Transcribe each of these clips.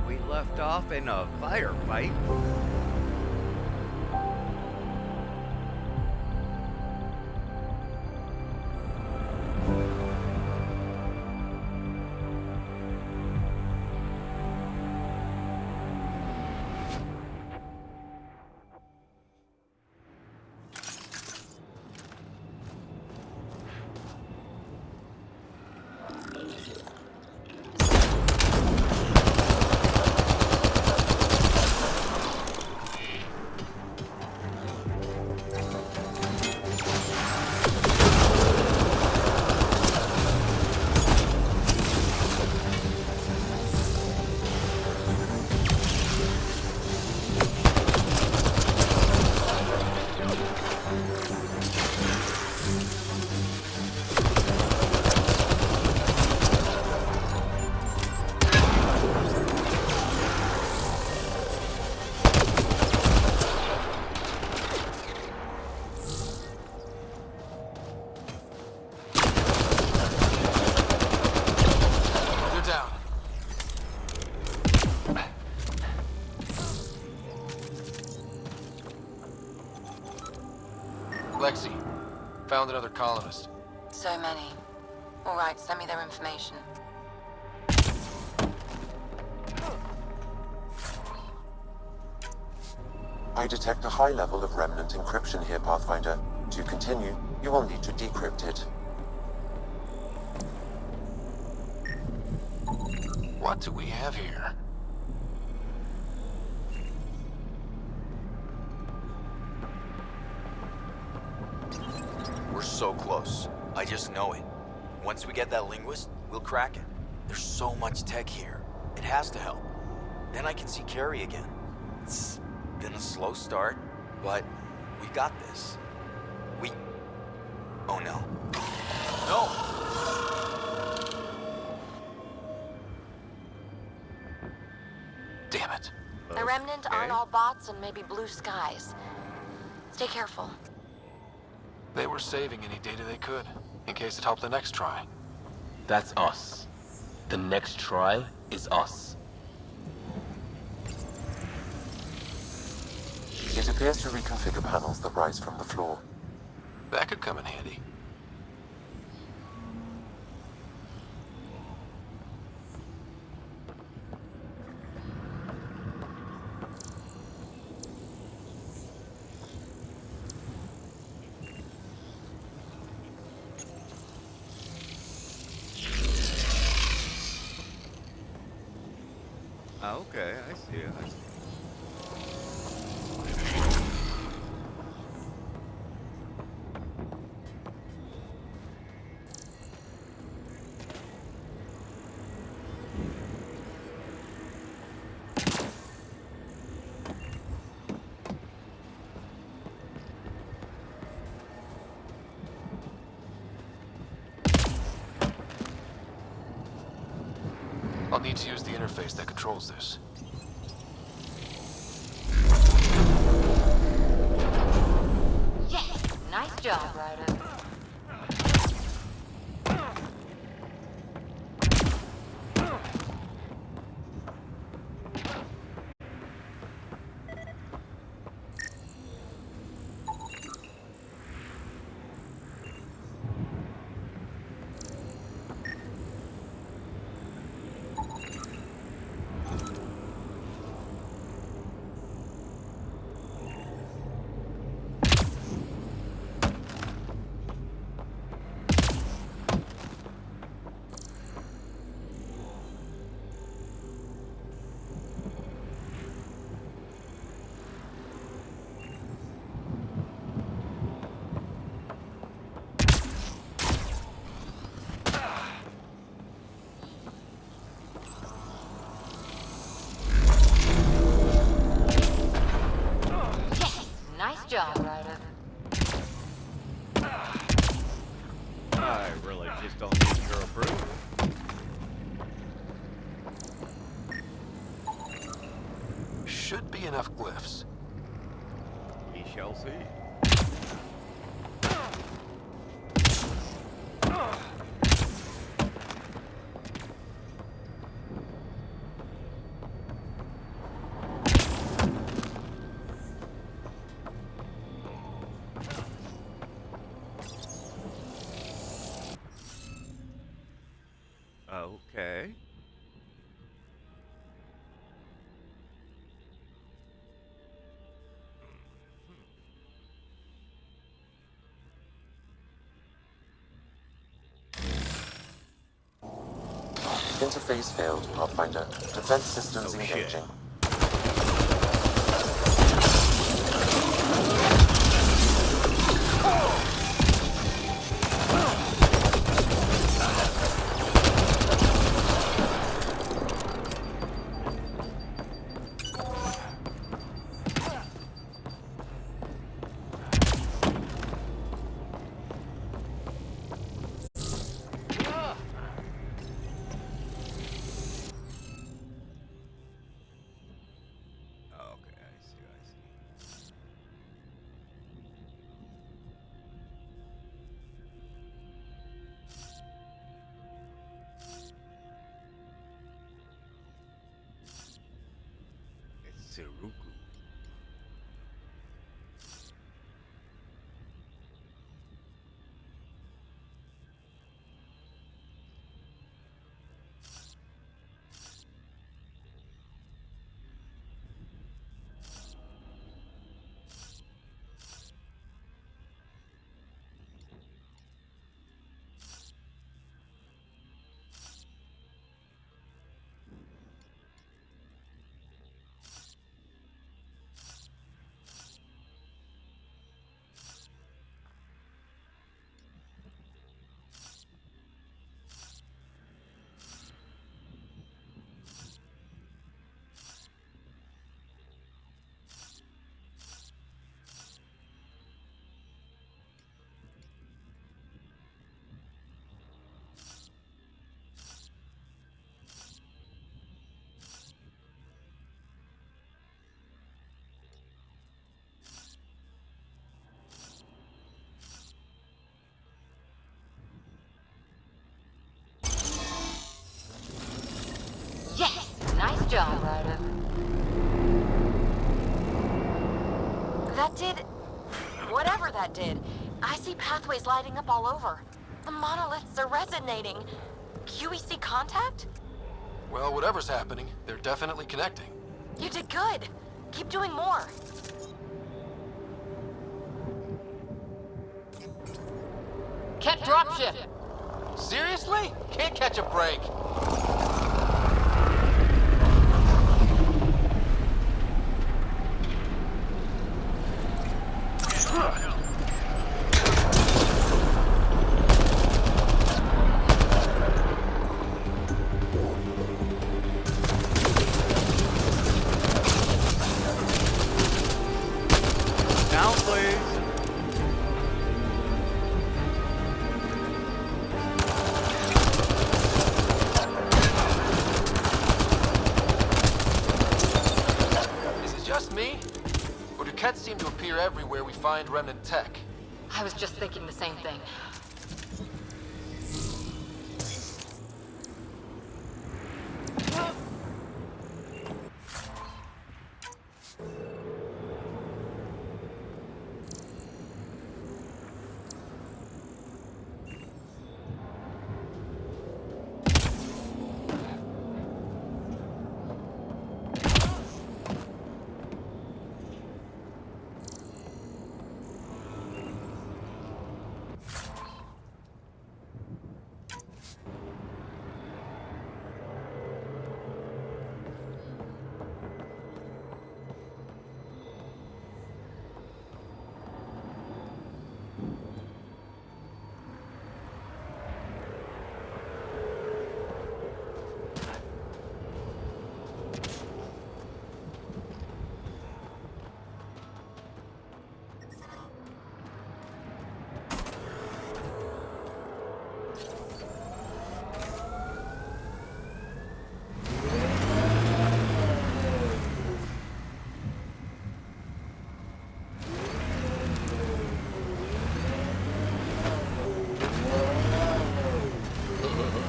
We left off in a firefight. Lexi, found another colonist. So many. All right, send me their information. I detect a high level of remnant encryption here, Pathfinder. To continue, you will need to decrypt it. What do we have here? We're so close. I just know it. Once we get that linguist, we'll crack it. There's so much tech here. It has to help. Then I can see Carrie again. It's been a slow start, but we got this. Oh no. No! Damn it. The Remnant aren't all bots and maybe blue skies. Stay careful. They were saving any data they could, in case it helped the next try. That's us. The next try is us. It appears to reconfigure panels that rise from the floor. That could come in handy. Okay, I see it. I'll need to use the interface that controls this. Yes! Nice job, Ryder. Nice job, Ryder. I really just don't need your approval. Should be enough glyphs. We shall see. Okay. Interface failed, Pathfinder. Defense systems Oh, shit. engaging. Okay, I see. It's Tsuruku. Yes! Nice job, Ryder. That did... whatever that did. I see pathways lighting up all over. The monoliths are resonating. QEC contact? Well, whatever's happening, they're definitely connecting. You did good. Keep doing more. Can't dropship. Seriously? Can't catch a break. Down, please. just me? Or do Kets seem to appear everywhere we find remnant tech? I was just thinking the same thing.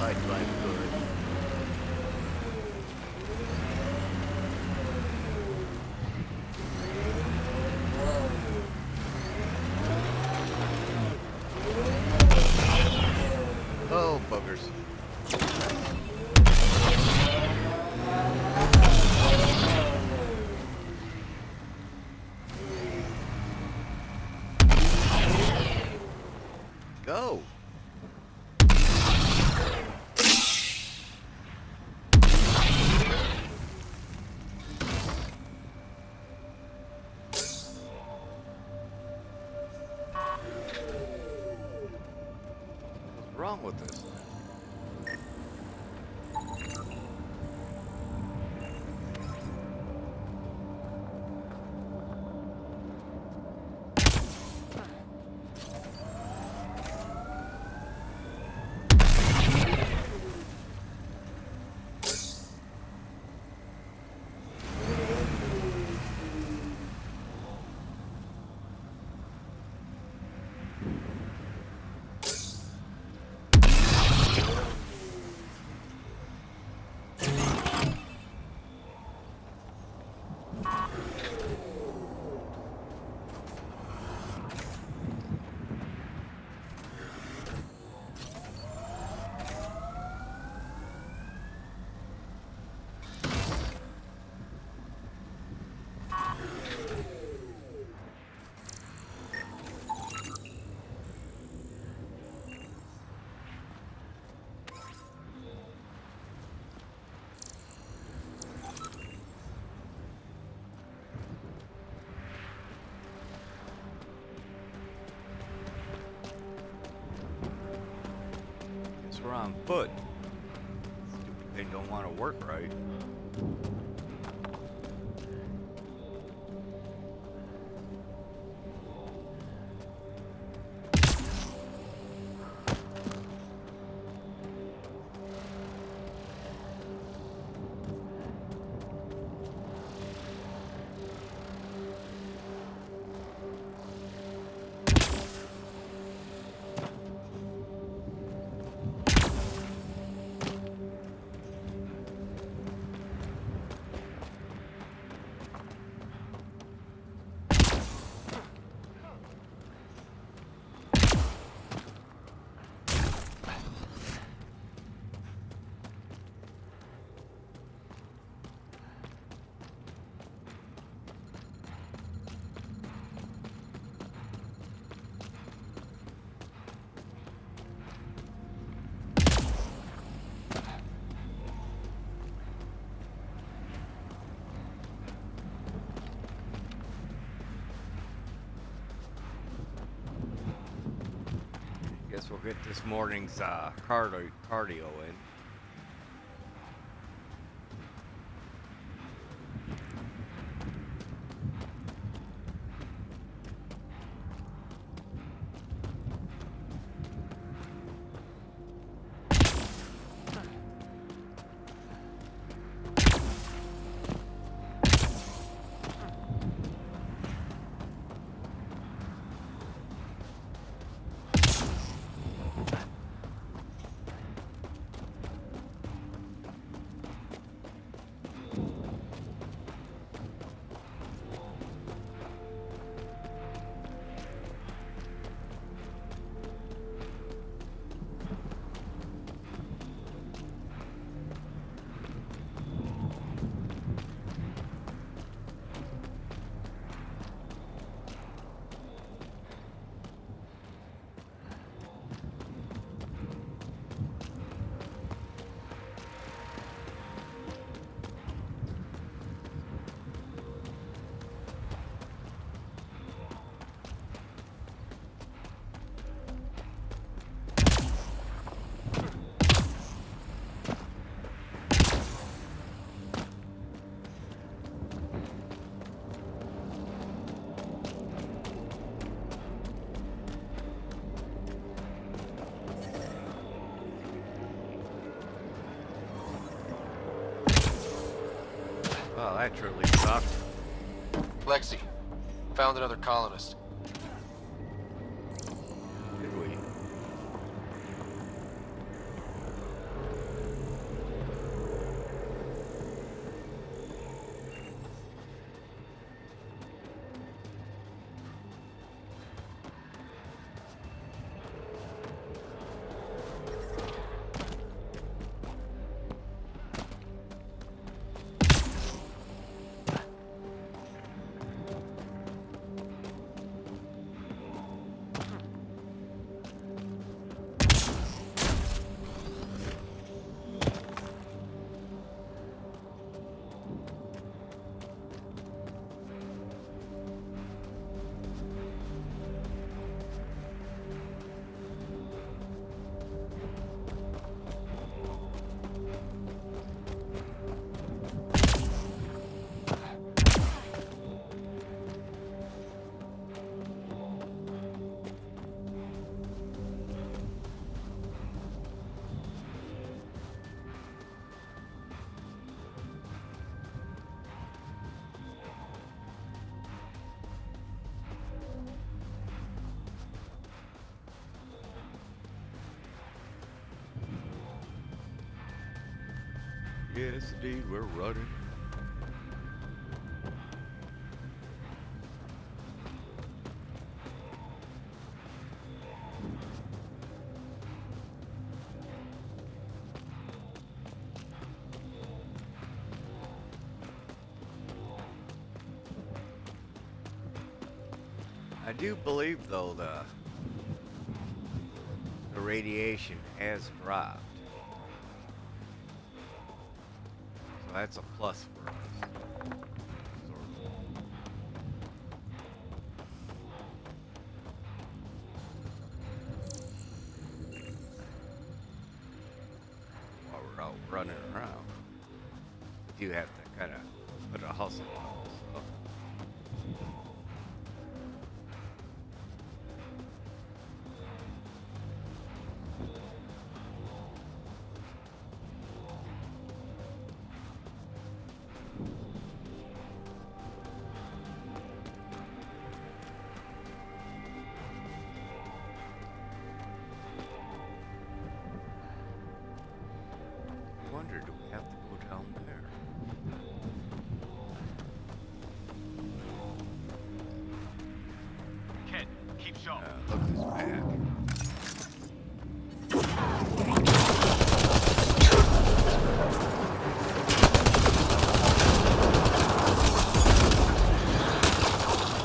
I drive good. Oh, buggers. Go. What's wrong with this? We're on foot. Stupid thing don't want to work right. Guess we'll get this morning's cardio in. naturally sucked. Lexi, found another colonist. Did we? Yes, indeed, we're running. I do believe, though, the radiation has dropped. So that's a plus for us. While we're out running around, we do have to kind of put a hustle on this stuff. I wonder, do we have to go down there? Kid, keep sharp. Look this back.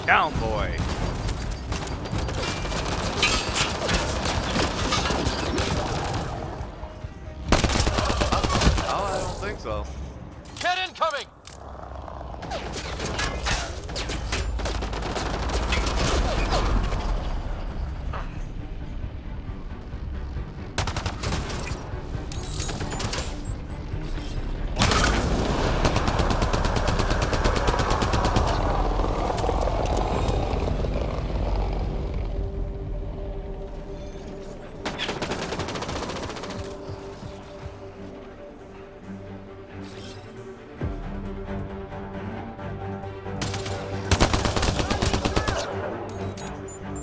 Down, boy. Oh, I don't think so. Get incoming!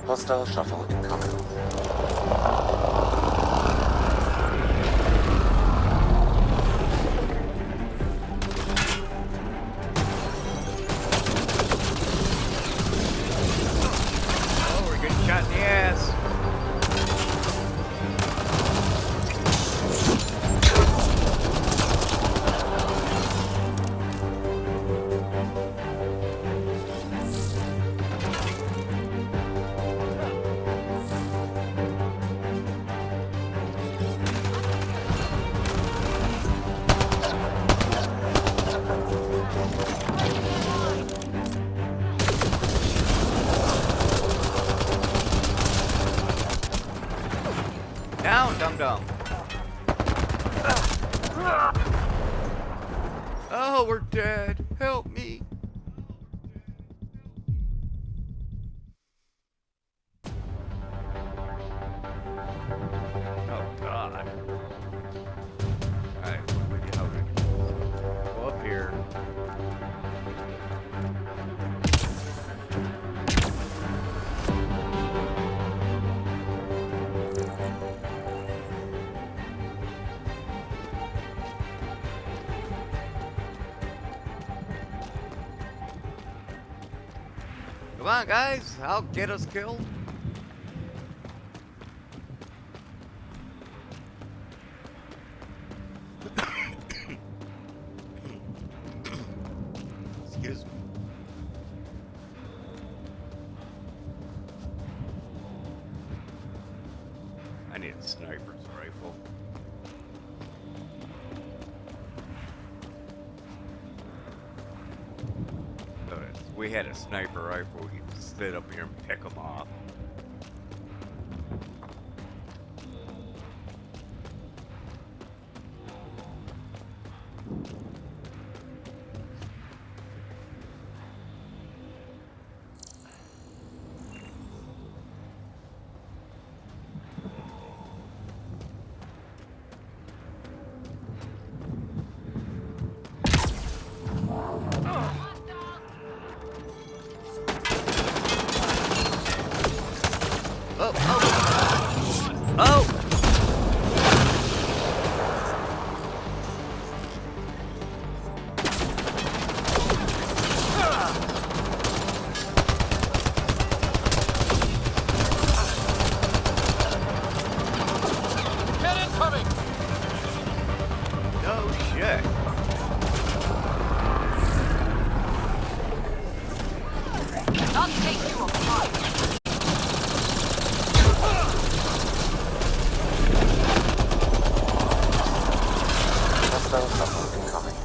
Hostile shuttle incoming. Oh, we're getting shot in the ass. Down, dum-dum. Oh, we're dead. Help me. Oh, God. Alright, how do we go up here? Come on, guys. I'll get us killed. Excuse me. I need a sniper's rifle. So if we had a sniper rifle, we could sit up here and pick them off. Oh, oh, oh! Get incoming! No shit. I'll take you apart. Hostile shuttle incoming.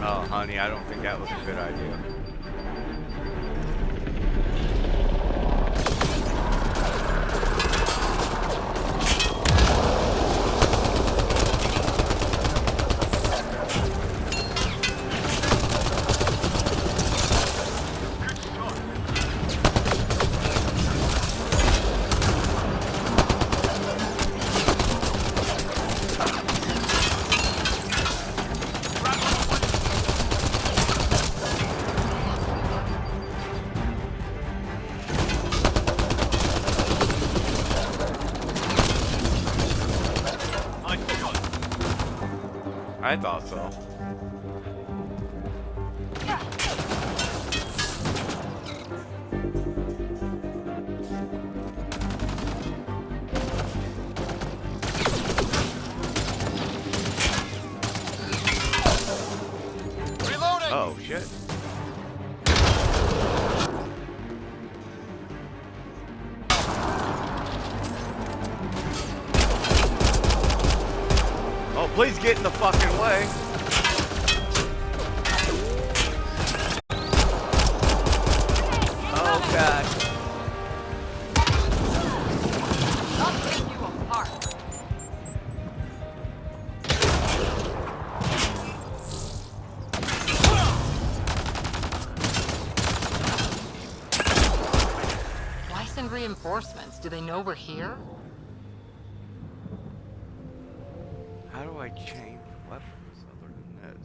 Oh, honey, I don't think that was a good idea. I thought so. Reloading! Oh, shit. Oh, please get in the fucking way. Oh, God. I'll take you apart. Why send reinforcements? Do they know we're here? How do I change weapons other than this?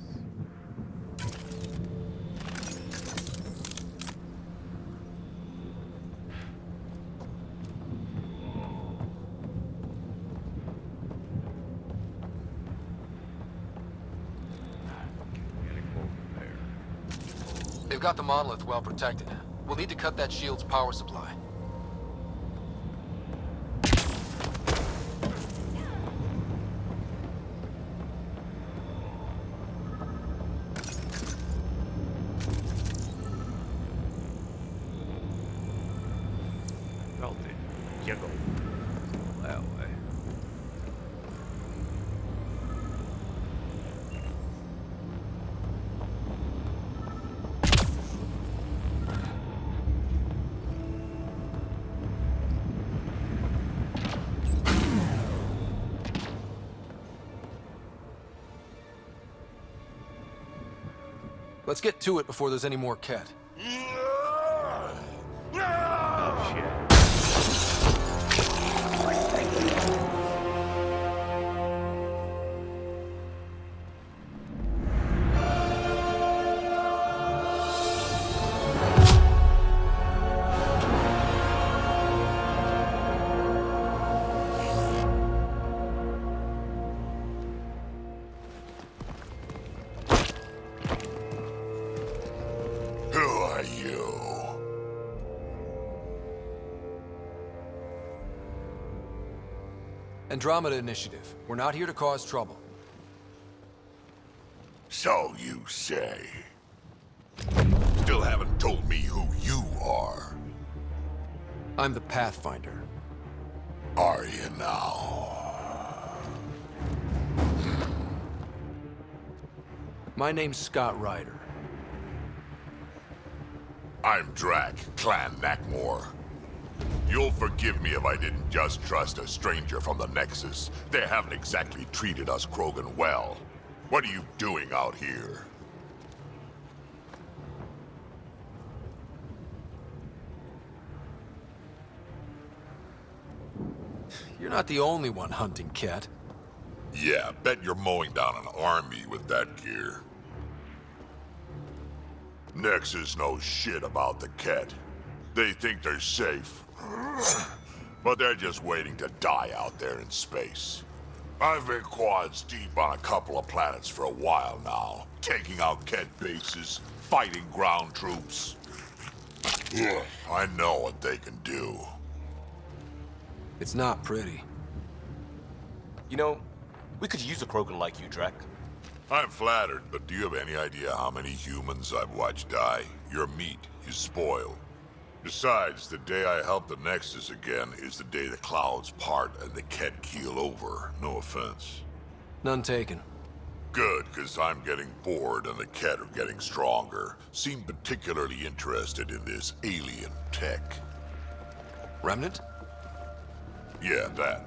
Gotta go over there. They've got the monolith well protected. We'll need to cut that shield's power supply. Felt it jiggle that way. Let's get to it before there's any more Ket. Oh shit. Andromeda Initiative. We're not here to cause trouble. So you say. Still haven't told me who you are. I'm the Pathfinder. Are you now? My name's Scott Ryder. I'm Drac, Clan Nakmor. You'll forgive me if I didn't just trust a stranger from the Nexus. They haven't exactly treated us Krogan well. What are you doing out here? You're not the only one hunting Ket. Yeah, bet you're mowing down an army with that gear. Nexus knows shit about the Ket. They think they're safe. But they're just waiting to die out there in space. I've been quads deep on a couple of planets for a while now, taking out Ket bases, fighting ground troops. Ugh, I know what they can do. It's not pretty. You know, we could use a Krogan like you, Drek. I'm flattered, but do you have any idea how many humans I've watched die? Your meat is spoiled. Besides, the day I help the Nexus again is the day the clouds part and the Ket keel over. No offense. None taken. Good, because I'm getting bored and the Ket are getting stronger. Seem particularly interested in this alien tech. Remnant? Yeah, that.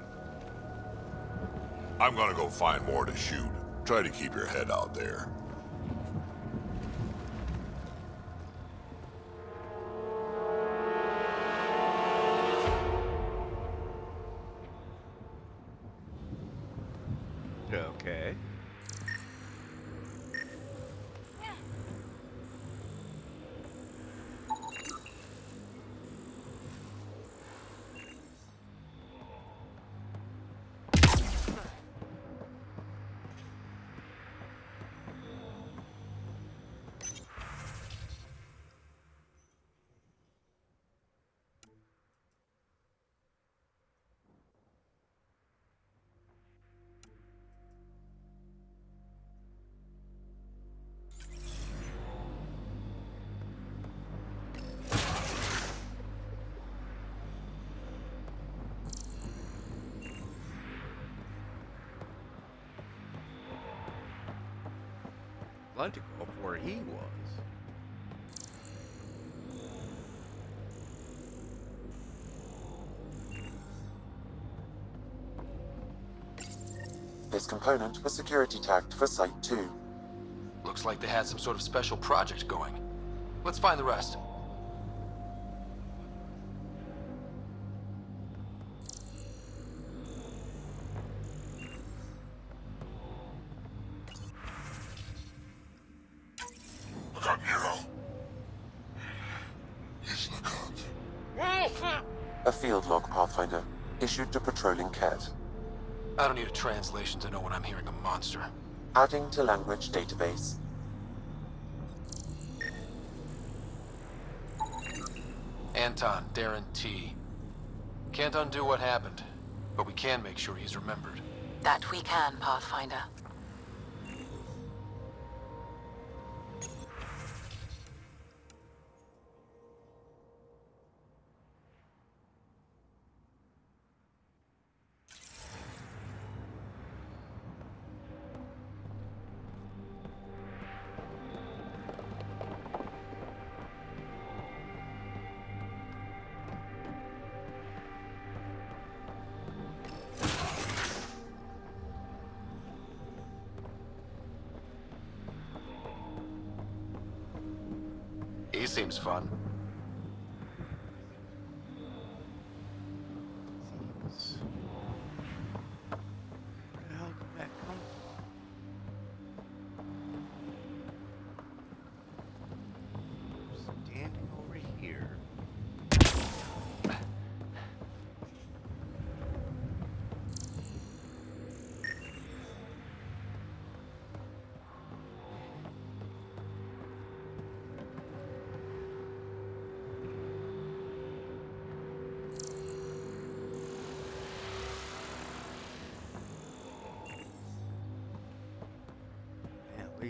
I'm gonna go find more to shoot. Try to keep your head out there. Okay. I'd like to go up where he was. This component was security tagged for Site 2. Looks like they had some sort of special project going. Let's find the rest. Look out, Nero. He's the cut. A field log, Pathfinder, issued to patrolling Ket. I don't need a translation to know when I'm hearing a monster. Adding to language database. Anton, Darren T. Can't undo what happened, but we can make sure he's remembered. That we can, Pathfinder. He seems fun. Where the hell did that come from? Standing over here.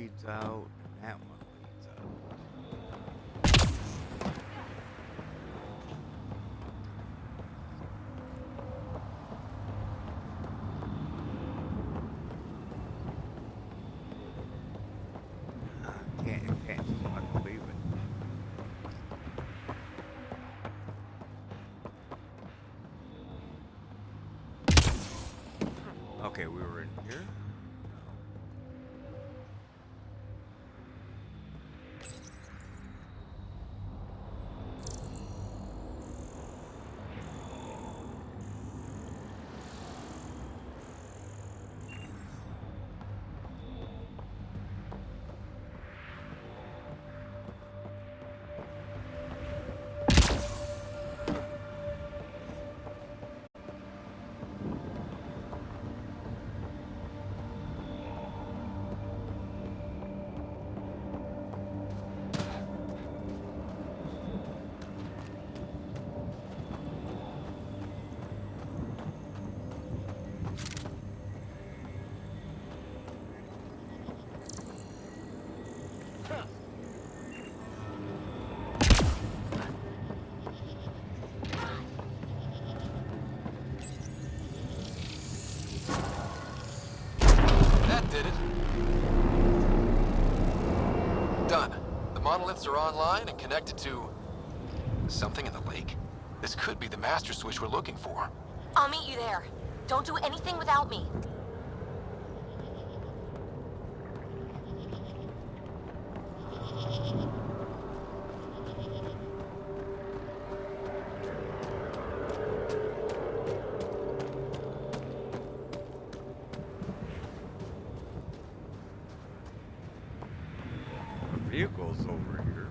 leads out, and that one leads out. Can't just fucking leave it. Okay, we were in here. That did it. Done. The monoliths are online and connected to something in the lake. This could be the master switch we're looking for. I'll meet you there. Don't do anything without me. The vehicle's over here.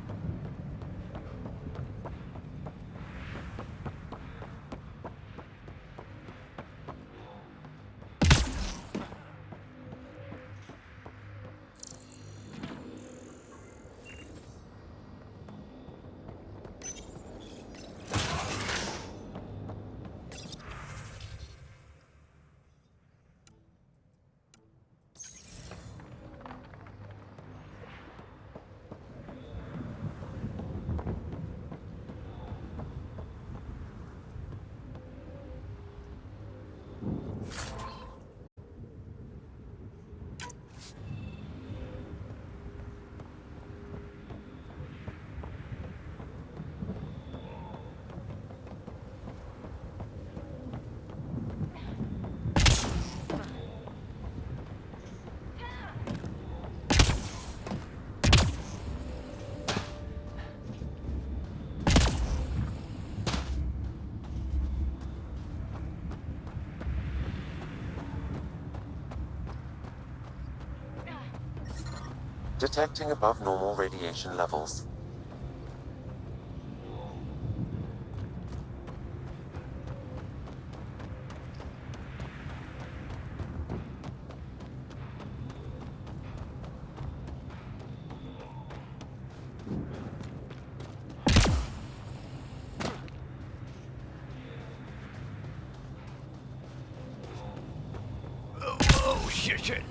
Detecting above normal radiation levels. Oh shit.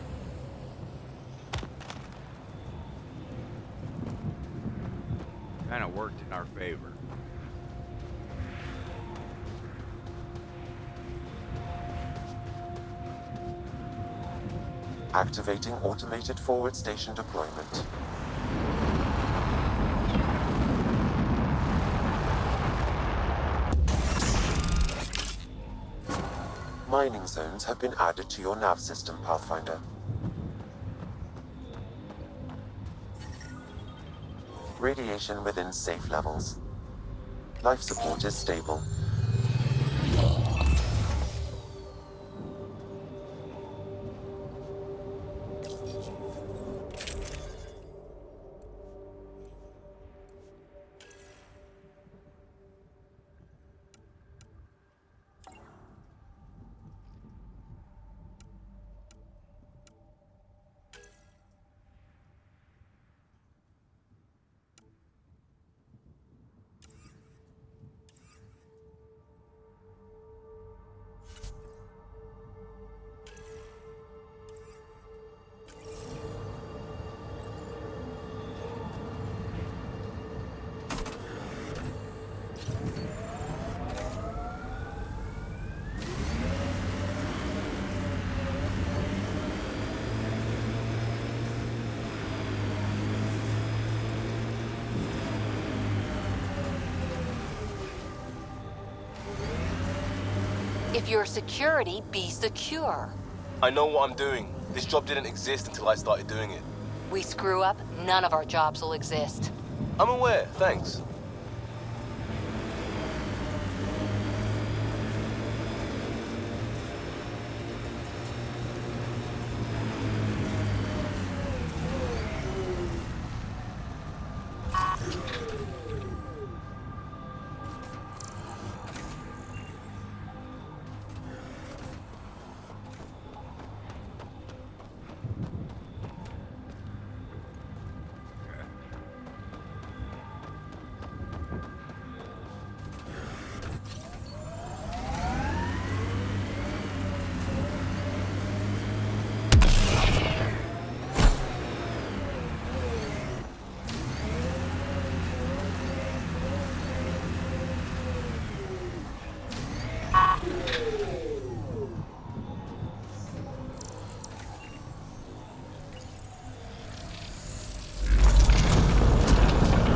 Kind of worked in our favor. Activating automated forward station deployment. Mining zones have been added to your nav system, Pathfinder. Radiation within safe levels. Life support is stable. If you're security, be secure. I know what I'm doing. This job didn't exist until I started doing it. We screw up, none of our jobs will exist. I'm aware, thanks.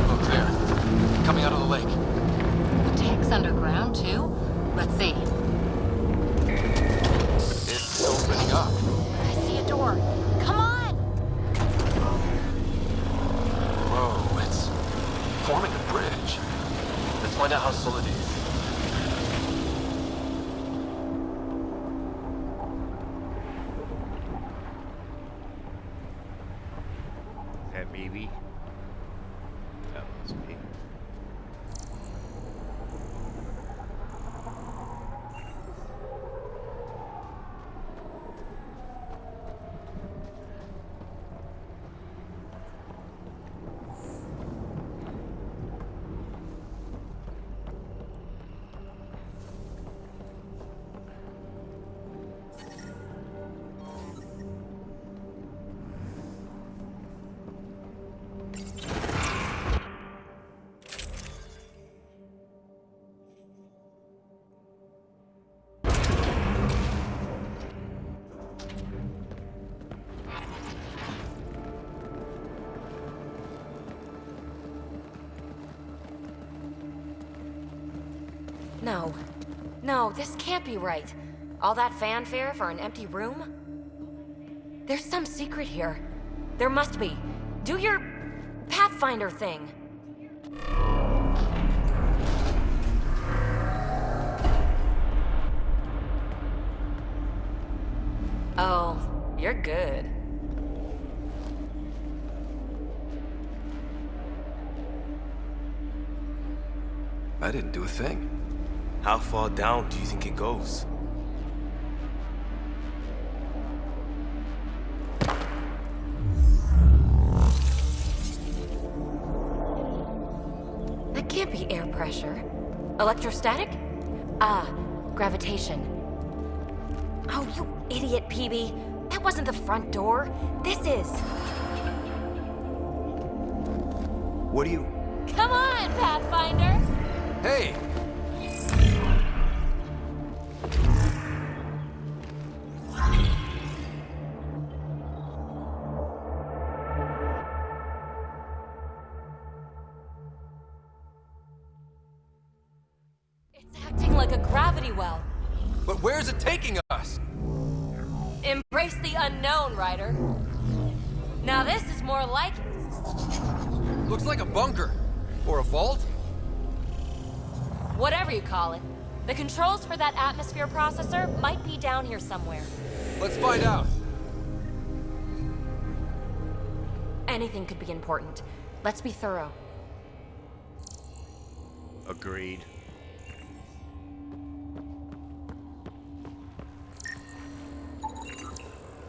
Look there. Coming out of the lake. The tech's underground, too? Let's see. It's opening up. I see a door. Come on! Whoa, it's forming a bridge. Let's find out how solid it is. Is that BB? That must be. No. No, this can't be right. All that fanfare for an empty room? There's some secret here. There must be. Do your Pathfinder thing. Oh, you're good. I didn't do a thing. How far down do you think it goes? That can't be air pressure. Electrostatic? Ah, gravitation. Oh, you idiot, PB. That wasn't the front door. This is. What do you... Come on, Pathfinder! Hey! It's acting like a gravity well. But where's it taking us? Embrace the unknown, Ryder. Now this is more like it. Looks like a bunker. Or a vault? Whatever you call it. The controls for that atmosphere processor might be down here somewhere. Let's find out. Anything could be important. Let's be thorough. Agreed.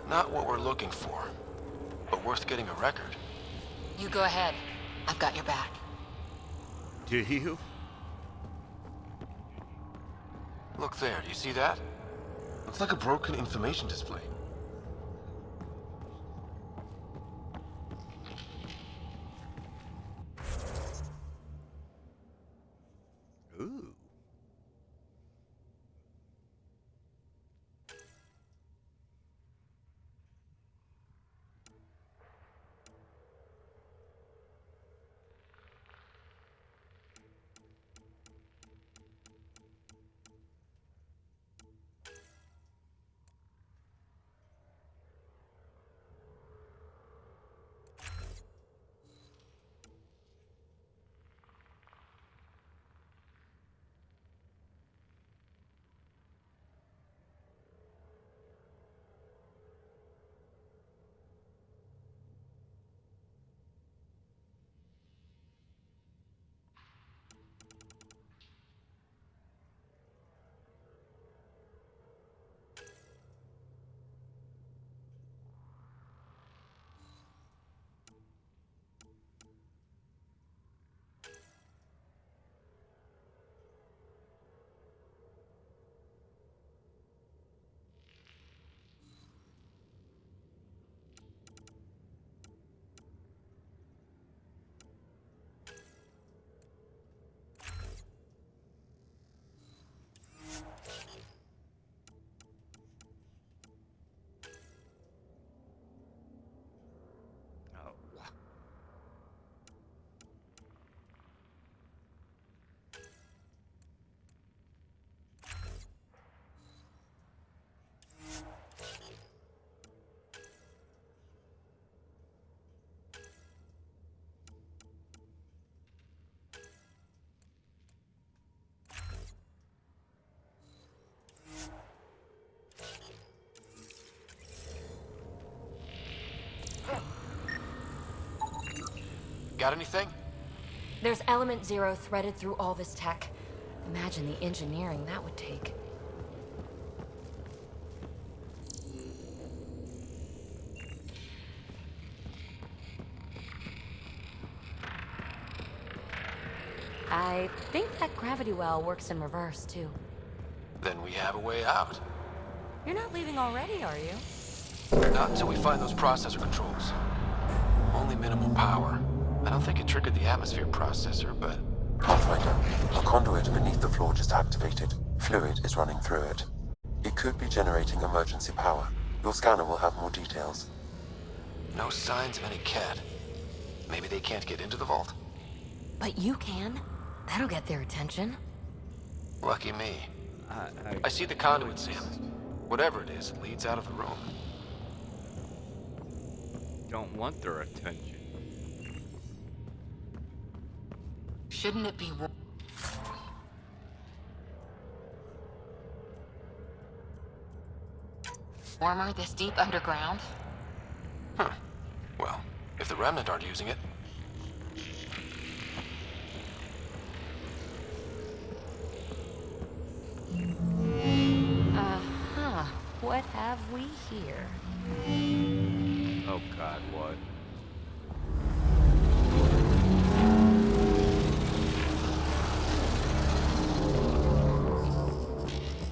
Not what we're looking for, but worth getting a record. You go ahead. I've got your back. Do you? Look there, do you see that? Looks like a broken information display. Ooh. Got anything? There's element zero threaded through all this tech. Imagine the engineering that would take. I think that gravity well works in reverse, too. Then we have a way out. You're not leaving already, are you? Not until we find those processor controls. Only minimum power. I don't think it triggered the atmosphere processor, but... Pathfinder, a conduit beneath the floor just activated. Fluid is running through it. It could be generating emergency power. Your scanner will have more details. no signs of any cat. Maybe they can't get into the vault? But you can. That'll get their attention. Lucky me. I see the conduit, Sam. Whatever it is, it leads out of the room. Don't want their attention. Shouldn't it be warmer this deep underground? Huh. Well, if the Remnant aren't using it. Uh-huh. What have we here? Oh God, what?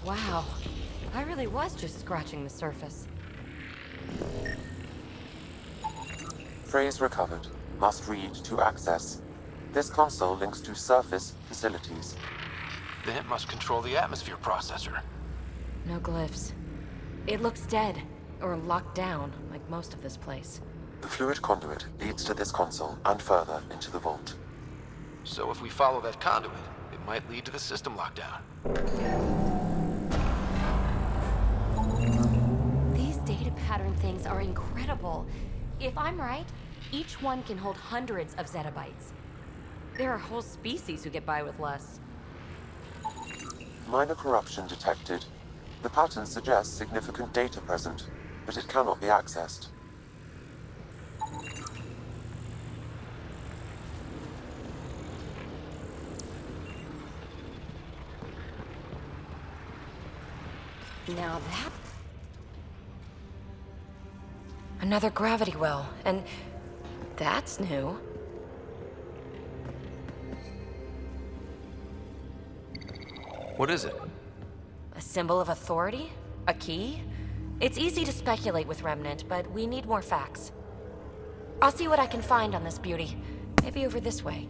Wow. I really was just scratching the surface. Phrase recovered. Must read to access. This console links to surface facilities. Then it must control the atmosphere processor. No glyphs. It looks dead, or locked down, like most of this place. The fluid conduit leads to this console and further into the vault. So if we follow that conduit, it might lead to the system lockdown. These data pattern things are incredible. If I'm right, each one can hold hundreds of zettabytes. There are whole species who get by with less. Minor corruption detected. The pattern suggests significant data present, but it cannot be accessed. Now that... Another gravity well, and that's new. What is it? A symbol of authority? A key? It's easy to speculate with Remnant, but we need more facts. I'll see what I can find on this beauty. Maybe over this way.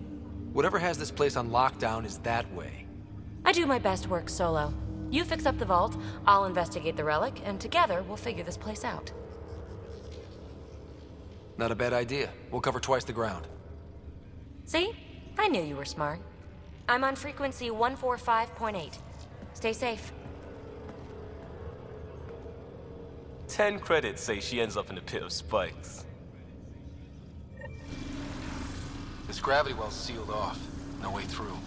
Whatever has this place on lockdown is that way. I do my best work solo. You fix up the vault, I'll investigate the relic, and together we'll figure this place out. Not a bad idea. We'll cover twice the ground. See? I knew you were smart. I'm on frequency 145.8. Stay safe. 10 credits say she ends up in a pit of spikes. This gravity well's sealed off. No way through.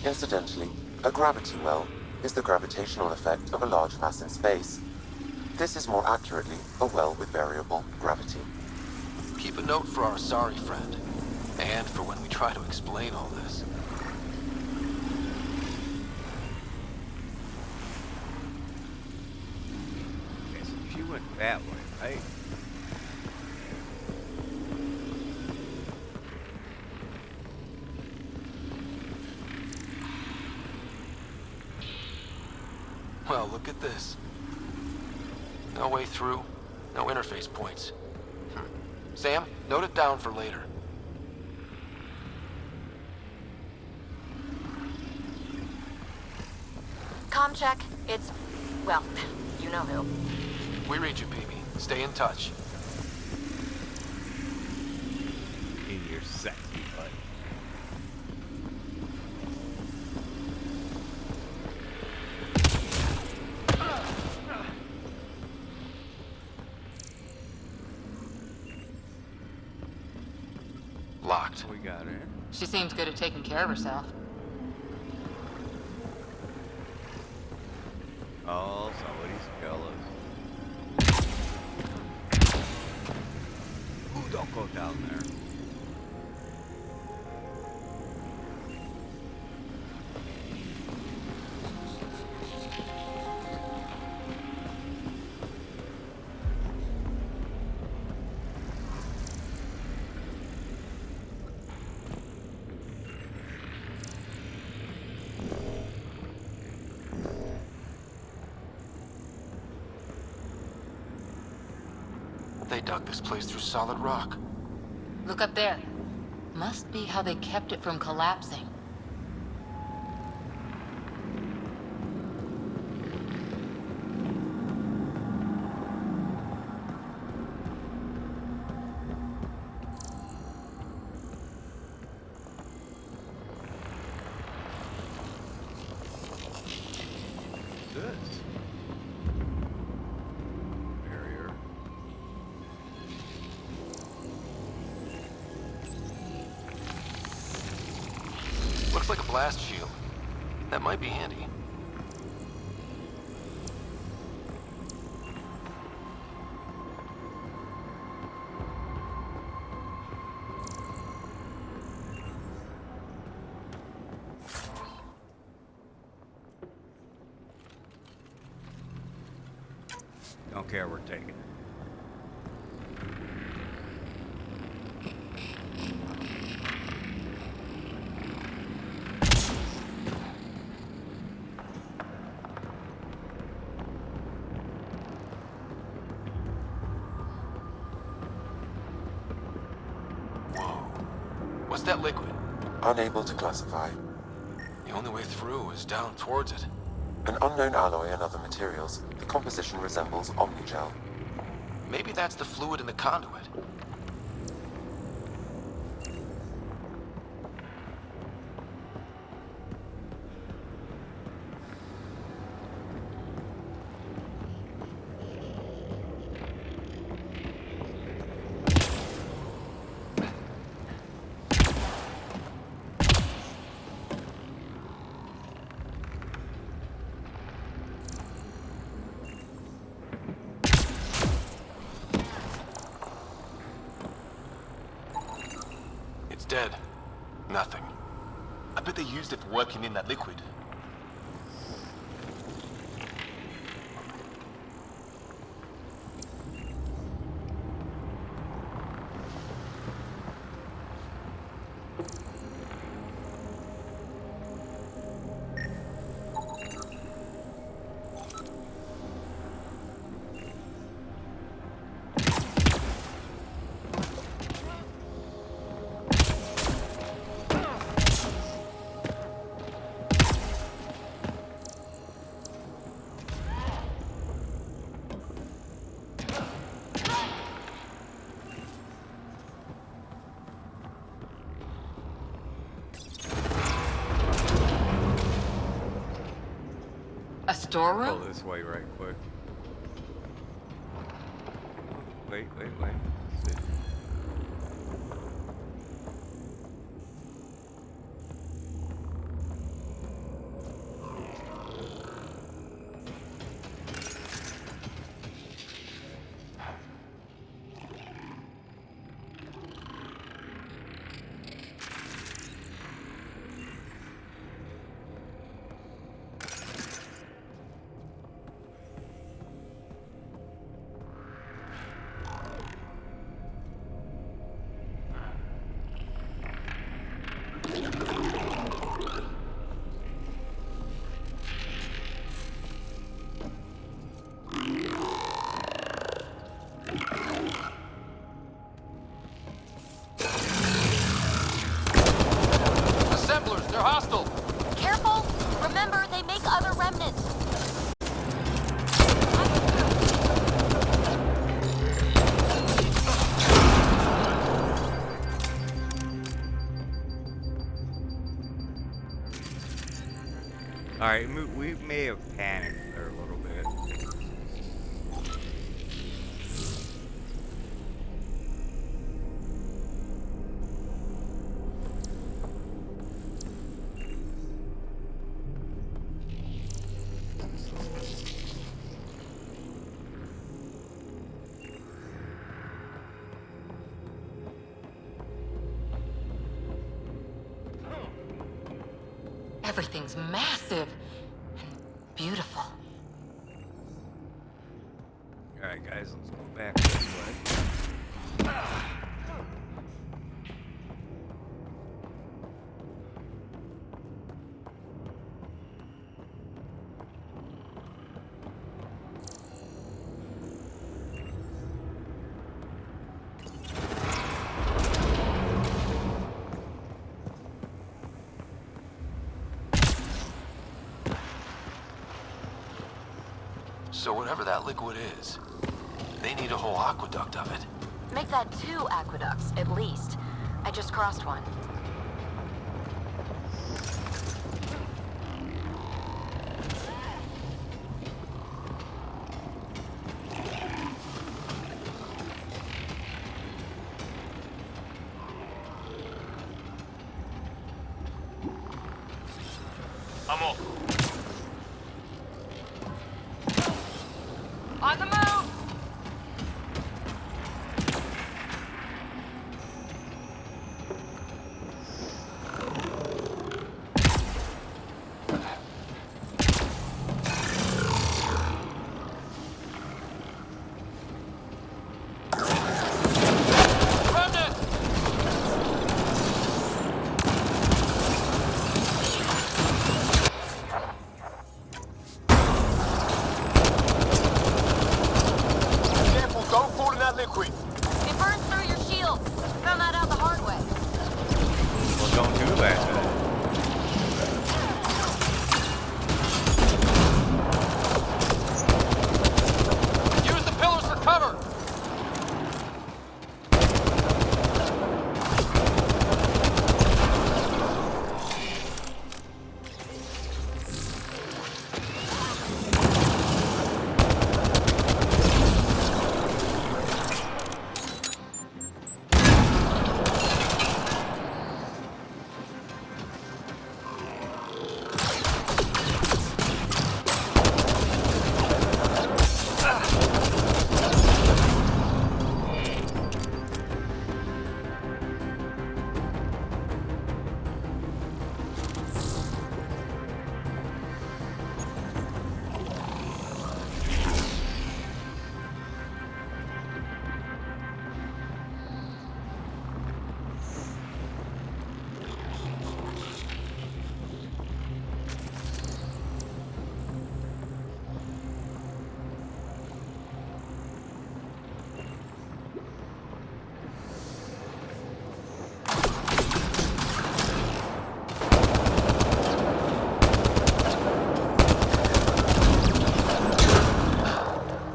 Incidentally, a gravity well is the gravitational effect of a large mass in space. This is more accurately a well with variable gravity. Keep a note for our sorry friend. And for when we try to explain all this. Okay, so she went that way, right? Well, look at this. No way through, no interface points. Sam, note it down for later. Comm check. It's... well, you know who. We read you, baby. Stay in touch. In your sexy butt. Locked. We got her. She seems good at taking care of herself. Oh, somebody's jealous. Ooh, don't go down there. They dug this place through solid rock. Look up there. Must be how they kept it from collapsing. This barrier. Looks like a blast shield. That might be handy. Don't care, we're taking it. What's that liquid? Unable to classify. The only way through is down towards it. An unknown alloy and other materials. The composition resembles omnigel. Maybe that's the fluid in the conduit. It's dead. Nothing. I bet they used it for working in that liquid. A Go storeroom? this way right quick. Wait. Let's see. Assemblers, they're hostile! Careful! Remember, they make other remnants. Alright, we may have panicked there a little bit. Everything's massive and beautiful. Alright guys, let's go back this way. So whatever that liquid is, they need a whole aqueduct of it. Make that 2 aqueducts, at least. I just crossed one. I'm off. On the move! It burns through your shield. Found that out the hard way. Well, don't do that. Use the pillars for cover!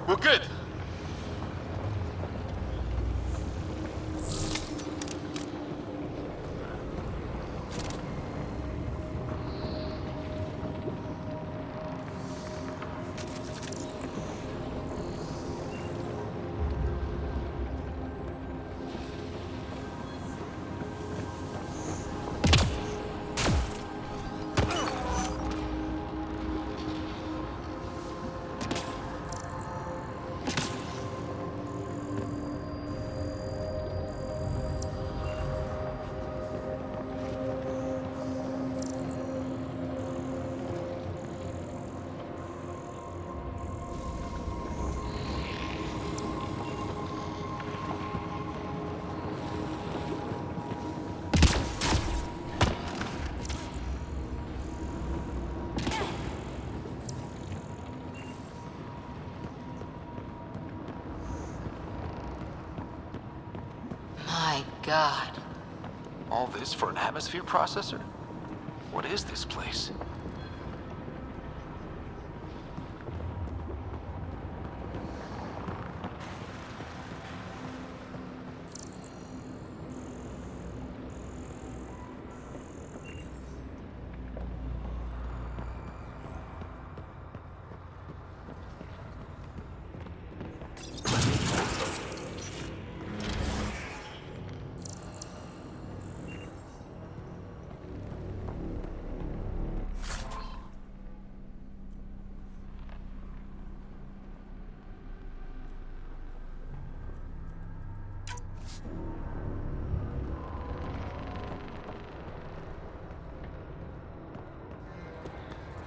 We're good. My God. All this for an atmosphere processor? What is this place?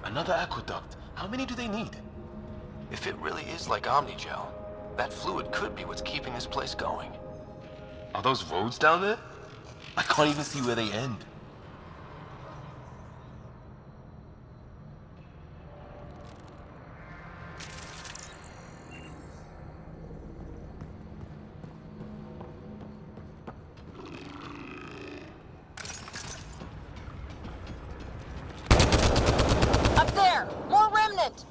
Another aqueduct. How many do they need? If it really is like Omnigel, that fluid could be what's keeping this place going. Are those roads down there? I can't even see where they end. Up there! More remnant!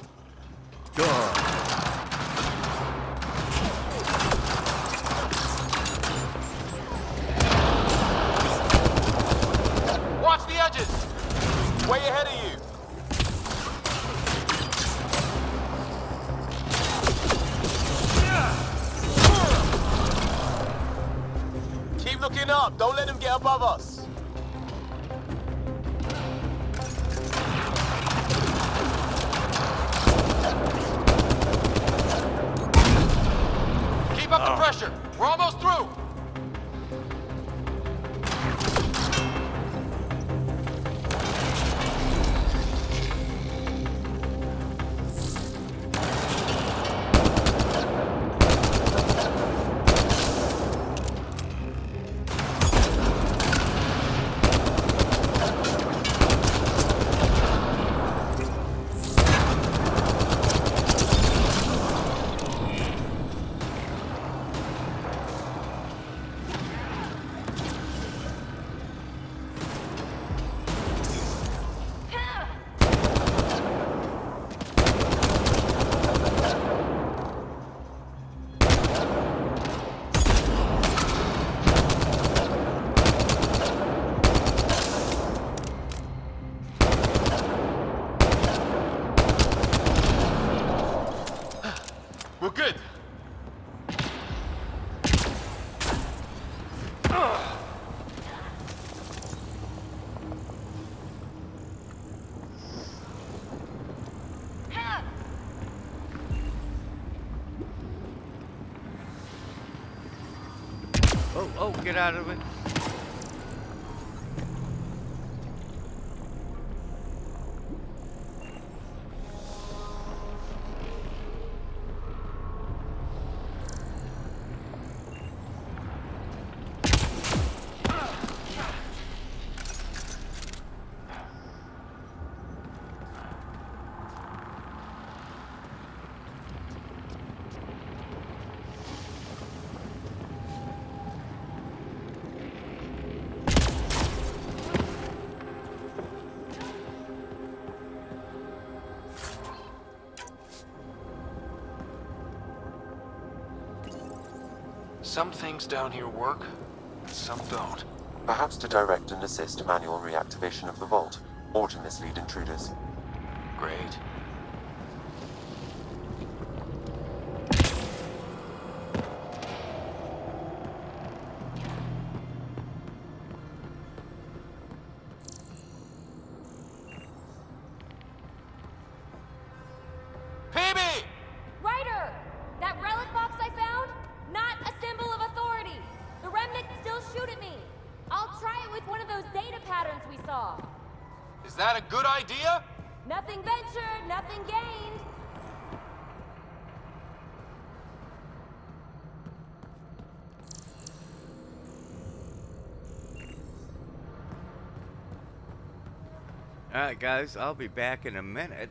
Go on. Looking up! Don't let him get above us! Keep up the pressure! We're almost through! We're good. Oh, get out of it. Some things down here work, some don't. Perhaps to direct and assist manual reactivation of the vault, or to mislead intruders. Great. Ryder! That relic box I found? Not a symbol of authority! The remnants still shoot at me! I'll try it with one of those data patterns we saw. Is that a good idea? Nothing ventured, nothing gained. Alright, guys, I'll be back in a minute.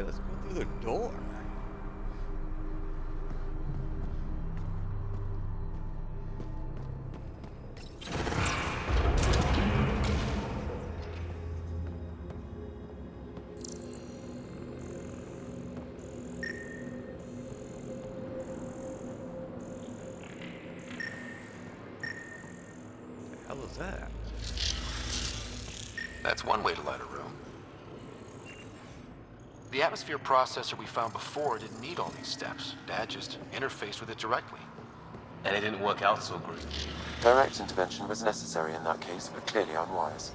Okay, let's go through the door. The hell is that? That's one way to light a room. The atmosphere processor we found before didn't need all these steps. Dad just interfaced with it directly. And it didn't work out so great. Direct intervention was necessary in that case, but clearly unwise.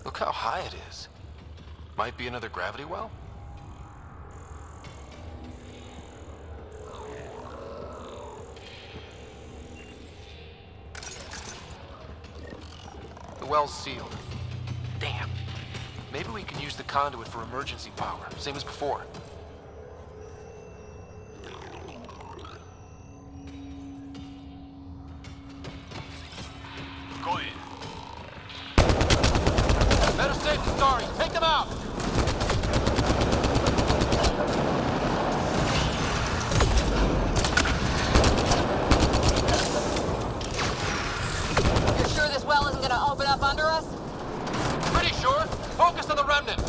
Look how high it is. Might be another gravity well? The well's sealed. Damn. Maybe we can use the conduit for emergency power, same as before. Go ahead. Better safe than sorry. Take them out! You're sure this well isn't gonna open up under us? Pretty sure. Focus on the remnant.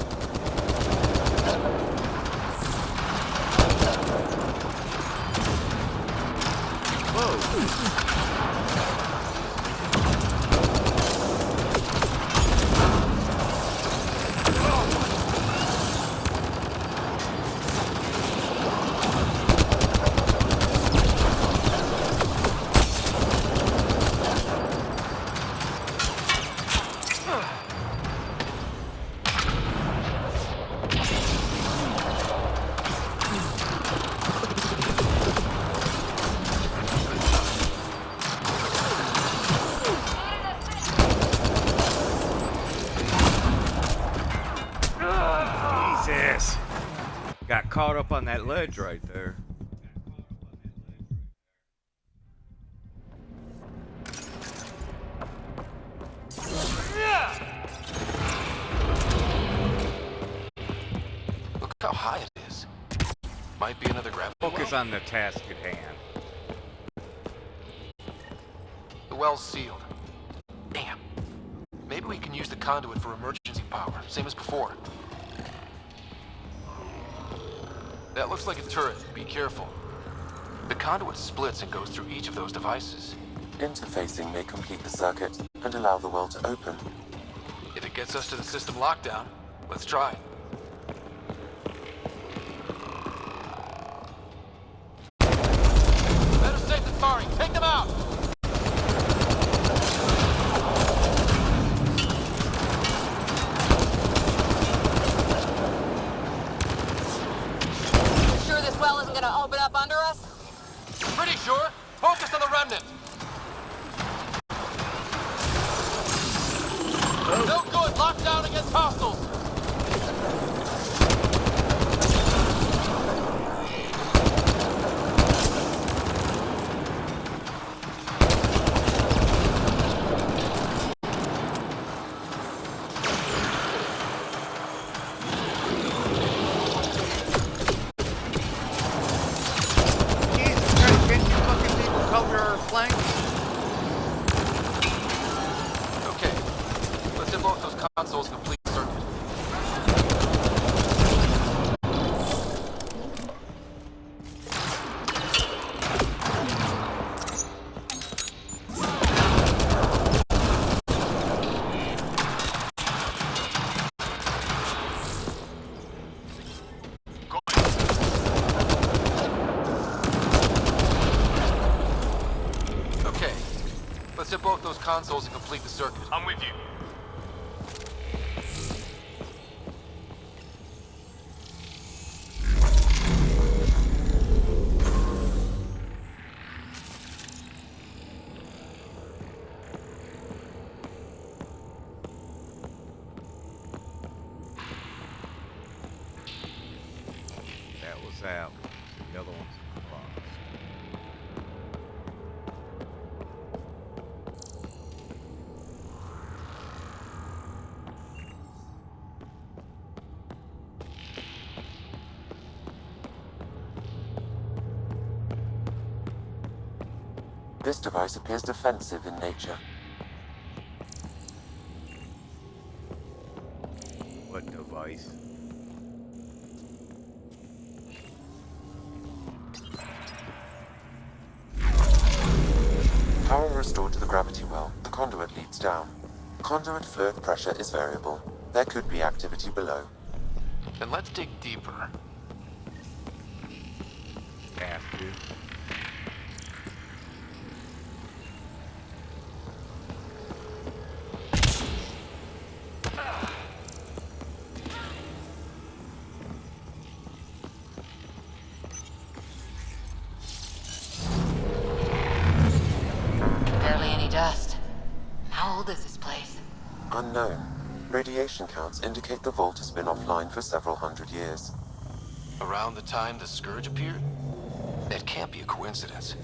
Jesus! Got caught up on that ledge right there. Look how high it is. Might be another gravity Focus well. on the task at hand. The well's sealed. Damn. Maybe we can use the conduit for emergency power, same as before. That looks like a turret. Be careful. The conduit splits and goes through each of those devices. Interfacing may complete the circuit and allow the well to open. If it gets us to the system lockdown, let's try. Better safe than sorry. Take them out! You're sure this well isn't gonna open up under us? Pretty sure. Focus on the remnant. No good. Lockdown against hostiles. Jesus Christ, can't you fucking people cover our flanks? Okay. Let's invoke those consoles and complete the circuit. consoles and complete the circuit. I'm with you. That was out. The other one's crossed. This device appears defensive in nature. What device? Power restored to the gravity well. The conduit leads down. Conduit fluid pressure is variable. There could be activity below. Then let's dig deeper. Have to. Barely any dust. How old is this place? Unknown. Radiation counts indicate the vault has been offline for several hundred years. Around the time the Scourge appeared? That can't be a coincidence.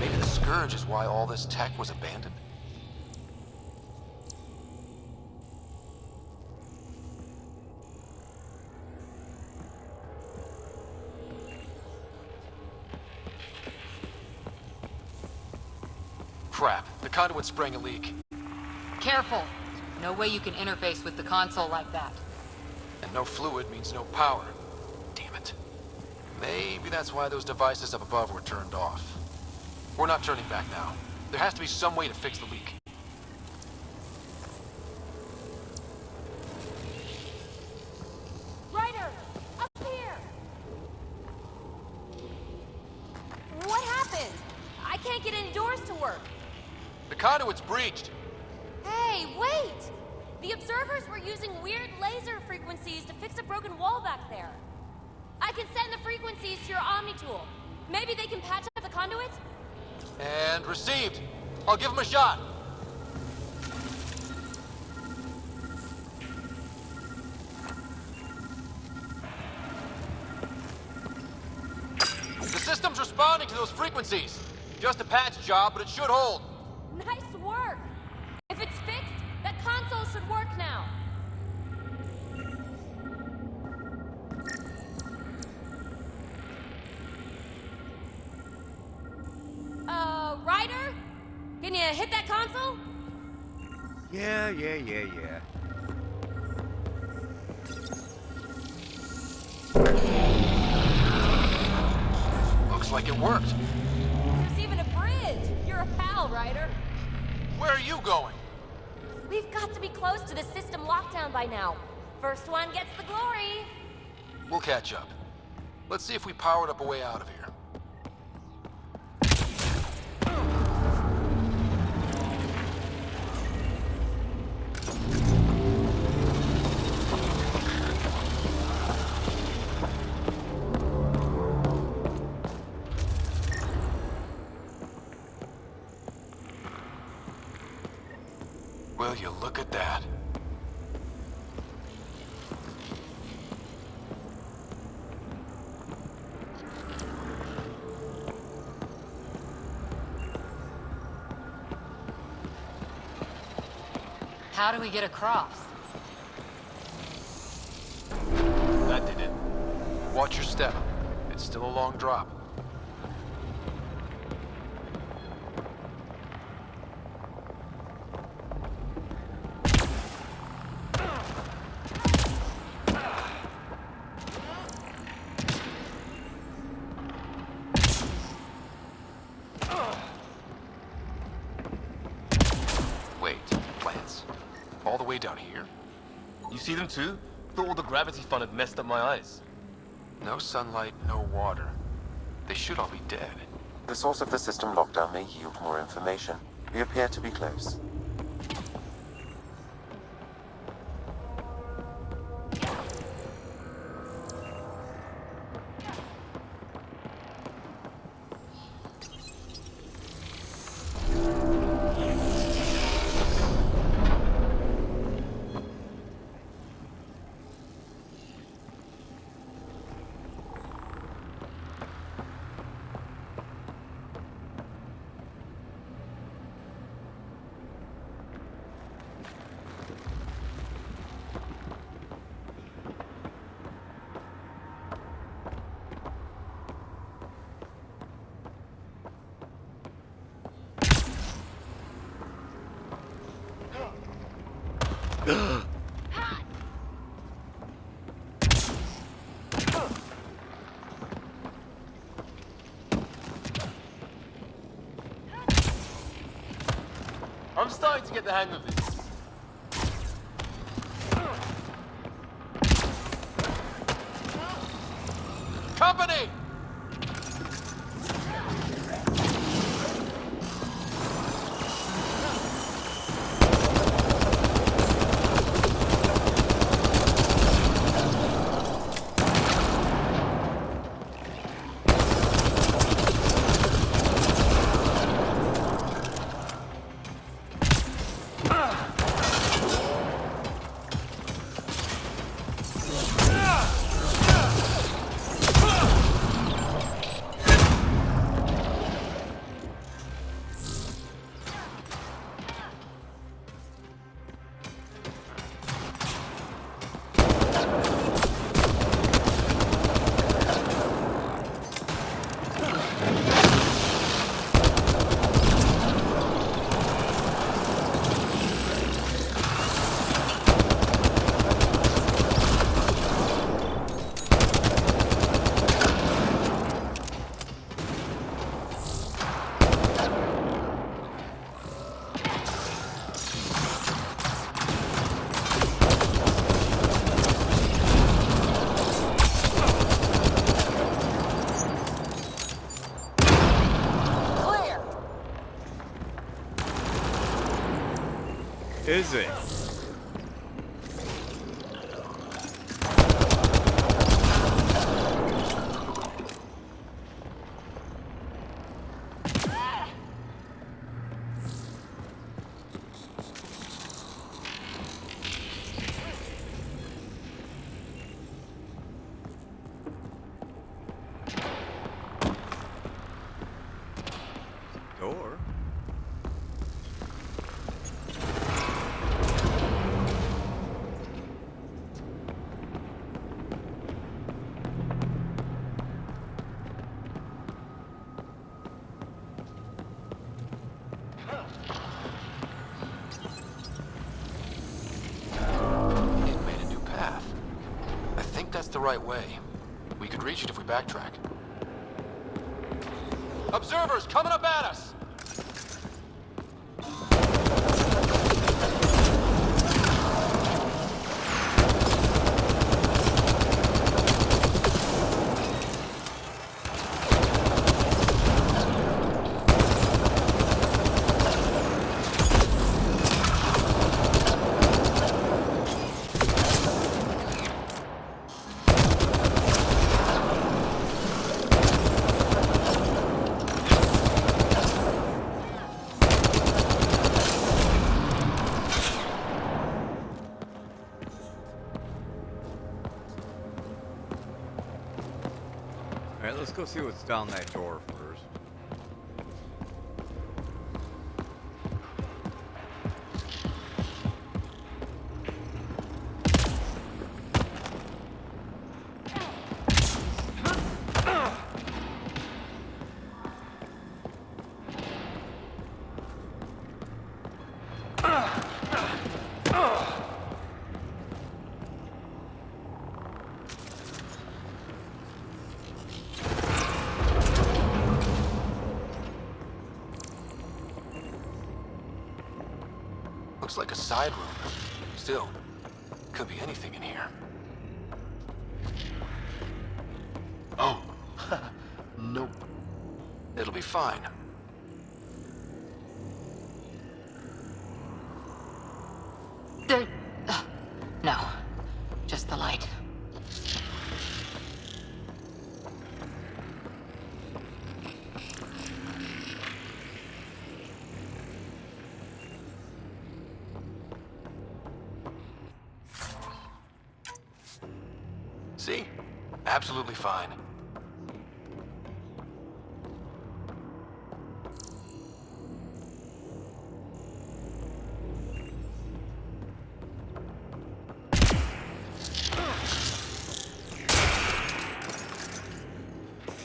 Maybe the Scourge is why all this tech was abandoned? Crap, the conduit sprang a leak. Careful. No way you can interface with the console like that. And no fluid means no power. Damn it. Maybe that's why those devices up above were turned off. We're not turning back now. There has to be some way to fix the leak. Ryder! Up here! What happened? I can't get any doors to work. The conduit's breached. Hey, wait! The observers were using weird laser frequencies to fix a broken wall back there. I can send the frequencies to your Omni tool. Maybe they can patch up the conduit? And received. I'll give him a shot. The system's responding to those frequencies. Just a patch job, but it should hold. Nice work! If it's fixed, that console should work now. Ryder? Can you hit that console? Yeah. Looks like it worked. There's even a bridge. You're a pal, Ryder. Where are you going? We've got to be close to the system lockdown by now. First one gets the glory. We'll catch up. Let's see if we powered up a way out of here. Will you look at that? How do we get across? That did it. Watch your step. It's still a long drop. Wait, plants? All the way down here? You see them too? Thought all the gravity fun had messed up my eyes. No sunlight, no water. They should all be dead. The source of the system lockdown may yield more information. We appear to be close. starting to get the hang of this. Company! Is it? Door? It made a new path. I think that's the right way. We could reach it if we backtrack. Observers coming up at us! Alright, let's go see what's down that door first. Looks like a side room. Still, could be anything in here. Oh. Nope. It'll be fine. There... no. Just the light. See? Absolutely fine.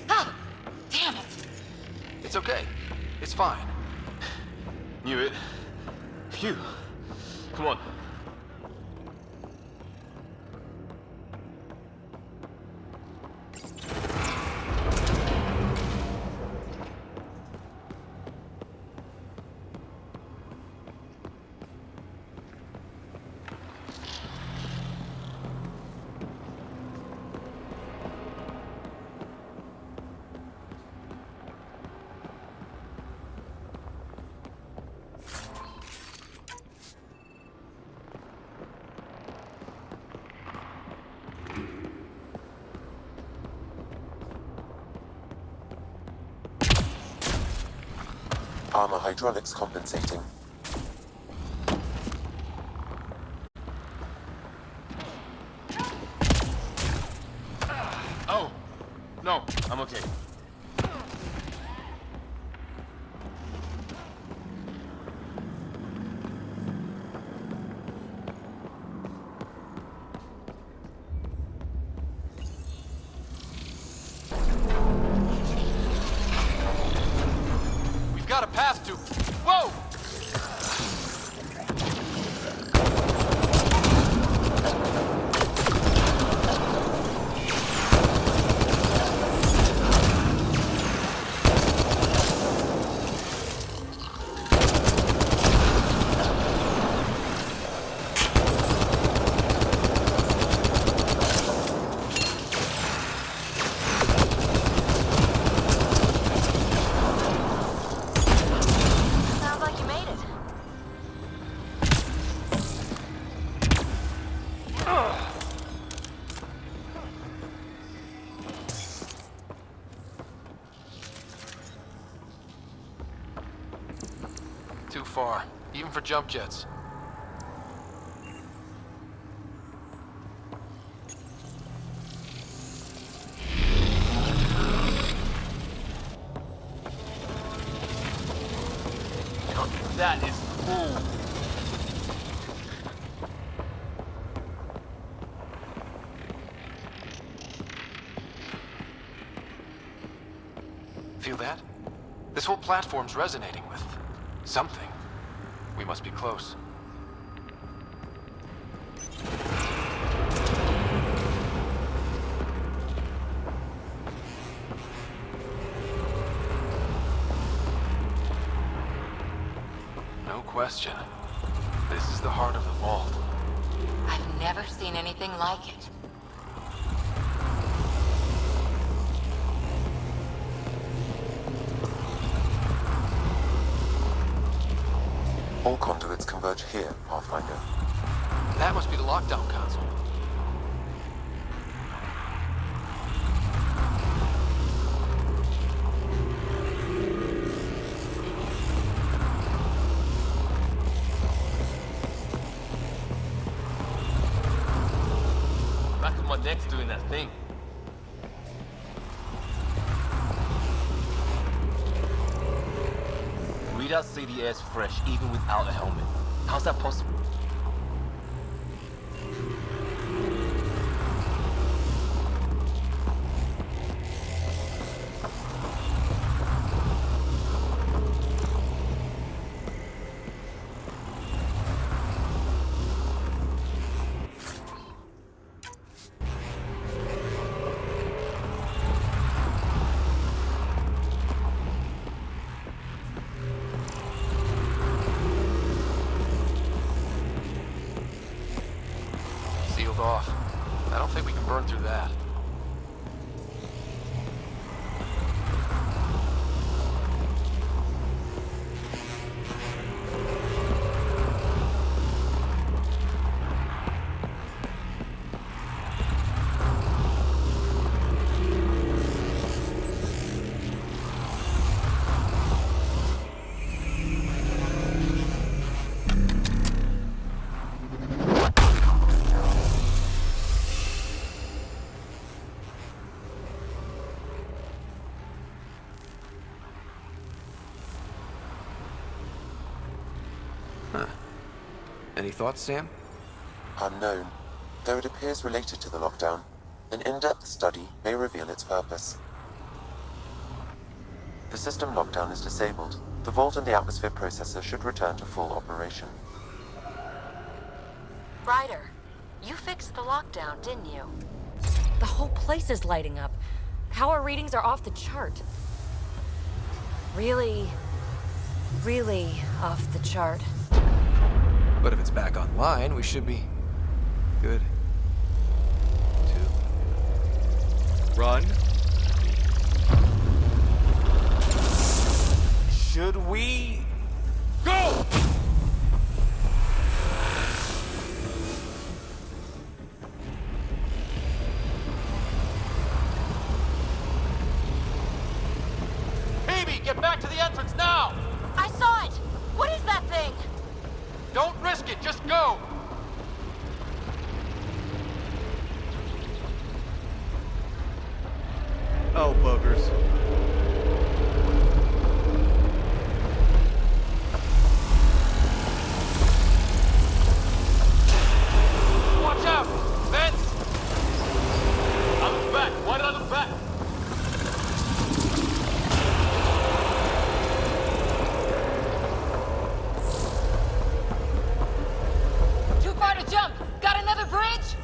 Ah! Damn it! It's okay. It's fine. Knew it. Phew. Come on. Armor hydraulics compensating. Oh! No, I'm okay. We've got a path to... Whoa! Sounds like you made it. Too far, even for jump jets. That is cool. Feel that? This whole platform's resonating with something. We must be close. No question. This is the heart of the vault. I've never seen anything like it. All conduits converge here, Pathfinder. That must be the lockdown console. Back of my neck's doing that thing. Readouts say the air's fresh even without a helmet. How's that possible? Sealed off. I don't think we can burn through that. Any thoughts, Sam? Unknown, though it appears related to the lockdown. An in-depth study may reveal its purpose. The system lockdown is disabled. The vault and the atmosphere processor should return to full operation. Ryder, you fixed the lockdown, didn't you? The whole place is lighting up. Power readings are off the chart. Really, really off the chart. But if it's back online, we should be good. Run. Should we? Go! Baby, get back to the entrance now! I thing! Don't risk it, just go! Oh, buggers. Watch out! Vents! I look back. Why did I look back? Too far to jump. Got another bridge?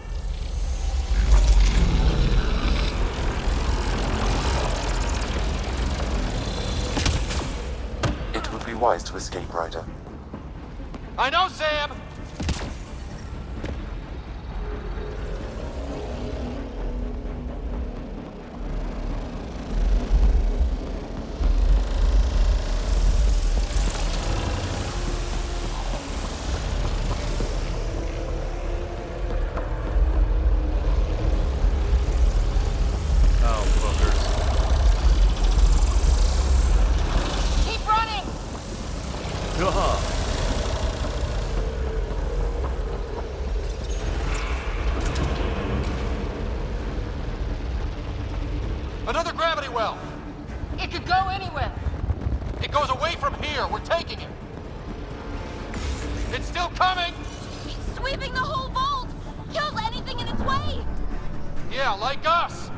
It would be wise to escape, Ryder. I know, Sam! Oh, buggers. Keep running! Duh. Another gravity well! It could go anywhere. It goes away from here. We're taking it. It's still coming! It's sweeping the whole vault! Kills anything in its way! Yeah, like us!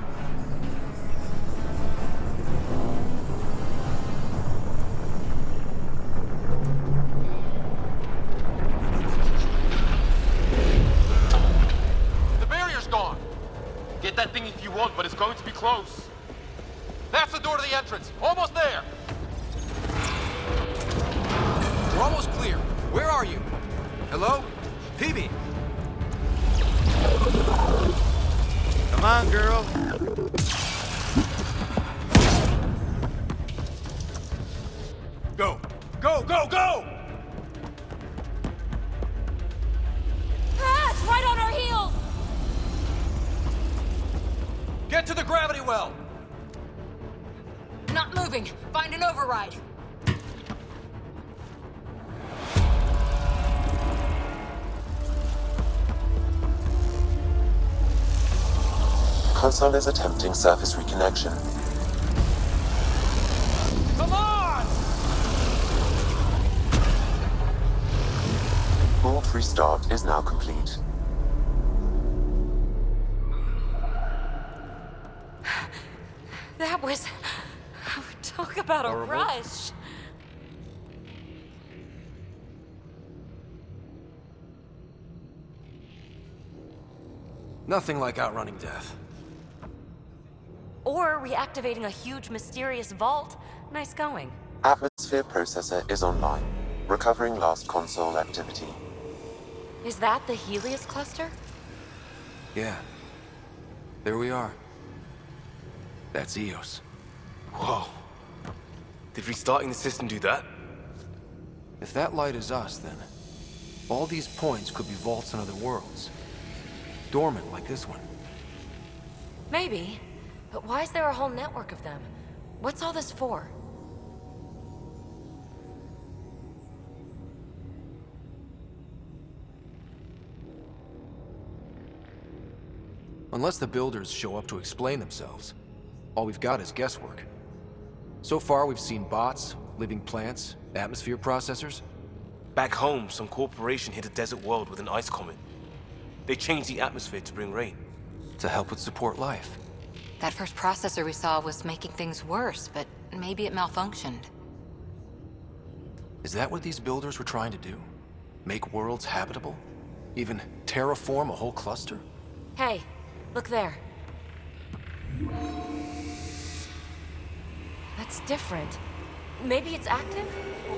The barrier's gone! Get that thing if you want, but it's going to be close. That's the door to the entrance. Almost there. We're almost clear. Where are you? Hello? PB. Come on, girl. Go. Go, go, go! Ah, it's right on our heels! Get to the gravity well! Not moving. Find an override. Console is attempting surface reconnection. Come on! Vault restart is now complete. That was... Talk about Horrible. a rush. Nothing like outrunning death. Or reactivating a huge mysterious vault. Nice going. Atmosphere processor is online, recovering last console activity. Is that the Helios cluster? Yeah. There we are. That's Eos. Whoa. Did restarting the system do that? If that light is us, then all these points could be vaults in other worlds. Dormant like this one. Maybe. But why is there a whole network of them? What's all this for? Unless the builders show up to explain themselves, all we've got is guesswork. So far, we've seen bots, living plants, atmosphere processors. Back home, some corporation hit a desert world with an ice comet. They changed the atmosphere to bring rain. To help with support life. That first processor we saw was making things worse, but maybe it malfunctioned. Is that what these builders were trying to do? Make worlds habitable? Even terraform a whole cluster? Hey, look there. That's different. Maybe it's active?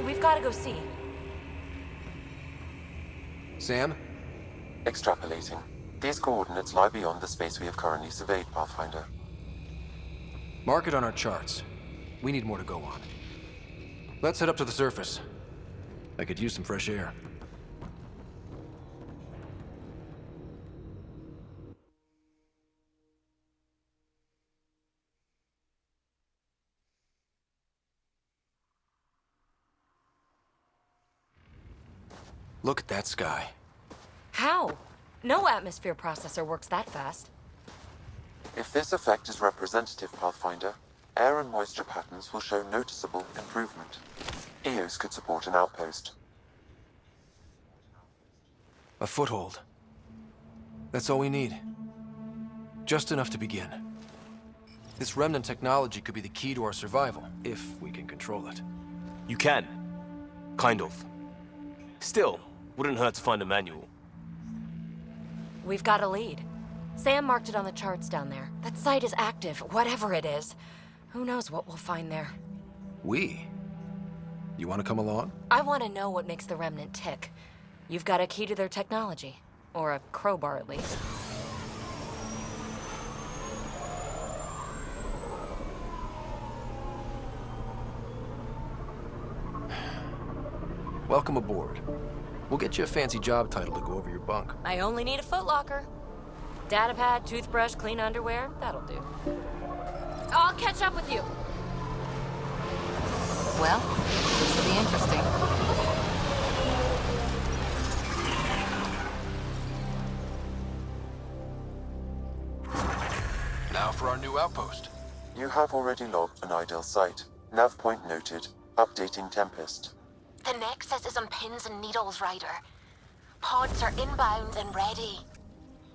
We've got to go see. Sam? Extrapolating. These coordinates lie beyond the space we have currently surveyed, Pathfinder. Mark it on our charts. We need more to go on. Let's head up to the surface. I could use some fresh air. Look at that sky. How? No atmosphere processor works that fast. If this effect is representative, Pathfinder, air and moisture patterns will show noticeable improvement. EOS could support an outpost. A foothold. That's all we need. Just enough to begin. This remnant technology could be the key to our survival, if we can control it. You can. Kind of. Still, wouldn't hurt to find a manual. We've got a lead. Sam marked it on the charts down there. That site is active, whatever it is. Who knows what we'll find there. We? You want to come along? I want to know what makes the Remnant tick. You've got a key to their technology. Or a crowbar, at least. Welcome aboard. We'll get you a fancy job title to go over your bunk. I only need a footlocker. Datapad, toothbrush, clean underwear, that'll do. I'll catch up with you. Well, this will be interesting. Now for our new outpost. You have already logged an ideal site. Nav point noted. Updating Tempest. The Nexus is on pins and needles, Ryder. Pods are inbound and ready.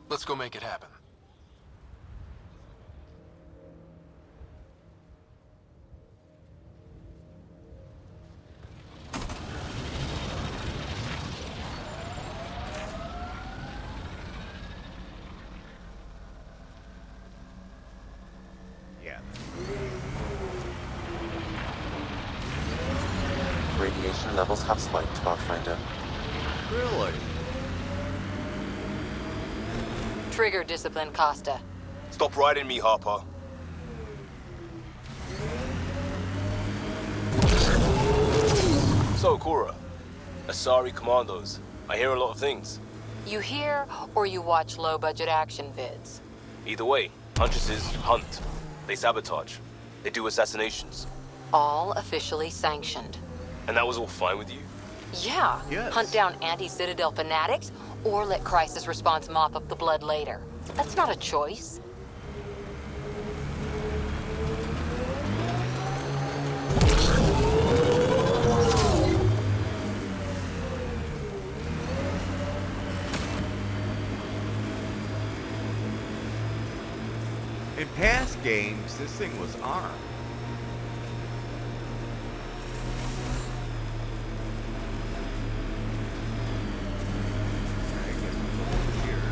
Let's go make it happen. Yeah. Radiation levels have spiked, Pathfinder. Really? Trigger discipline, Costa. Stop riding me, Harper. So, Cora. Asari Commandos. I hear a lot of things. You hear or you watch low-budget action vids? Either way, Huntresses hunt. They sabotage. They do assassinations. All officially sanctioned. And that was all fine with you? Yeah. Yes. Hunt down anti-Citadel fanatics, or let crisis response mop up the blood later. That's not a choice. In past games, this thing was armed. I guess we'll go over here.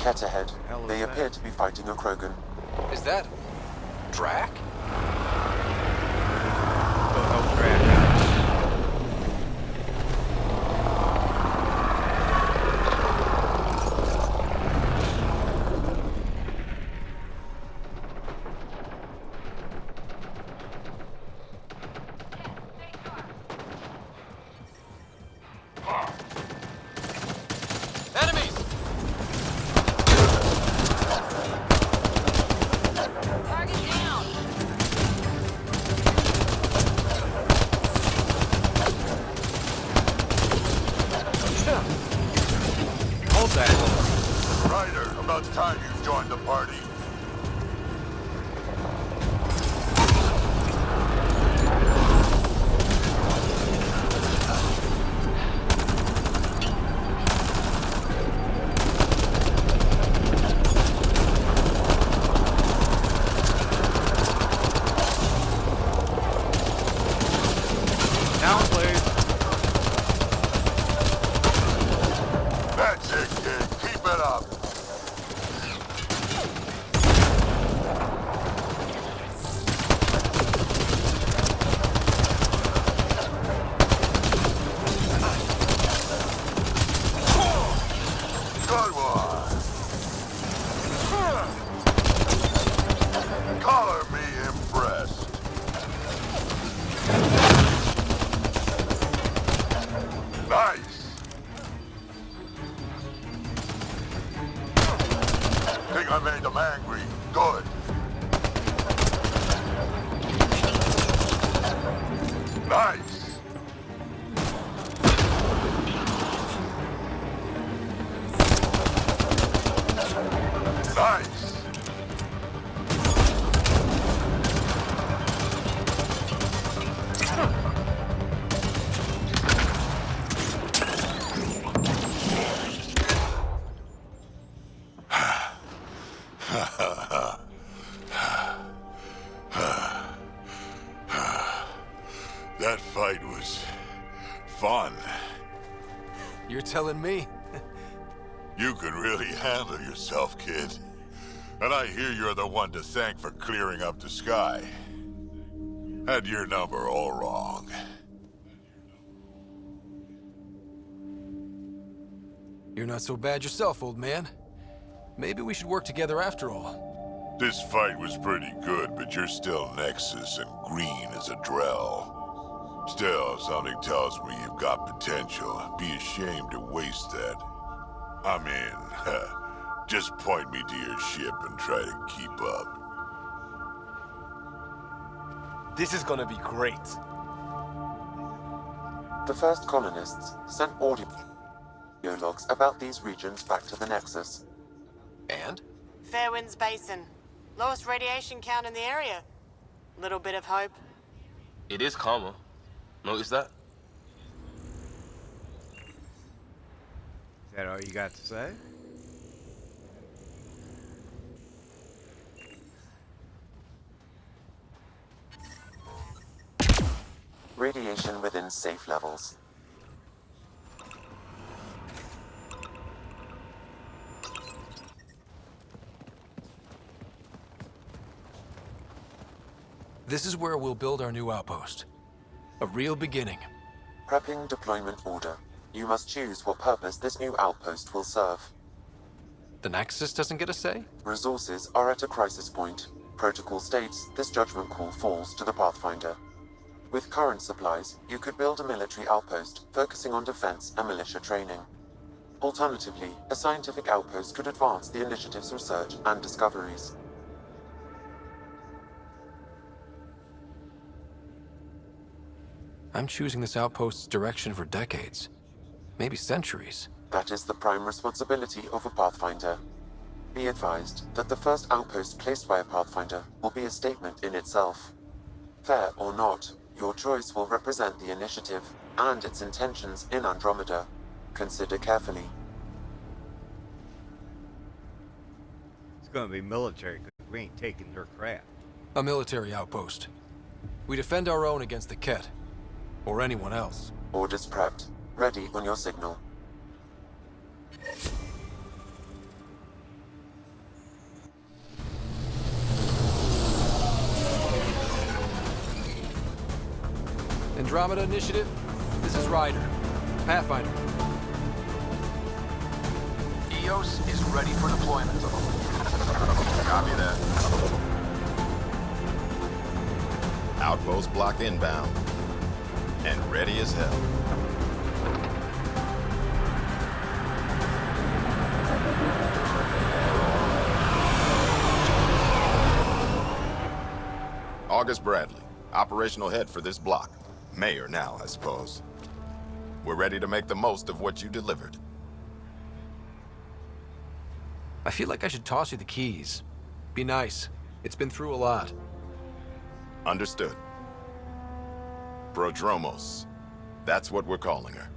Cat ahead. Hell is They that? appear to be fighting a Krogan. Is that... Drac? Go help Drac out. Enemies! Target down! That fight was fun. You're telling me? You can really handle yourself, kid. And I hear you're the one to thank for clearing up the sky. Had your number all wrong. You're not so bad yourself, old man. Maybe we should work together after all. This fight was pretty good, but you're still Nexus and green as a Drell. Still, something tells me you've got potential. Be ashamed to waste that. I mean, just point me to your ship and try to keep up. This is gonna be great. The first colonists sent audio logs about these regions back to the Nexus. And? Fairwinds Basin. Lowest radiation count in the area. Little bit of hope. It is calmer. Notice that? Is that all you got to say? Radiation within safe levels. This is where we'll build our new outpost. A real beginning. Prepping deployment order. You must choose what purpose this new outpost will serve. The Nexus doesn't get a say? Resources are at a crisis point. Protocol states this judgment call falls to the Pathfinder. With current supplies, you could build a military outpost focusing on defense and militia training. Alternatively, a scientific outpost could advance the initiative's research and discoveries. I'm choosing this outpost's direction for decades. Maybe centuries. That is the prime responsibility of a Pathfinder. Be advised that the first outpost placed by a Pathfinder will be a statement in itself. Fair or not, your choice will represent the initiative and its intentions in Andromeda. Consider carefully. It's gonna be military, because we ain't taking their crap. A military outpost. We defend our own against the Ket. Or anyone else. Orders prepped. Ready on your signal. Andromeda Initiative, this is Ryder. Pathfinder. EOS is ready for deployment. Copy that. Outpost block inbound. And ready as hell. August Bradley, operational head for this block. Mayor now, I suppose. We're ready to make the most of what you delivered. I feel like I should toss you the keys. Be nice. It's been through a lot. Understood. Prodromos. That's what we're calling her.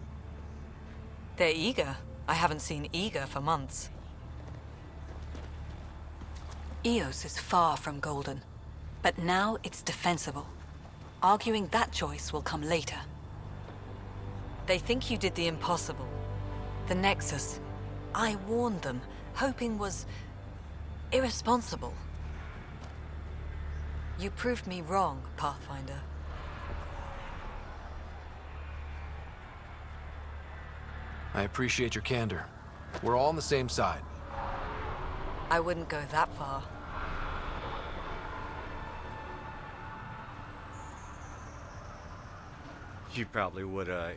They're eager. I haven't seen eager for months. Eos is far from golden, but now it's defensible. Arguing that choice will come later. They think you did the impossible. The Nexus. I warned them, hoping was irresponsible. You proved me wrong, Pathfinder. I appreciate your candor. We're all on the same side. I wouldn't go that far. She probably would have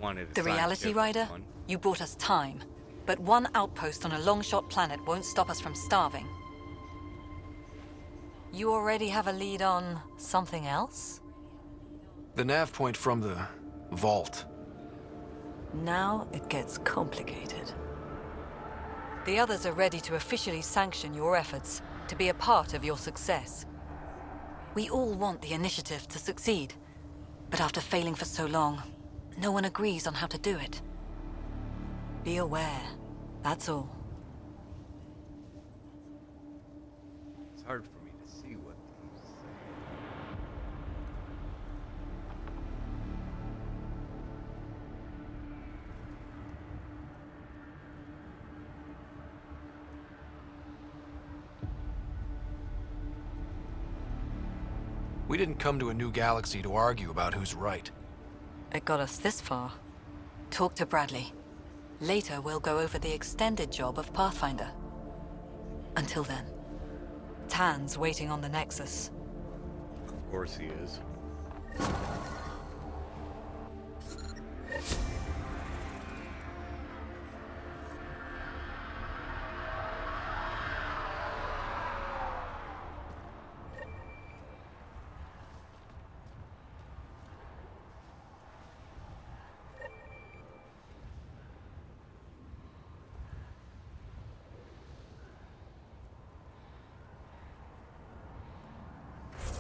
wanted a The reality, scientific Ryder? one. You bought us time. But one outpost on a long-shot planet won't stop us from starving. You already have a lead on something else? The nav point from the vault. Now it gets complicated. The others are ready to officially sanction your efforts, to be a part of your success. We all want the initiative to succeed, but after failing for so long, no one agrees on how to do it. Be aware, that's all. It's hard for me to see what these say. We didn't come to a new galaxy to argue about who's right. It got us this far. Talk to Bradley. Later, we'll go over the extended job of Pathfinder. Until then, Tan's waiting on the Nexus. Of course he is.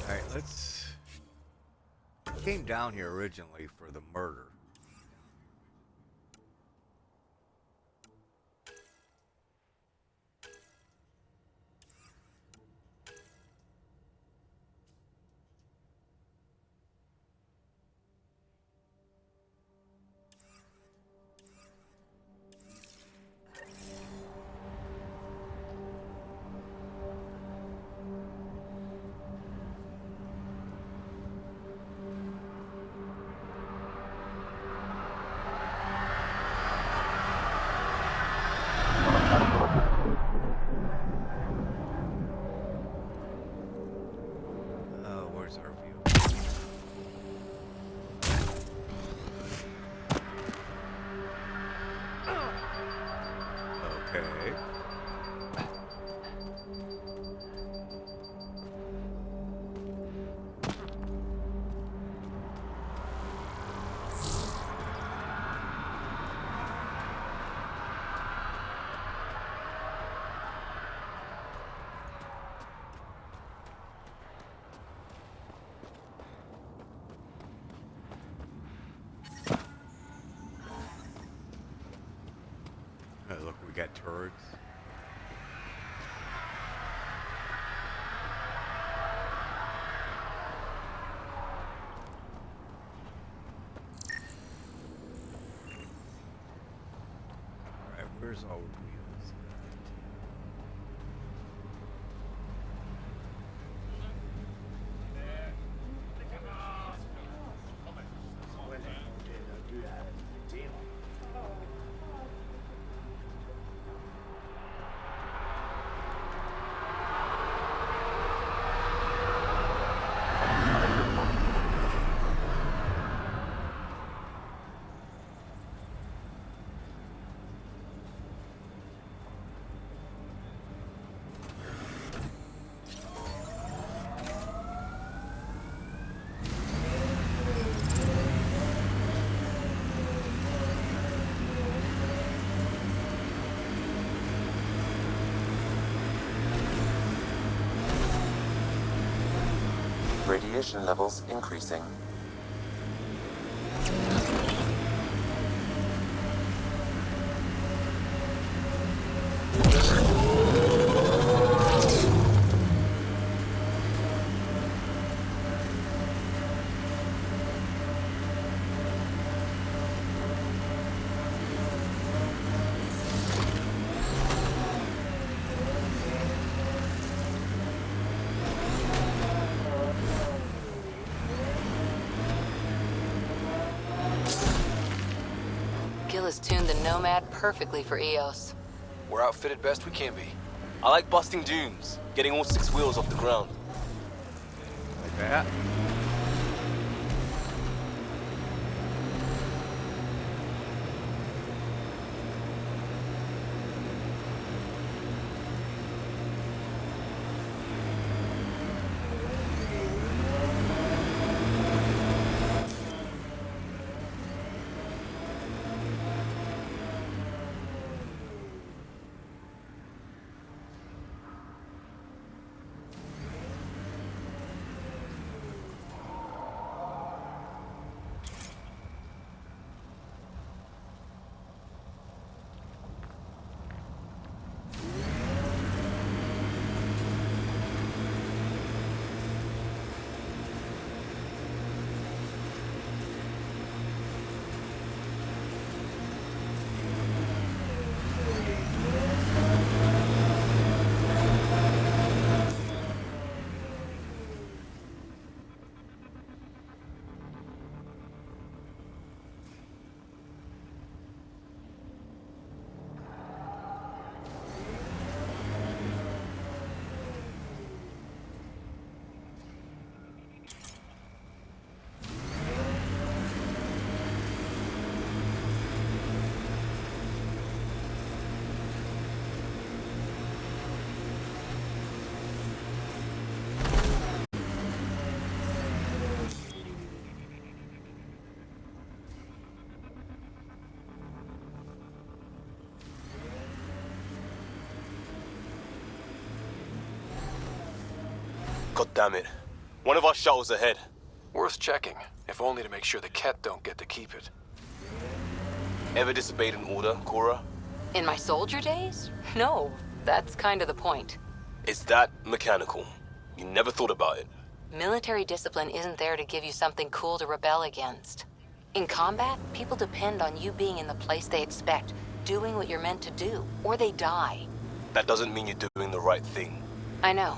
Alright, let's... Came down here originally for the murder. Where's our view? Okay. Look, we got turrets. Alright, where's our wheels? Radiation levels increasing. Gil has tuned the Nomad perfectly for EOS. We're outfitted best we can be. I like busting dunes, getting all 6 wheels off the ground. Like that. God damn it. One of our shuttles ahead. Worth checking, if only to make sure the Ket don't get to keep it. Ever disobeyed an order, Cora? In my soldier days? No, that's kind of the point. It's that mechanical. You never thought about it. Military discipline isn't there to give you something cool to rebel against. In combat, people depend on you being in the place they expect, doing what you're meant to do, or they die. That doesn't mean you're doing the right thing. I know.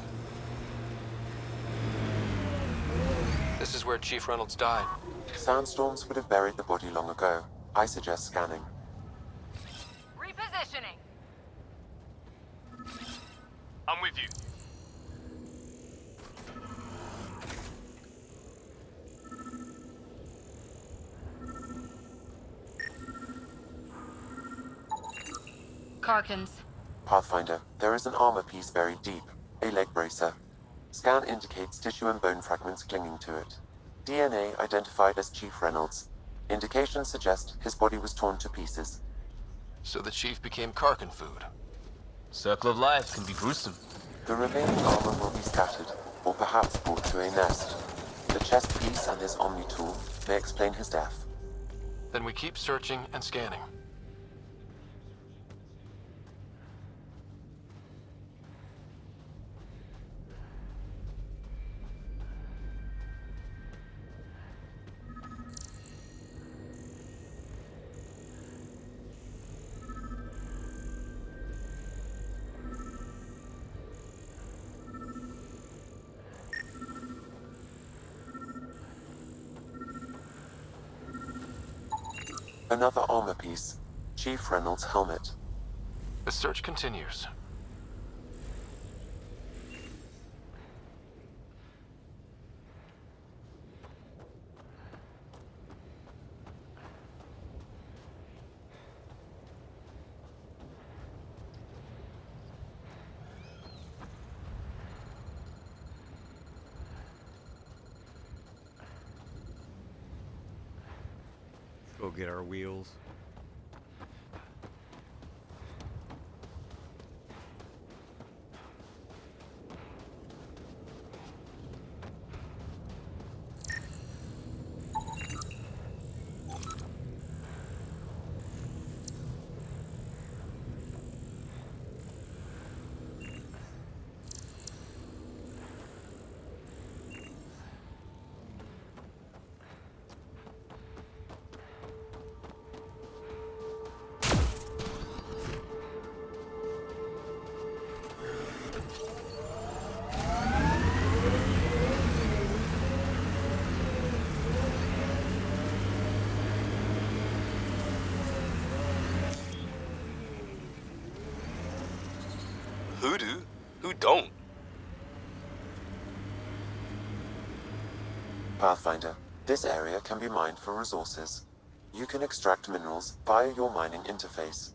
This is where Chief Reynolds died. Sandstorms would have buried the body long ago. I suggest scanning. Repositioning. I'm with you. Karkins. Pathfinder, there is an armor piece buried deep. A leg bracer. Scan indicates tissue and bone fragments clinging to it. DNA identified as Chief Reynolds. Indications suggest his body was torn to pieces. So the Chief became Karkin food. Circle of life can be gruesome. The remaining armor will be scattered, or perhaps brought to a nest. The chest piece and his Omni tool may explain his death. Then we keep searching and scanning. Another armor piece. Chief Reynolds' helmet. The search continues. Go get our wheels. Who do? Who don't? Pathfinder, this area can be mined for resources. You can extract minerals via your mining interface.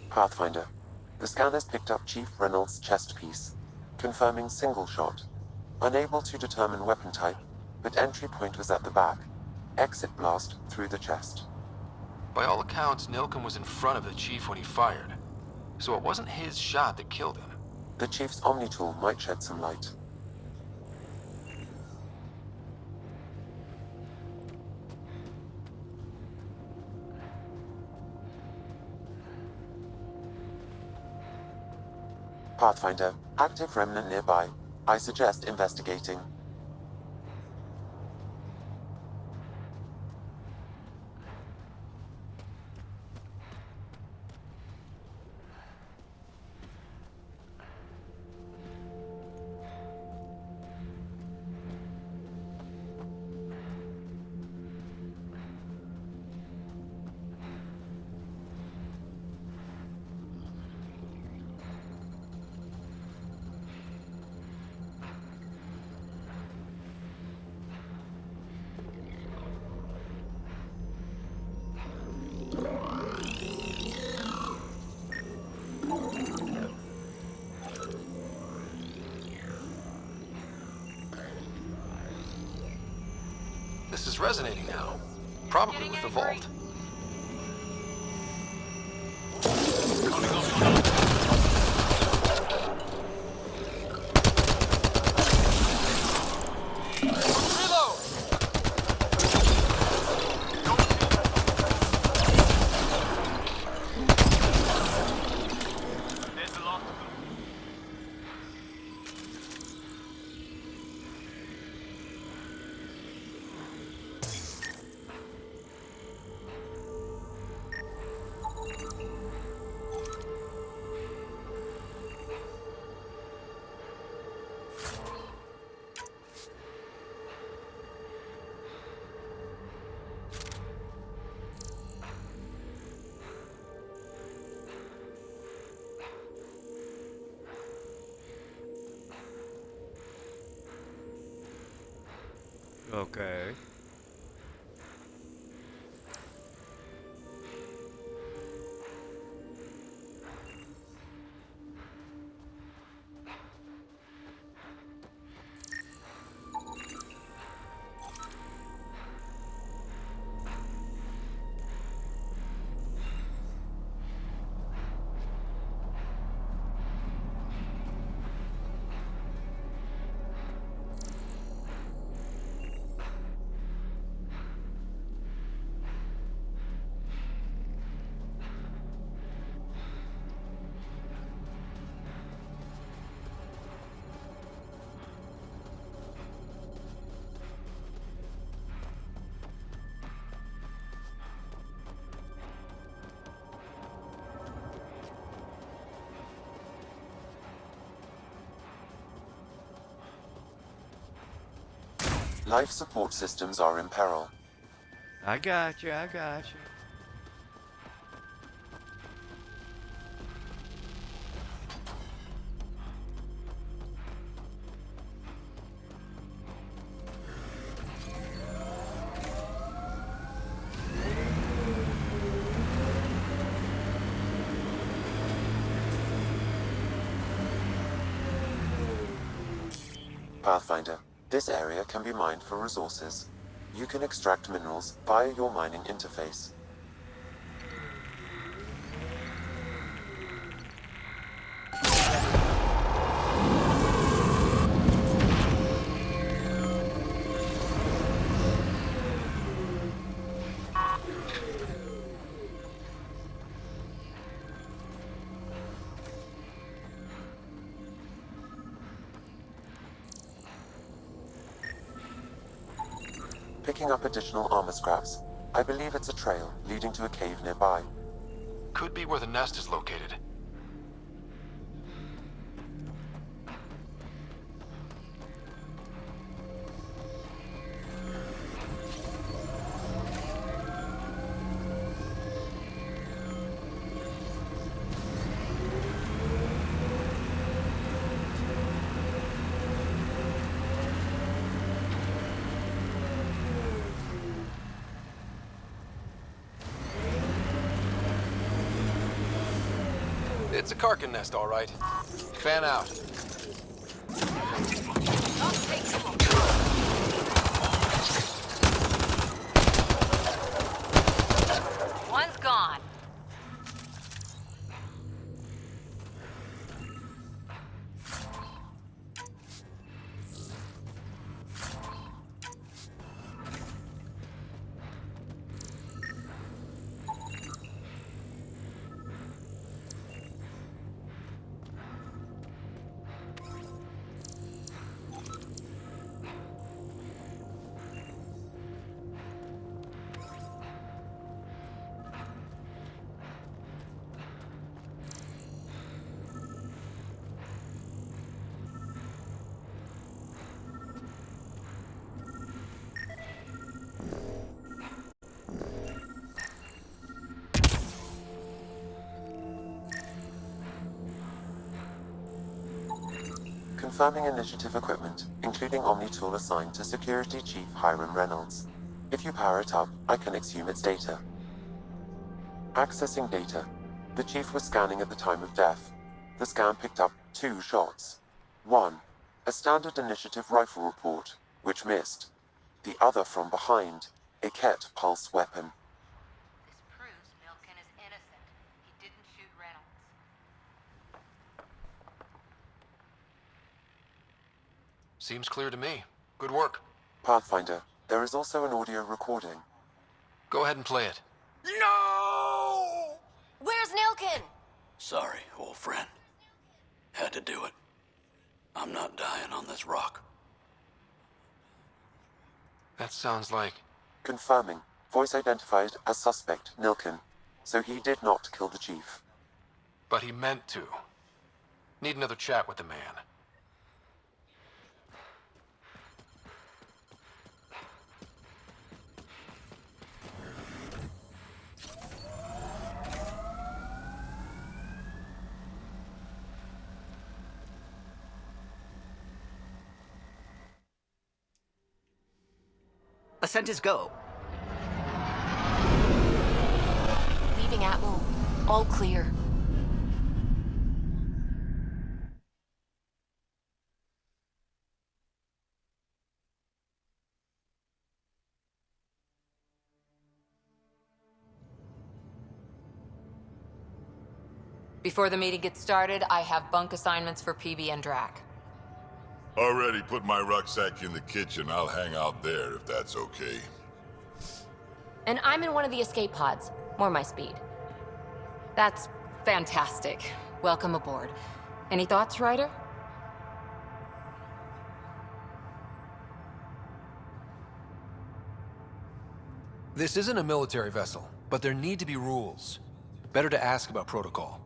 Pathfinder, the scanners picked up Chief Reynolds' chest piece, confirming single shot. Unable to determine weapon type, but entry point was at the back. Exit blast through the chest. By all accounts, Nilken was in front of the Chief when he fired. So it wasn't his shot that killed him. The Chief's Omni tool might shed some light. Pathfinder, active remnant nearby. I suggest investigating. It's resonating now. Probably with the vault. Okay. Life support systems are in peril. I got you. I got you. Pathfinder, this area can be mined for resources. You can extract minerals via your mining interface. Picking up additional armor scraps. I believe it's a trail leading to a cave nearby. Could be where the nest is located. It's a Karkin nest, all right. Fan out. One's gone. Confirming initiative equipment, including Omni-tool assigned to Security Chief Hiram Reynolds. If you power it up, I can exhume its data. Accessing data. The Chief was scanning at the time of death. The scan picked up 2 shots. 1. A standard initiative rifle report, which missed. the other from behind, a Ket pulse weapon. This proves Milken is innocent. He didn't shoot Reynolds. Seems clear to me. Good work. Pathfinder, there is also an audio recording. Go ahead and play it. No! Where's Nilkin? Sorry, old friend. Had to do it. I'm not dying on this rock. That sounds like... Confirming. Voice identified as suspect, Nilkin. So he did not kill the chief. But he meant to. Need another chat with the man. Ascent is go. Leaving Atmo. All clear. Before the meeting gets started, I have bunk assignments for PB and Drac. Already put my rucksack in the kitchen. I'll hang out there if that's okay. And I'm in one of the escape pods. More my speed. That's fantastic. Welcome aboard. Any thoughts, Ryder? This isn't a military vessel, but there need to be rules. Better to ask about protocol.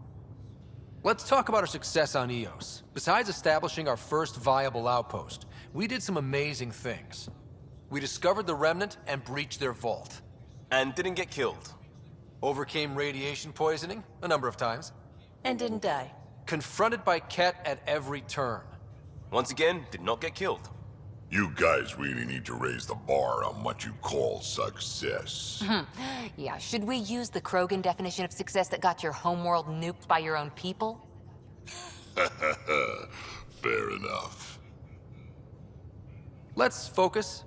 Let's talk about our success on Eos. Besides establishing our first viable outpost, we did some amazing things. We discovered the Remnant and breached their vault. And didn't get killed. Overcame radiation poisoning a number of times. And didn't die. Confronted by Ket at every turn. Once again, did not get killed. You guys really need to raise the bar on what you call success. Yeah, should we use the Krogan definition of success that got your homeworld nuked by your own people? Fair enough. Let's focus.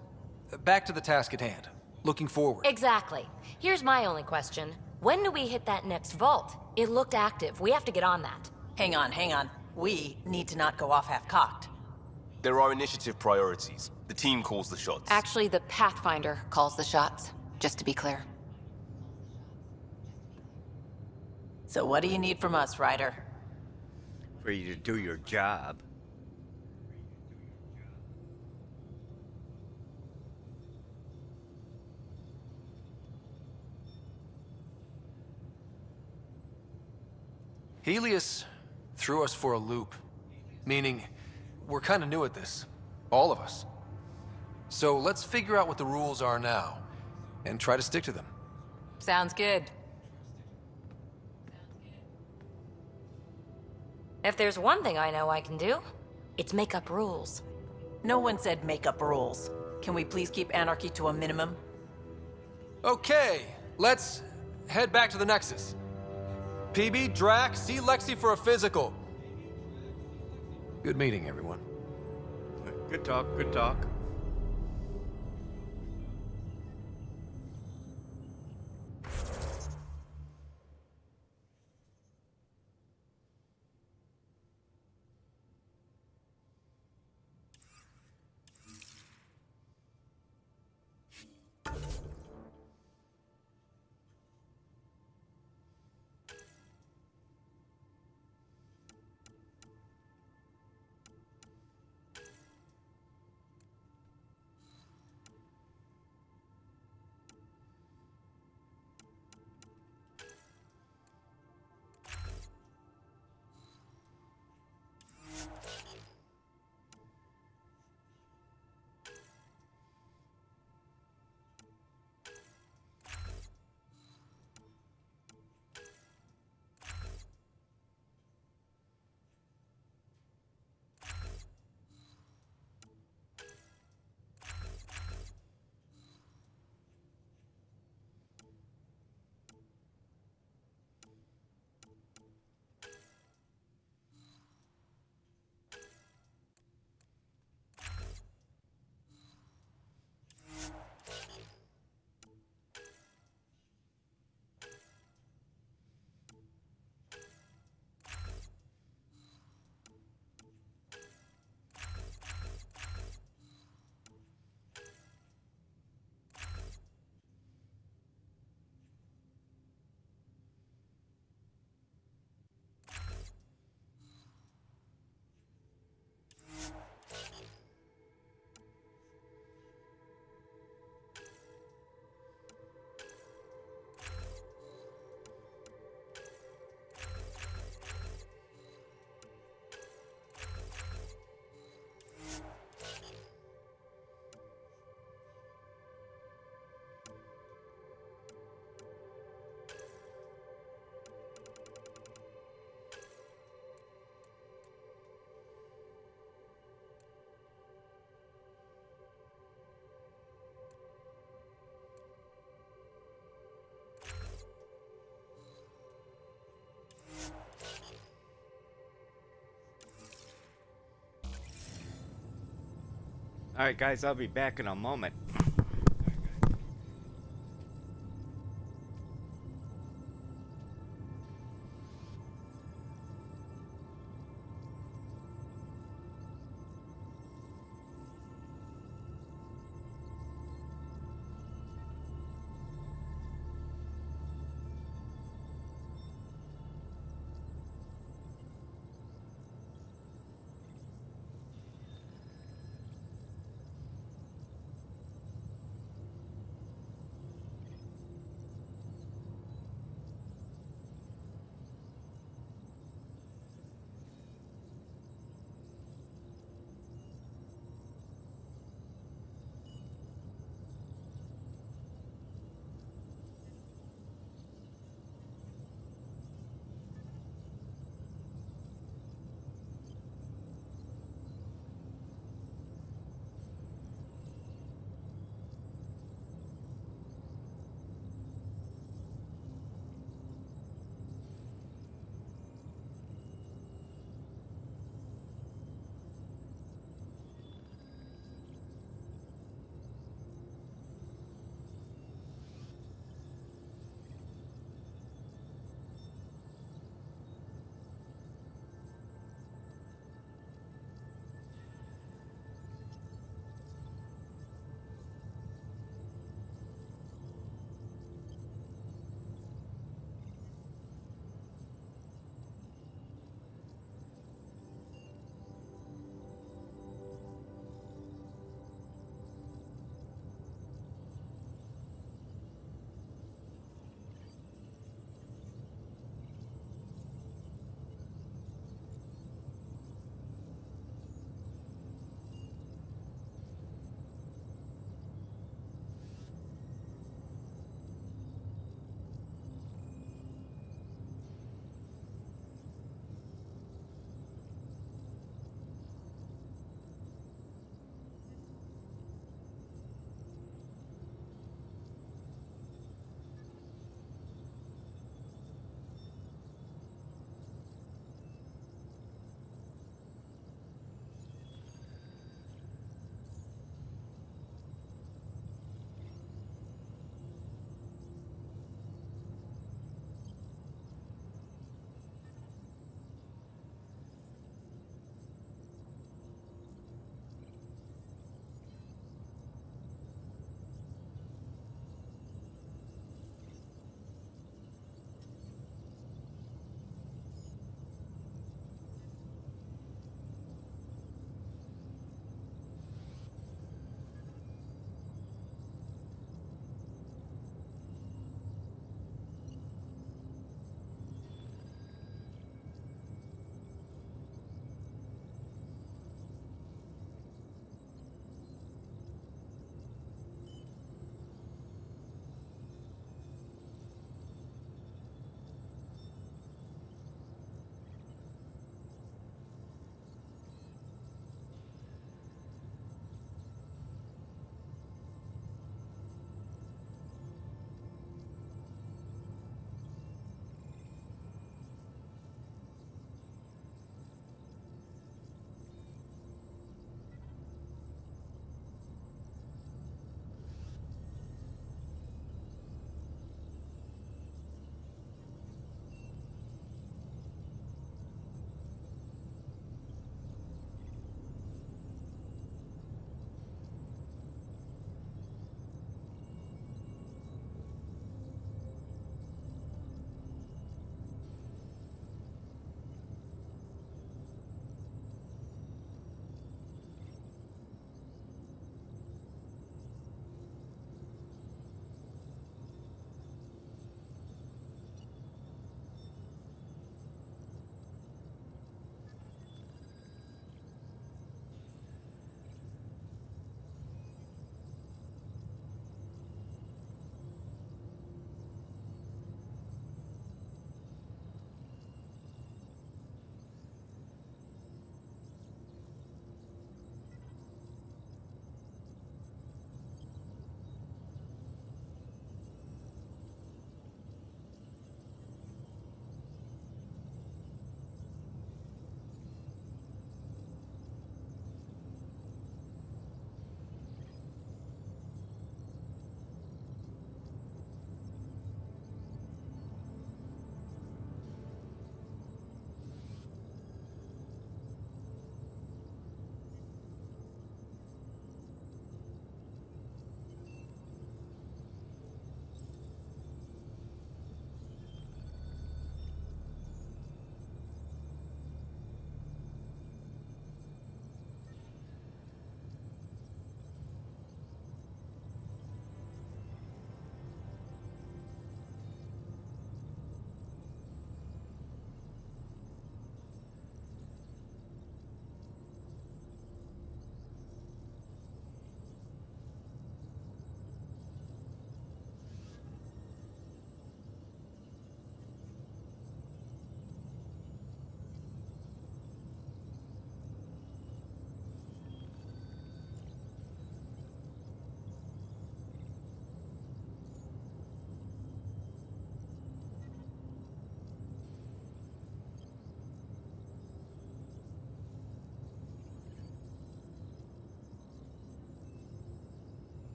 Back to the task at hand. Looking forward. Exactly. Here's my only question. When do we hit that next vault? It looked active. We have to get on that. Hang on. We need to not go off half-cocked. There are initiative priorities. The team calls the shots. Actually, the Pathfinder calls the shots, just to be clear. So what do you need from us, Ryder? For you to do your job. Helios threw us for a loop. Meaning, we're kind of new at this. All of us. So let's figure out what the rules are now, and try to stick to them. Sounds good. If there's one thing I know I can do, it's make up rules. No one said make up rules. Can we please keep anarchy to a minimum? Okay, let's head back to the Nexus. PB, Drac, see Lexi for a physical. Good meeting, everyone. Good talk, good talk. All right, guys, I'll be back in a moment.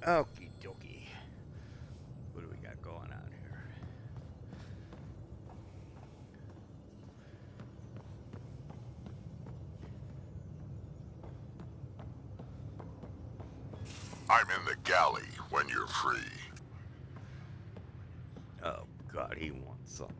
Okie dokie. What do we got going on here? I'm in the galley when you're free. Oh, God, he wants something.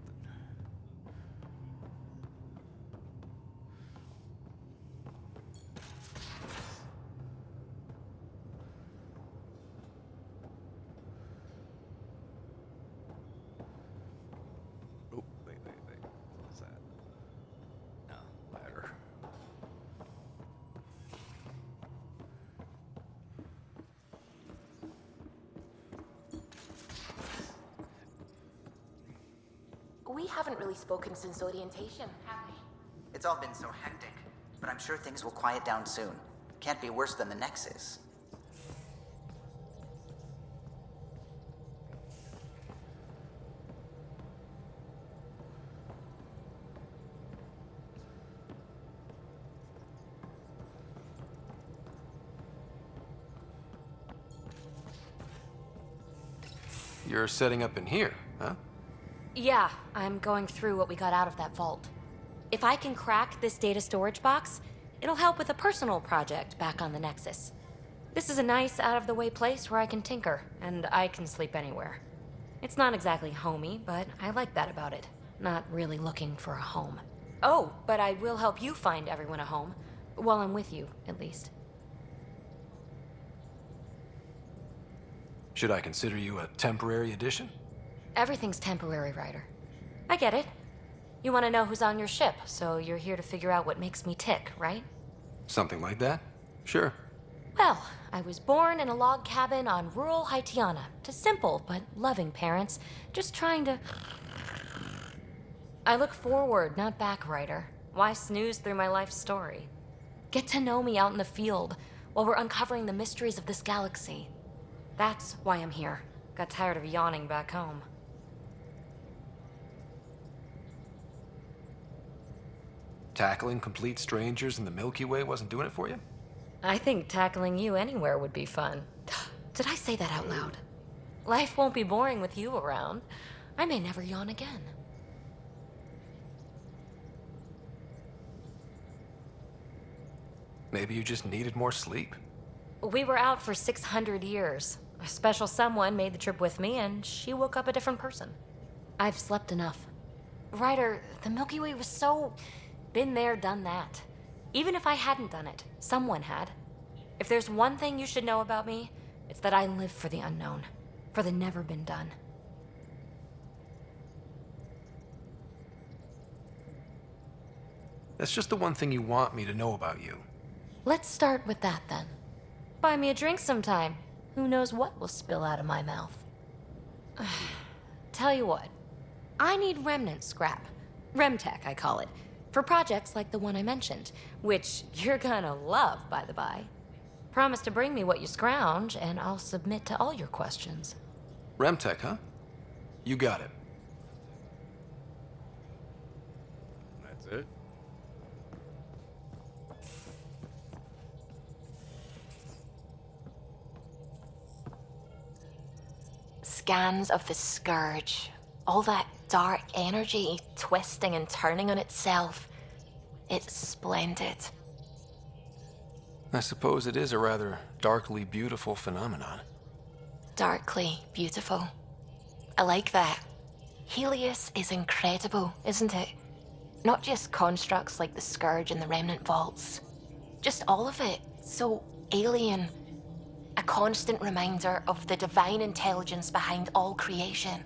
Oh, wait. What's that? No, ladder. We haven't really spoken since orientation, have we? It's all been so hectic, but I'm sure things will quiet down soon. Can't be worse than the Nexus. You're setting up in here, huh? Yeah, I'm going through what we got out of that vault. If I can crack this data storage box, it'll help with a personal project back on the Nexus. This is a nice, out-of-the-way place where I can tinker, and I can sleep anywhere. It's not exactly homey, but I like that about it. Not really looking for a home. Oh, but I will help you find everyone a home. While I'm with you, at least. Should I consider you a temporary addition? Everything's temporary, Ryder. I get it. You want to know who's on your ship, so you're here to figure out what makes me tick, right? Something like that? Sure. Well, I was born in a log cabin on rural Haitiana to simple but loving parents, just trying to... I look forward, not back, Ryder. Why snooze through my life story? Get to know me out in the field while we're uncovering the mysteries of this galaxy. That's why I'm here. Got tired of yawning back home. Tackling complete strangers in the Milky Way wasn't doing it for you? I think tackling you anywhere would be fun. Did I say that out loud? Life won't be boring with you around. I may never yawn again. Maybe you just needed more sleep. We were out for 600 years. A special someone made the trip with me, and she woke up a different person. I've slept enough. Ryder, the Milky Way was so... been there, done that. Even if I hadn't done it, someone had. If there's one thing you should know about me, it's that I live for the unknown. For the never been done. That's just the one thing you want me to know about you. Let's start with that, then. Buy me a drink sometime. Who knows what will spill out of my mouth. Tell you what. I need remnant scrap. Remtech, I call it. For projects like the one I mentioned. Which you're gonna love, by the by. Promise to bring me what you scrounge, and I'll submit to all your questions. Remtech, huh? You got it. That's it? Scans of the Scourge. All that dark energy twisting and turning on itself. It's splendid. I suppose it is a rather darkly beautiful phenomenon. Darkly beautiful. I like that. Helios is incredible, isn't it? Not just constructs like the Scourge and the Remnant Vaults. Just all of it. So alien. A constant reminder of the divine intelligence behind all creation.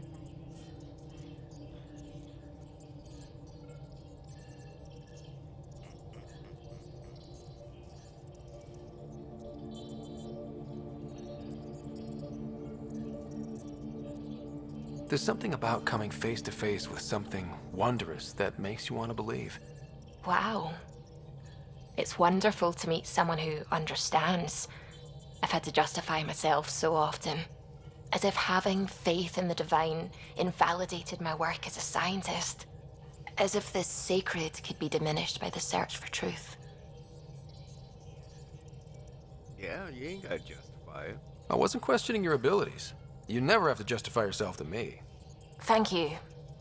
There's something about coming face to face with something wondrous that makes you want to believe. Wow. It's wonderful to meet someone who understands. I've had to justify myself so often. As if having faith in the divine invalidated my work as a scientist. As if this sacred could be diminished by the search for truth. Yeah, you ain't gotta justify it. I wasn't questioning your abilities. You never have to justify yourself to me. Thank you.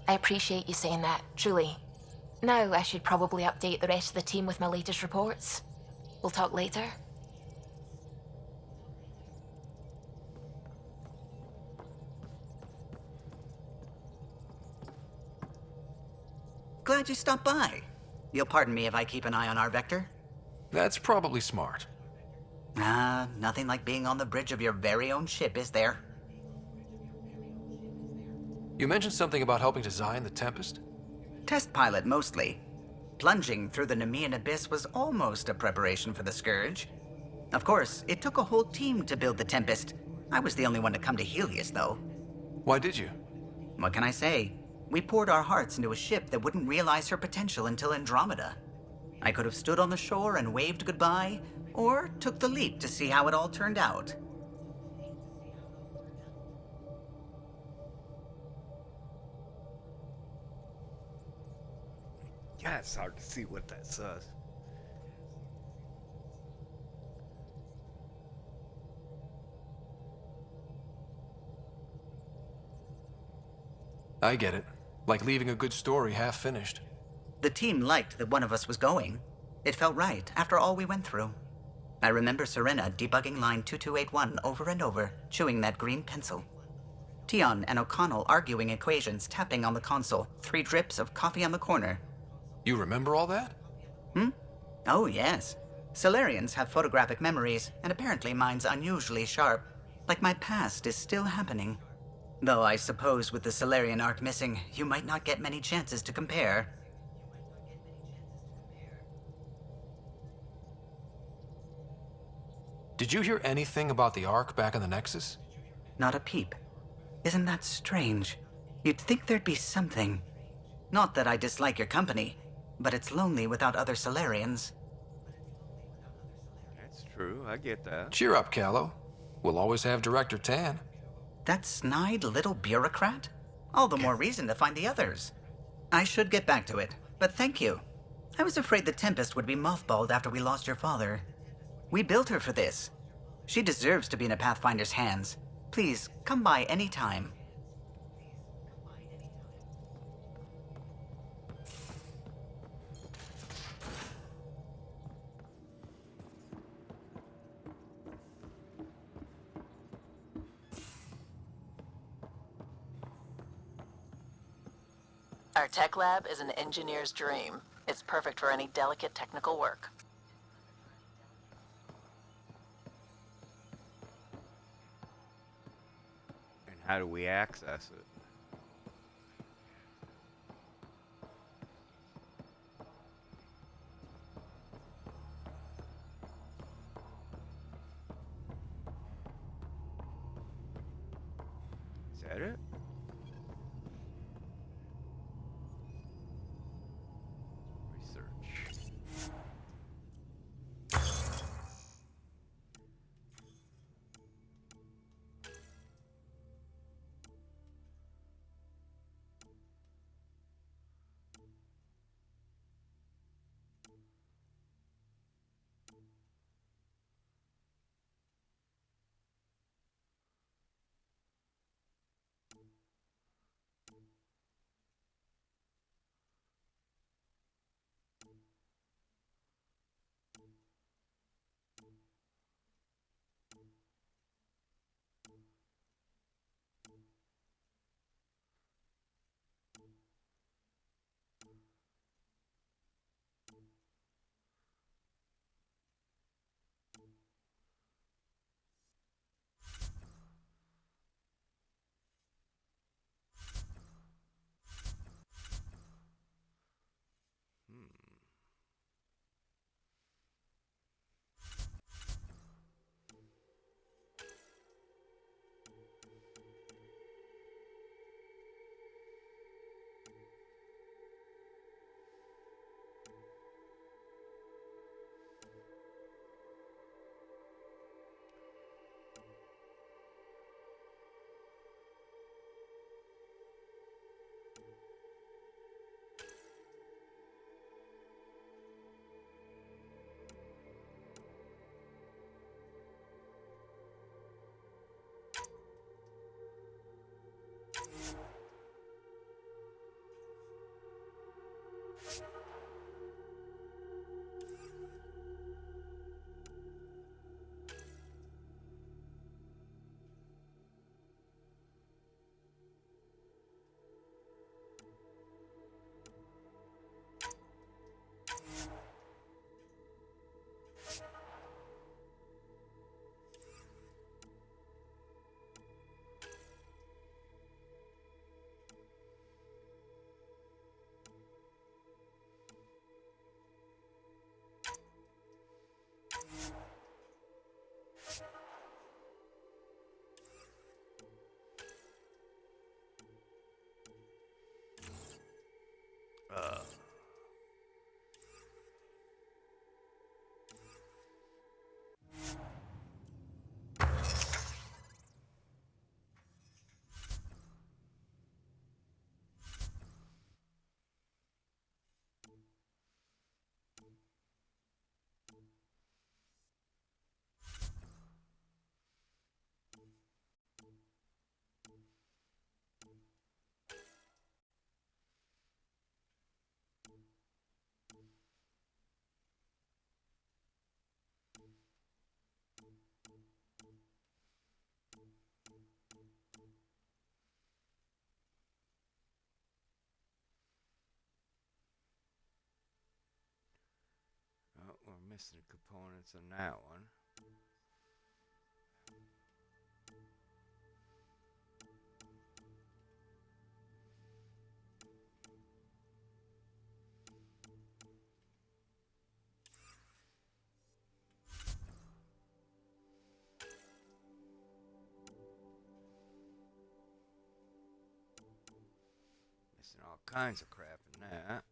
I appreciate you saying that, truly. Now I should probably update the rest of the team with my latest reports. We'll talk later. Glad you stopped by. You'll pardon me if I keep an eye on our vector? That's probably smart. Nothing like being on the bridge of your very own ship, is there? You mentioned something about helping design the Tempest? Test pilot, mostly. Plunging through the Nemean abyss was almost a preparation for the Scourge. Of course, it took a whole team to build the Tempest. I was the only one to come to Helios, though. Why did you? What can I say? We poured our hearts into a ship that wouldn't realize her potential until Andromeda. I could have stood on the shore and waved goodbye, or took the leap to see how it all turned out. Yeah, it's hard to see what that says. I get it. Like leaving a good story half finished. The team liked that one of us was going. It felt right after all we went through. I remember Serena debugging line 2281 over and over, chewing that green pencil. Tion and O'Connell arguing equations, tapping on the console, 3 drips of coffee on the corner. You remember all that? Oh, yes. Solarians have photographic memories, and apparently mine's unusually sharp. Like my past is still happening. Though I suppose with the Solarian arc missing, you might not get many chances to compare. Did you hear anything about the Ark back in the Nexus? Not a peep. Isn't that strange? You'd think there'd be something. Not that I dislike your company, but it's lonely without other Solarians. That's true, I get that. Cheer up, Callow. We'll always have Director Tan. That snide little bureaucrat? All the more reason to find the others. I should get back to it, but thank you. I was afraid the Tempest would be mothballed after we lost your father. We built her for this. She deserves to be in a Pathfinder's hands. Please, come by any time. Our tech lab is an engineer's dream. It's perfect for any delicate technical work. And how do we access it? Is that it? Research. Missing components on that one. Missing all kinds of crap in that.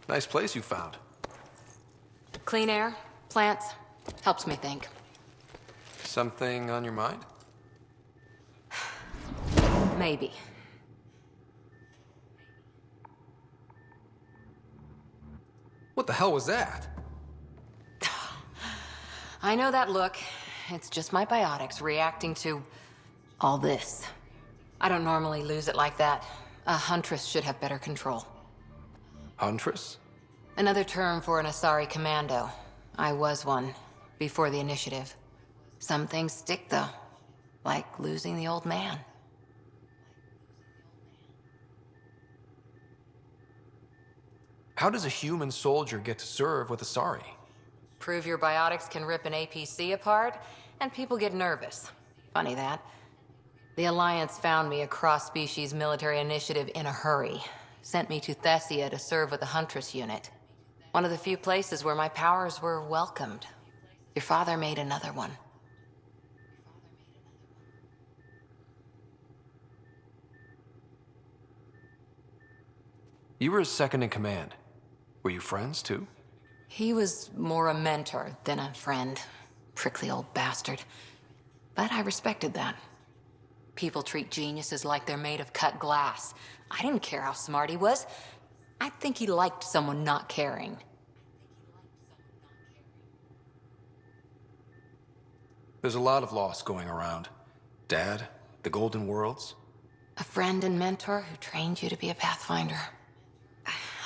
Nice place you found. Clean air, plants, helps me think. Something on your mind? Maybe. What the hell was that? I know that look. It's just my biotics reacting to all this. I don't normally lose it like that. A huntress should have better control. Huntress? Another term for an Asari commando. I was one, before the initiative. Some things stick, though. Like losing the old man. How does a human soldier get to serve with Asari? Prove your biotics can rip an APC apart, and people get nervous. Funny that. The Alliance found me a cross-species military initiative in a hurry. Sent me to Thessia to serve with the Huntress unit. One of the few places where my powers were welcomed. Your father made another one. You were his second in command. Were you friends, too? He was more a mentor than a friend. Prickly old bastard. But I respected that. People treat geniuses like they're made of cut glass. I didn't care how smart he was. I think he liked someone not caring. There's a lot of loss going around. Dad, the Golden Worlds. A friend and mentor who trained you to be a Pathfinder.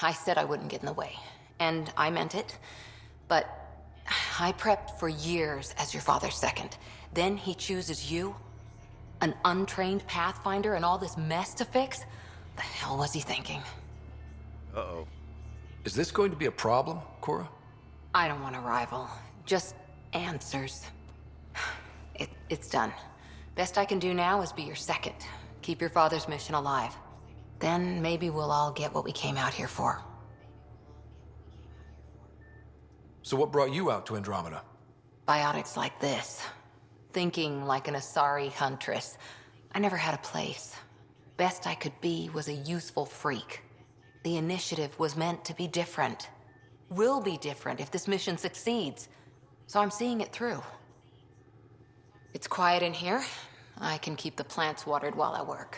I said I wouldn't get in the way, and I meant it. But I prepped for years as your father's second. Then he chooses you? An untrained Pathfinder and all this mess to fix? The hell was he thinking? Uh-oh. Is this going to be a problem, Cora? I don't want a rival. Just answers. It's done. Best I can do now is be your second. Keep your father's mission alive. Then maybe we'll all get what we came out here for. So what brought you out to Andromeda? Biotics like this. Thinking like an Asari huntress. I never had a place. Best I could be was a useful freak. The initiative was meant to be different. Will be different if this mission succeeds. So I'm seeing it through. It's quiet in here. I can keep the plants watered while I work.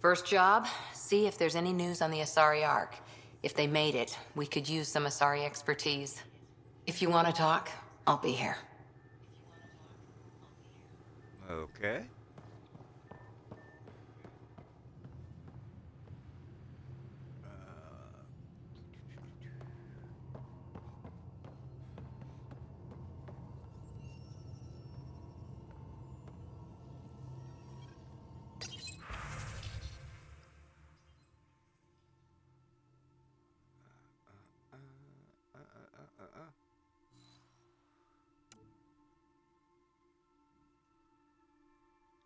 First job, see if there's any news on the Asari Ark. If they made it, we could use some Asari expertise. If you want to talk, I'll be here. Okay.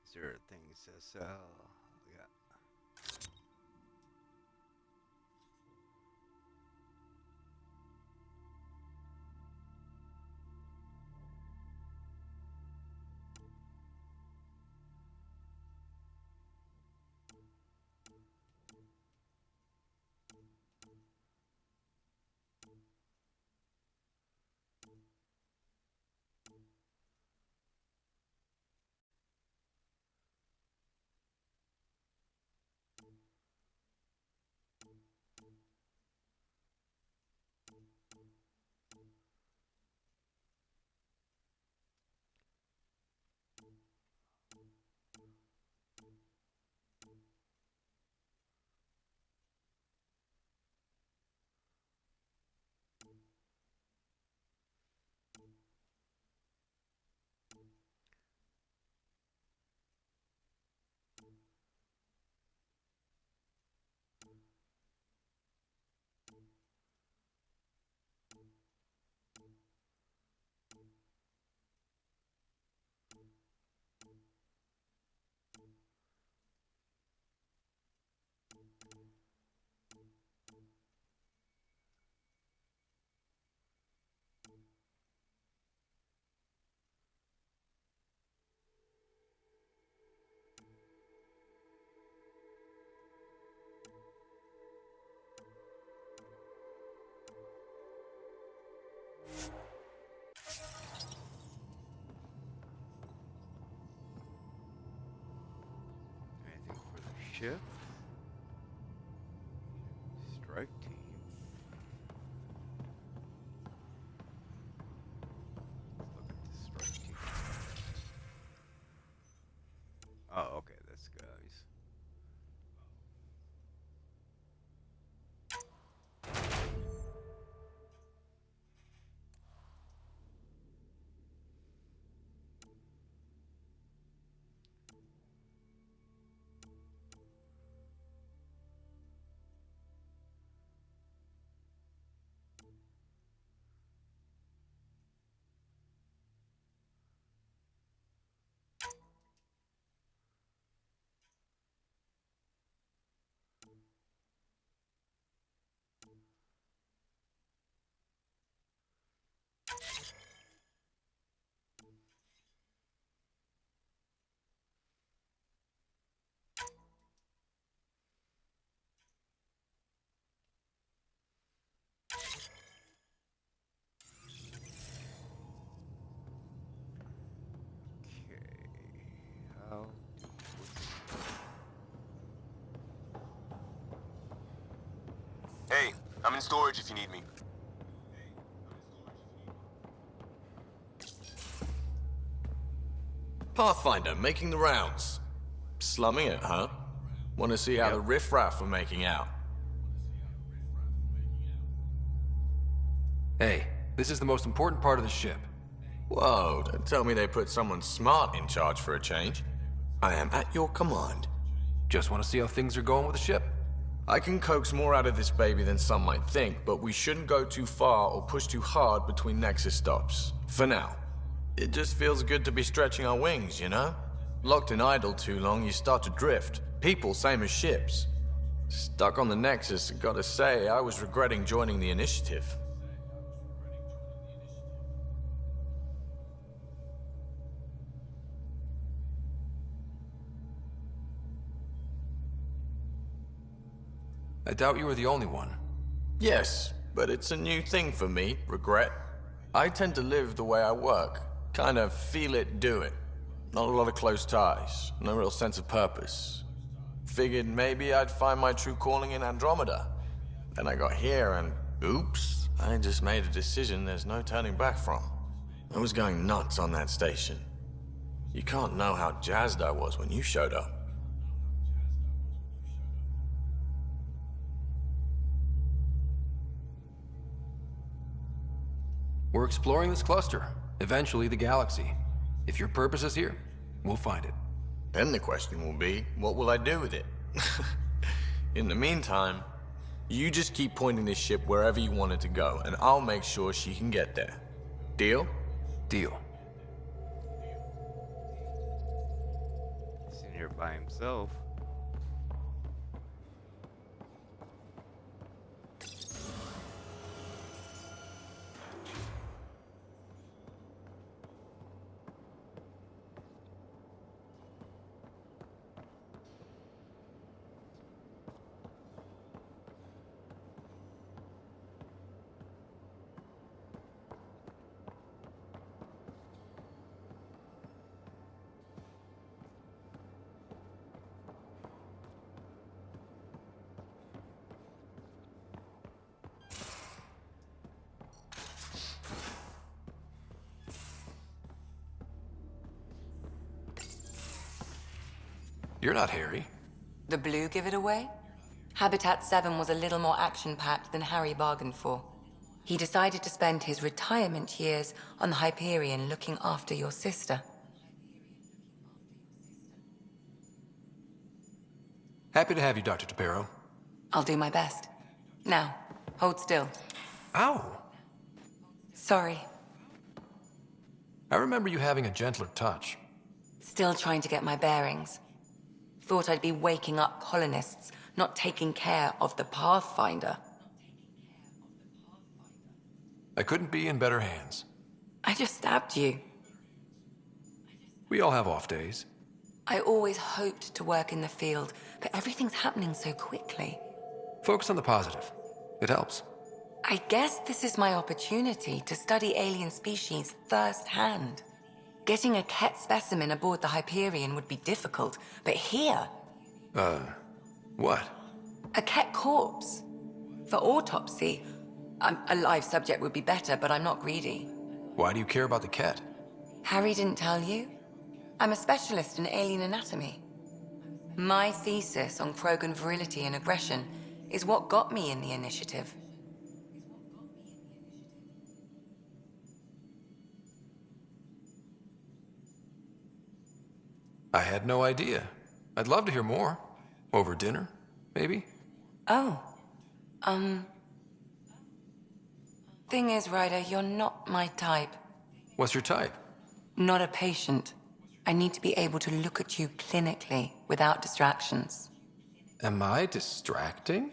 Is there things to sell? Yeah. Anything for the ship? Strike team. Let's look at the strike team. Oh, okay, this guys. How Hey, I'm in storage if you need me. Pathfinder, making the rounds. Slumming it, huh? Want to see how the riffraff are making out? Hey, this is the most important part of the ship. Whoa, don't tell me they put someone smart in charge for a change. I am at your command. Just want to see how things are going with the ship. I can coax more out of this baby than some might think, but we shouldn't go too far or push too hard between Nexus stops. For now. It just feels good to be stretching our wings, you know? Locked in idle too long, you start to drift. People, same as ships. Stuck on the Nexus, gotta say, I was regretting joining the Initiative. I doubt you were the only one. Yes, but it's a new thing for me, regret. I tend to live the way I work. Kind of feel it, do it. Not a lot of close ties, no real sense of purpose. Figured maybe I'd find my true calling in Andromeda. Then I got here and, oops, I just made a decision there's no turning back from. I was going nuts on that station. You can't know how jazzed I was when you showed up. We're exploring this cluster, eventually the galaxy. If your purpose is here, we'll find it. Then the question will be, what will I do with it? In the meantime, you just keep pointing this ship wherever you want it to go, and I'll make sure she can get there. Deal? Deal. He's in here by himself. You're not Harry. The blue give it away? Habitat 7 was a little more action-packed than Harry bargained for. He decided to spend his retirement years on the Hyperion looking after your sister. Happy to have you, Dr. Tapero. I'll do my best. Now, hold still. Ow! Sorry. I remember you having a gentler touch. Still trying to get my bearings. Thought I'd be waking up colonists, not taking care of the Pathfinder. I couldn't be in better hands. I just stabbed you. We all have off days. I always hoped to work in the field, but everything's happening so quickly. Focus on the positive. It helps. I guess this is my opportunity to study alien species firsthand. Getting a Ket specimen aboard the Hyperion would be difficult, but here... What? A Ket corpse. For autopsy, a live subject would be better, but I'm not greedy. Why do you care about the Ket? Harry didn't tell you? I'm a specialist in alien anatomy. My thesis on Krogan virility and aggression is what got me in the initiative. I had no idea. I'd love to hear more. Over dinner, maybe? Oh. Thing is, Ryder, you're not my type. What's your type? Not a patient. I need to be able to look at you clinically, without distractions. Am I distracting?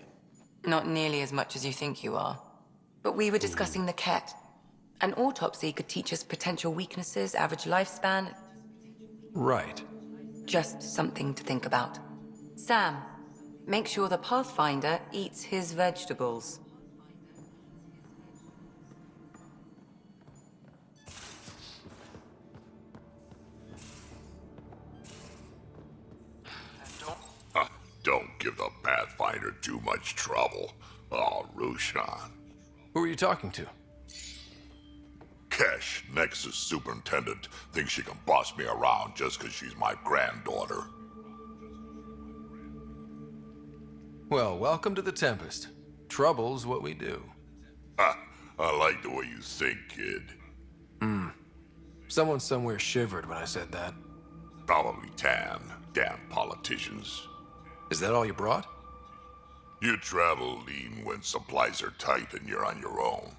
Not nearly as much as you think you are. But we were discussing the Ket. An autopsy could teach us potential weaknesses, average lifespan. Right. Just something to think about. Sam, make sure the Pathfinder eats his vegetables. Don't give the Pathfinder too much trouble. Oh, Rushan. Who are you talking to? Kesh, Nexus Superintendent, thinks she can boss me around just because she's my granddaughter. Well, welcome to the Tempest. Trouble's what we do. Ha! I like the way you think, kid. Someone somewhere shivered when I said that. Probably Tan. Damn politicians. Is that all you brought? You travel lean when supplies are tight and you're on your own.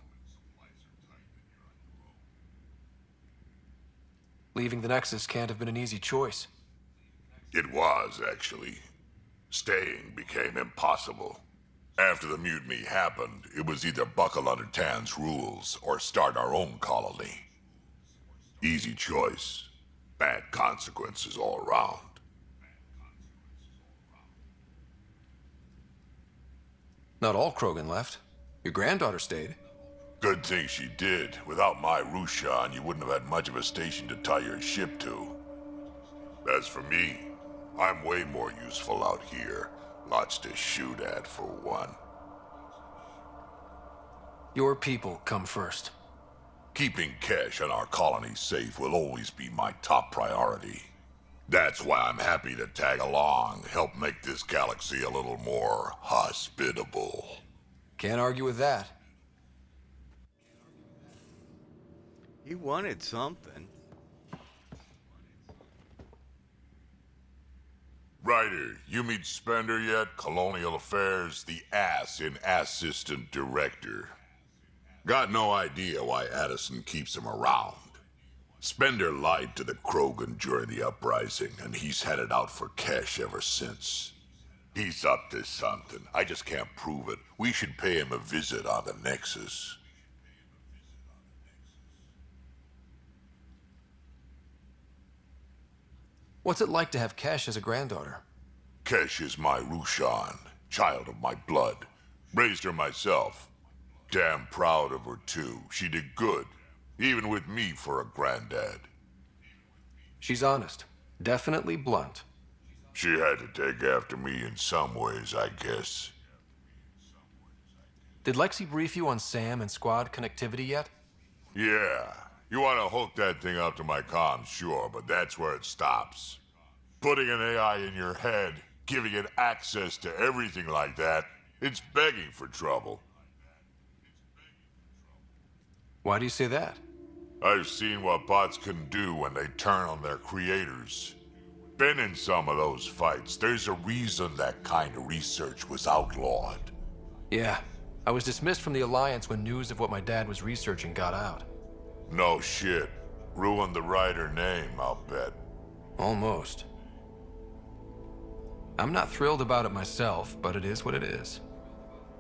Leaving the Nexus can't have been an easy choice. It was, actually. Staying became impossible. After the mutiny happened, it was either buckle under Tan's rules or start our own colony. Easy choice. Bad consequences all around. Not all Krogan left. Your granddaughter stayed. Good thing she did. Without my Rushan, you wouldn't have had much of a station to tie your ship to. As for me, I'm way more useful out here. Lots to shoot at, for one. Your people come first. Keeping Kesh and our colony safe will always be my top priority. That's why I'm happy to tag along, help make this galaxy a little more hospitable. Can't argue with that. He wanted something. Ryder, you meet Spender yet? Colonial Affairs, the ass in Assistant Director. Got no idea why Addison keeps him around. Spender lied to the Krogan during the uprising, and he's headed out for Kesh ever since. He's up to something. I just can't prove it. We should pay him a visit on the Nexus. What's it like to have Kesh as a granddaughter? Kesh is my Rushan, child of my blood. Raised her myself. Damn proud of her, too. She did good, even with me for a granddad. She's honest. Definitely blunt. She had to take after me in some ways, I guess. Did Lexi brief you on SAM and squad connectivity yet? Yeah. You want to hook that thing up to my comms, sure, but that's where it stops. Putting an AI in your head, giving it access to everything like that, it's begging for trouble. Why do you say that? I've seen what bots can do when they turn on their creators. Been in some of those fights. There's a reason that kind of research was outlawed. Yeah. I was dismissed from the Alliance when news of what my dad was researching got out. No shit. Ruined the Ryder name, I'll bet. Almost. I'm not thrilled about it myself, but it is what it is.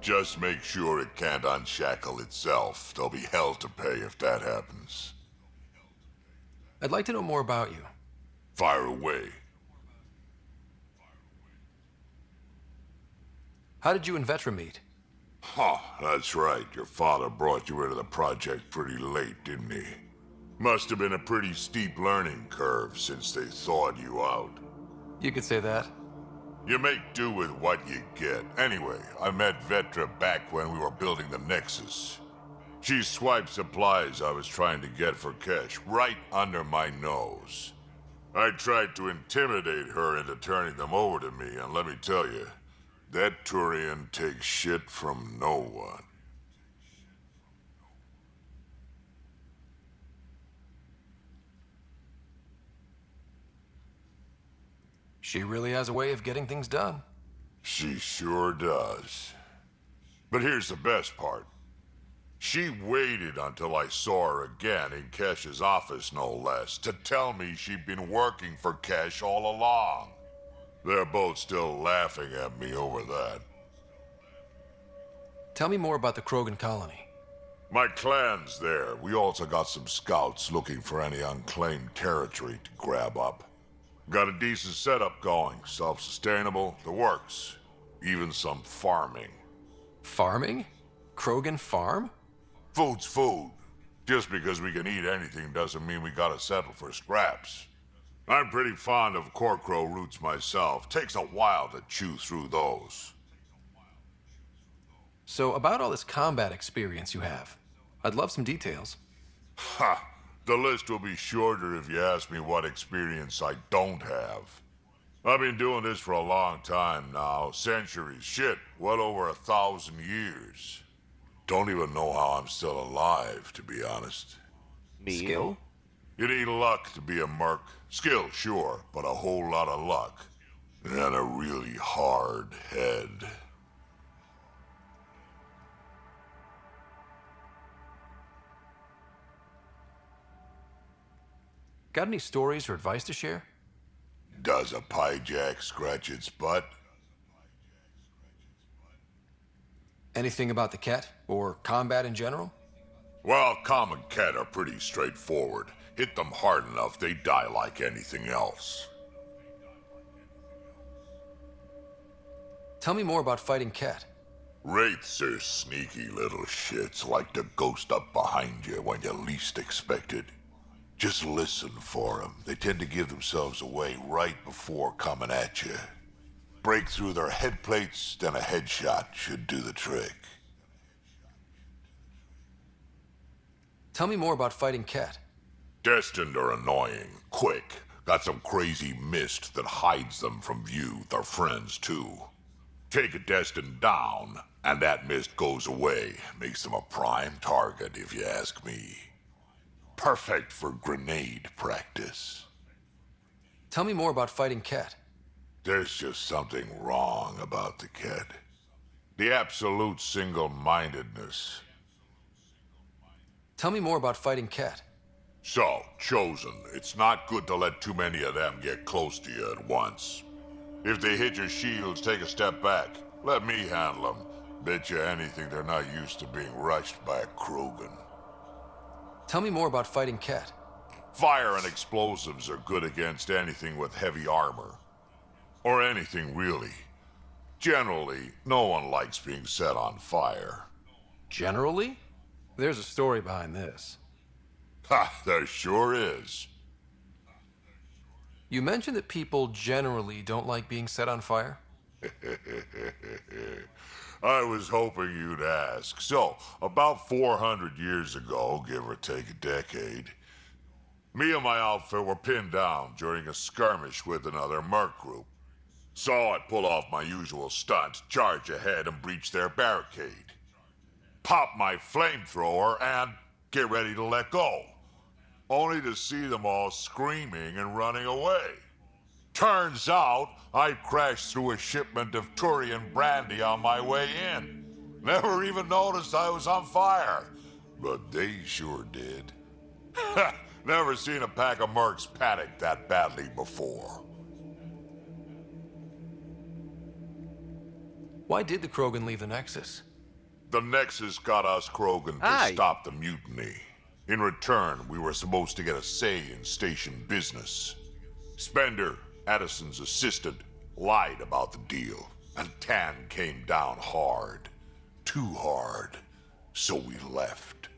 Just make sure it can't unshackle itself. There'll be hell to pay if that happens. I'd like to know more about you. Fire away. How did you and Vetra meet? Huh, that's right. Your father brought you into the project pretty late, didn't he? Must have been a pretty steep learning curve since they thawed you out. You could say that. You make do with what you get. Anyway, I met Vetra back when we were building the Nexus. She swiped supplies I was trying to get for Kesh right under my nose. I tried to intimidate her into turning them over to me, and let me tell you, that Turian takes shit from no one. She really has a way of getting things done. She sure does. But here's the best part. She waited until I saw her again in Kesh's office, no less, to tell me she'd been working for Kesh all along. They're both still laughing at me over that. Tell me more about the Krogan colony. My clan's there. We also got some scouts looking for any unclaimed territory to grab up. Got a decent setup going, self-sustainable, the works. Even some farming. Farming? Krogan farm? Food's food. Just because we can eat anything doesn't mean we gotta settle for scraps. I'm pretty fond of Corcrow roots myself. Takes a while to chew through those. So, about all this combat experience you have, I'd love some details. Ha! The list will be shorter if you ask me what experience I don't have. I've been doing this for a long time now. Centuries. Shit, well over 1,000 years. Don't even know how I'm still alive, to be honest. Skill? You need luck to be a merc. Skill, sure, but a whole lot of luck. And a really hard head. Got any stories or advice to share? Does a pyjak scratch its butt? Anything about the Ket, or combat in general? Well, common Ket are pretty straightforward. Hit them hard enough, they die like anything else. Tell me more about fighting Ket. Wraiths are sneaky little shits, like to ghost up behind you when you least expect it. Just listen for them. They tend to give themselves away right before coming at you. Break through their head plates, then a headshot should do the trick. Tell me more about fighting Ket. Destined are annoying, quick. Got some crazy mist that hides them from view, their friends too. Take a Destined down, and that mist goes away. Makes them a prime target, if you ask me. Perfect for grenade practice. Tell me more about fighting Ket. There's just something wrong about the Ket. The absolute single-mindedness. Tell me more about fighting Ket. So, Chosen, it's not good to let too many of them get close to you at once. If they hit your shields, take a step back. Let me handle them. Bet you anything they're not used to being rushed by a Krogan. Tell me more about fighting Ket. Fire and explosives are good against anything with heavy armor. Or anything, really. Generally, no one likes being set on fire. Generally? There's a story behind this. Ha, there sure is. You mentioned that people generally don't like being set on fire? I was hoping you'd ask. So, about 400 years ago, give or take a decade, me and my outfit were pinned down during a skirmish with another merc group. So I pull off my usual stunt, charge ahead and breach their barricade. Pop my flamethrower and get ready to let go. Only to see them all screaming and running away. Turns out, I crashed through a shipment of Turian brandy on my way in. Never even noticed I was on fire. But they sure did. Never seen a pack of mercs panic that badly before. Why did the Krogan leave the Nexus? The Nexus got us Krogan to stop the mutiny. In return, we were supposed to get a say in station business. Spender, Addison's assistant, lied about the deal, and Tan came down hard. too hard, so we left.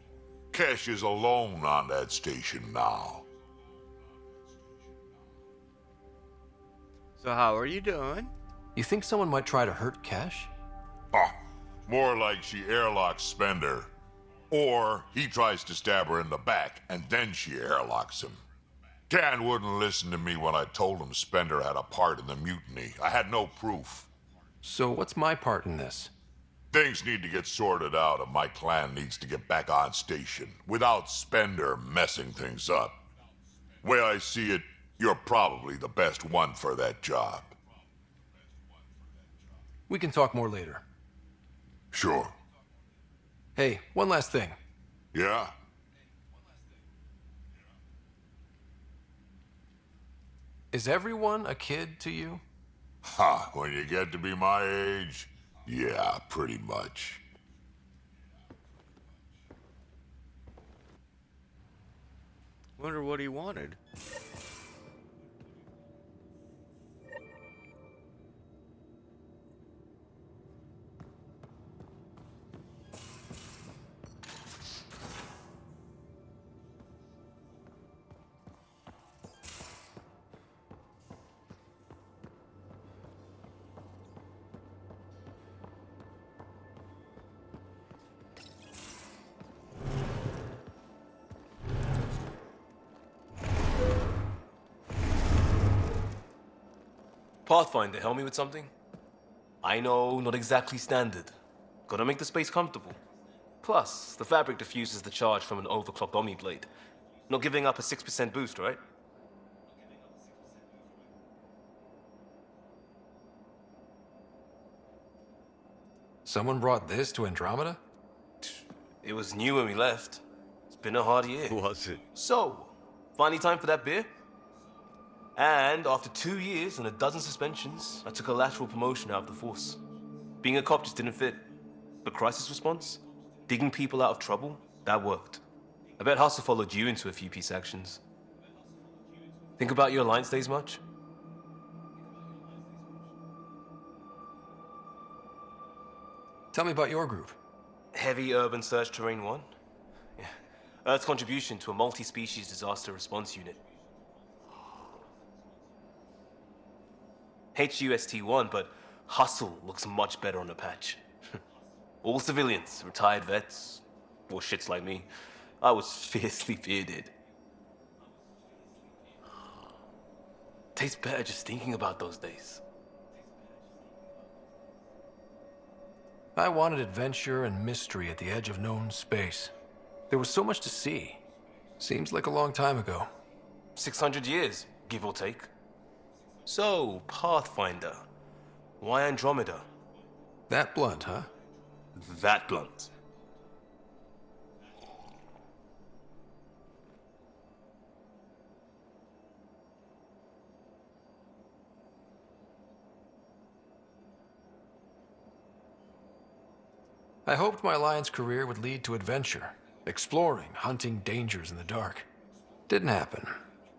Kesh is alone on that station now. So how are you doing? You think someone might try to hurt Cash? More like she airlocks Spender. Or he tries to stab her in the back, and then she airlocks him. Dan wouldn't listen to me when I told him Spender had a part in the mutiny. I had no proof. So what's my part in this? Things need to get sorted out, and my clan needs to get back on station, without Spender messing things up. Way I see it, you're probably the best one for that job. We can talk more later. Sure. Hey, one last thing. Yeah? Is everyone a kid to you? Ha, when you get to be my age, yeah, pretty much. Wonder what he wanted. Pathfinder, help me with something? I know, not exactly standard. Gotta make the space comfortable. Plus, the fabric diffuses the charge from an overclocked Omni blade. Not giving up a 6% boost, right? Someone brought this to Andromeda? It was new when we left. It's been a hard year. Was it? So, finally time for that beer? And after 2 years and a dozen suspensions, I took a lateral promotion out of the force. Being a cop just didn't fit. But crisis response? Digging people out of trouble? That worked. I bet Hustle followed you into a few peace actions. Think about your Alliance days much? Tell me about your group. Heavy Urban Search Terrain 1? Yeah. Earth's contribution to a multi-species disaster response unit. HUST-1, but Hustle looks much better on the patch. All civilians, retired vets, or shits like me. I was fiercely bearded. Tastes better just thinking about those days. I wanted adventure and mystery at the edge of known space. There was so much to see. Seems like a long time ago. 600 years, give or take. So, Pathfinder. Why Andromeda? That blunt, huh? That blunt. I hoped my Alliance career would lead to adventure, exploring, hunting dangers in the dark. Didn't happen.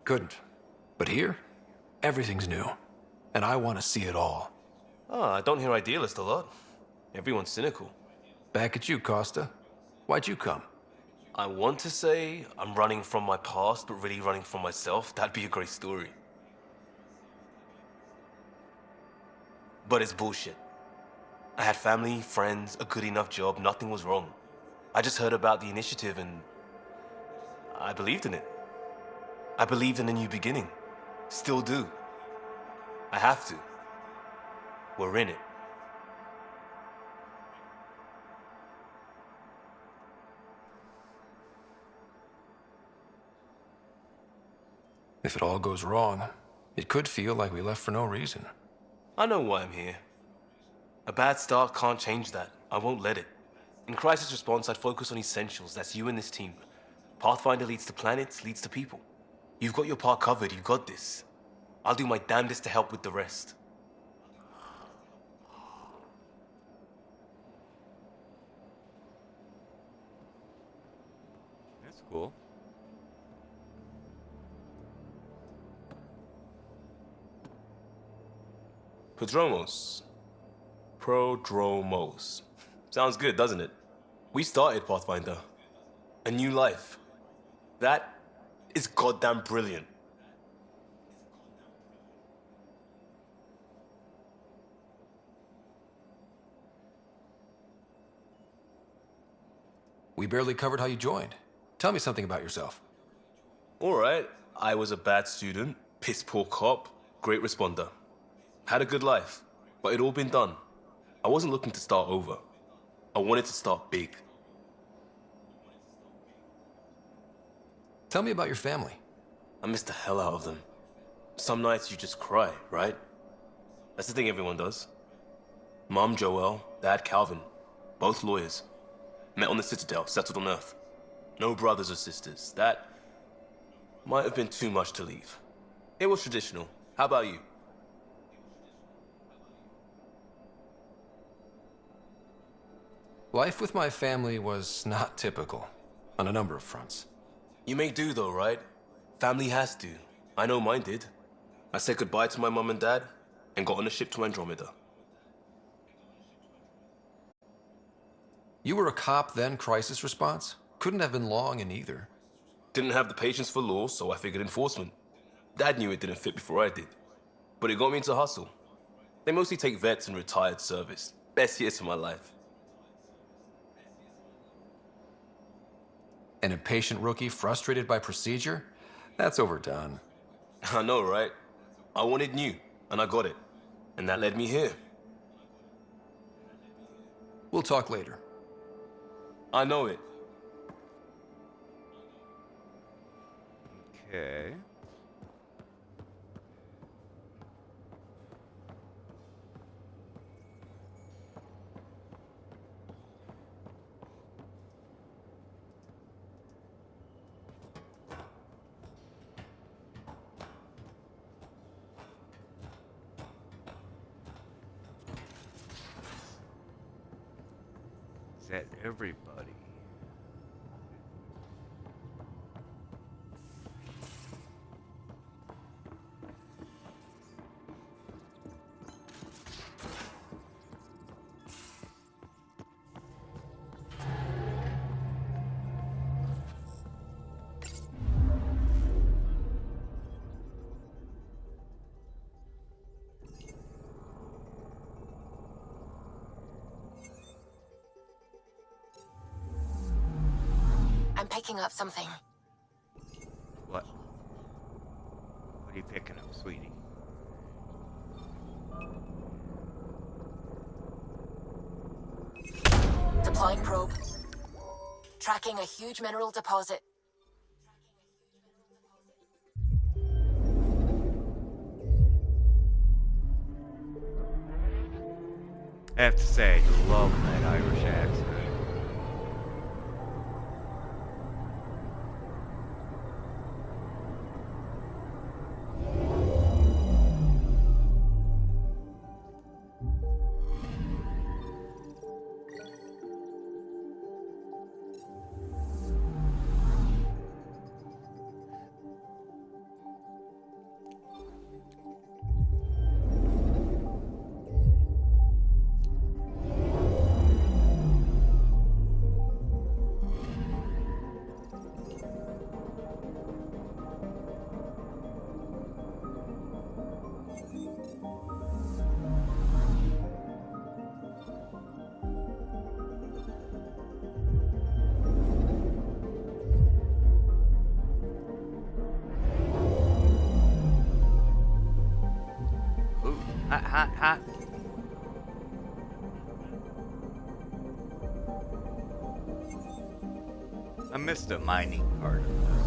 Couldn't. But here, everything's new. And I want to see it all. Ah, I don't hear idealist a lot. Everyone's cynical. Back at you, Costa. Why'd you come? I want to say I'm running from my past, but really running from myself. That'd be a great story. But it's bullshit. I had family, friends, a good enough job, nothing was wrong. I just heard about the initiative and I believed in it. I believed in a new beginning. Still do. I have to. We're in it. If it all goes wrong, it could feel like we left for no reason. I know why I'm here. A bad start can't change that. I won't let it. In crisis response, I'd focus on essentials. That's you and this team. Pathfinder leads to planets, leads to people. You've got your part covered. You got this. I'll do my damnedest to help with the rest. That's cool. Prodromos. Sounds good, doesn't it? We started Pathfinder. A new life. That is goddamn brilliant. We barely covered how you joined. Tell me something about yourself. All right, I was a bad student, piss poor cop, great responder. Had a good life, but it'd all been done. I wasn't looking to start over. I wanted to start big. Tell me about your family. I missed the hell out of them. Some nights you just cry, right? That's the thing everyone does. Mom Joelle, Dad Calvin, both lawyers. Met on the Citadel, settled on Earth. No brothers or sisters. That might have been too much to leave. It was traditional. How about you? Life with my family was not typical, on a number of fronts. You may do though, right? Family has to. I know mine did. I said goodbye to my mom and dad and got on a ship to Andromeda. You were a cop, then crisis response? Couldn't have been long in either. Didn't have the patience for law, so I figured enforcement. Dad knew it didn't fit before I did. But it got me into hustle. They mostly take vets and retired service. Best years of my life. An impatient rookie frustrated by procedure? That's overdone. I know, right? I wanted new, and I got it. And that led me here. We'll talk later. I know it. Okay. Is that everybody? I'm picking up something. What? What are you picking up, sweetie? Deploying probe. Tracking a huge mineral deposit. I have to say, I love that Irish accent. Hot. I missed the mining part of this.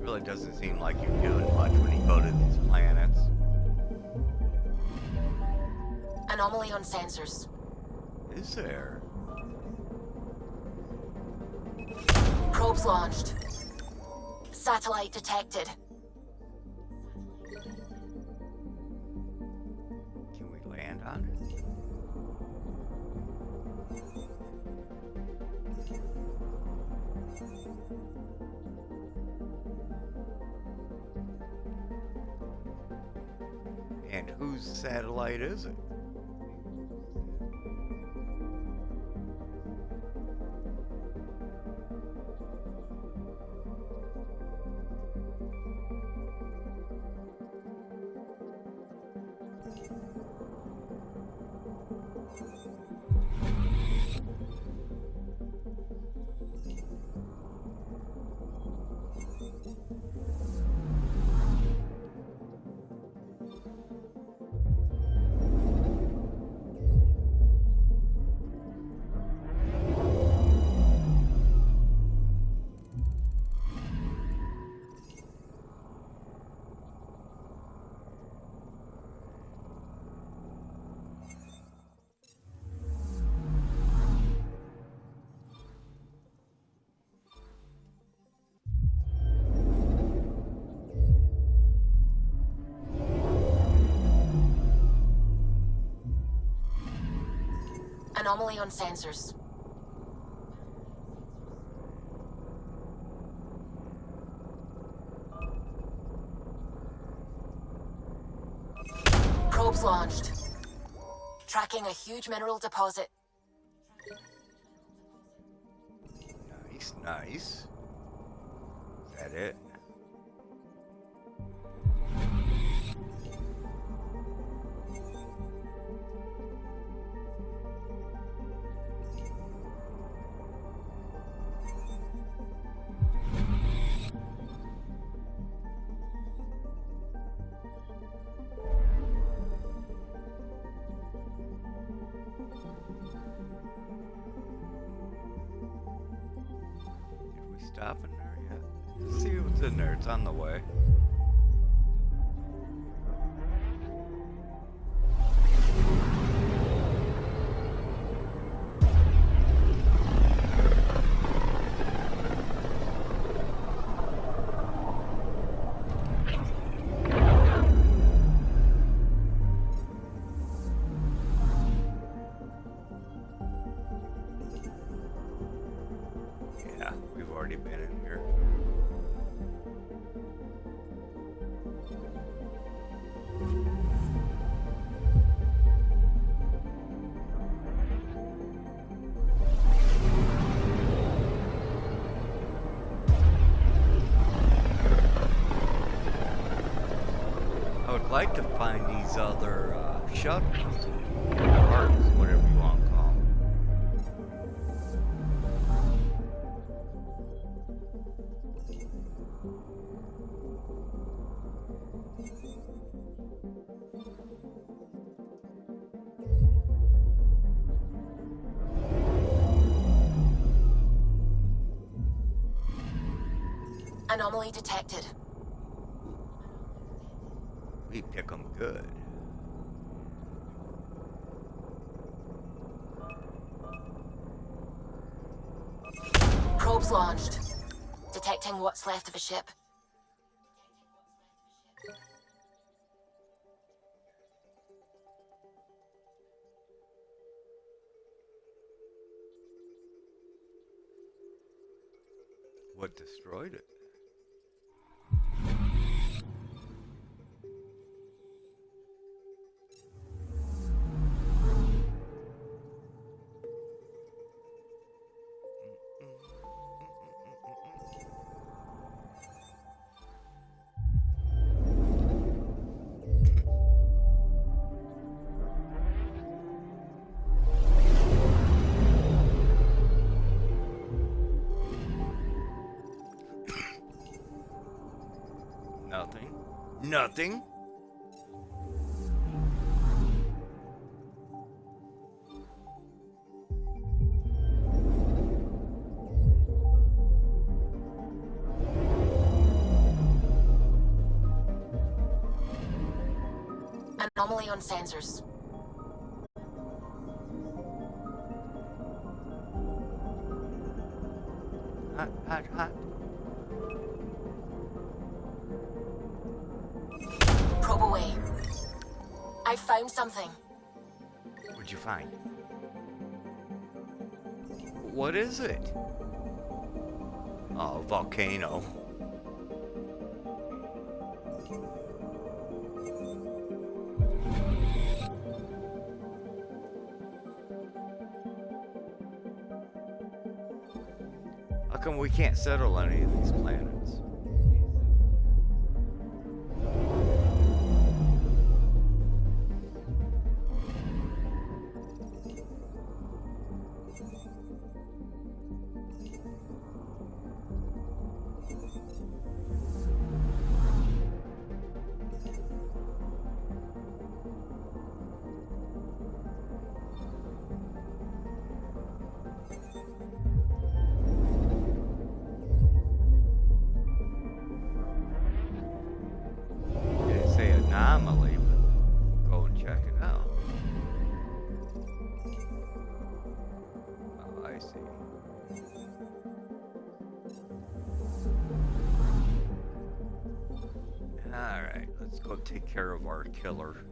Really doesn't seem like you're doing much when you go to these planets. Anomaly on sensors. Is there? Probes launched. Satellite detected. Can we land on it? And whose satellite is it? Anomaly on sensors. Probes launched. Tracking a huge mineral deposit. Nice, nice. Is that it? Stop in there yet? Let's see what's in there. It's on the way. Yeah, we've already been in here. I would like to find these other shuttles, parts, whatever you want to call them. Anomaly detected. We pick them good. Probes launched. Detecting what's left of a ship. What destroyed it? Nothing. Nothing. Anomaly on sensors. Hot, hot, hot. Probe away. I found something. What'd you find? What is it? Oh, volcano. How come we can't settle any of these planets? Anomaly, but go and check it out. Oh, I see. Alright, let's go take care of our killer.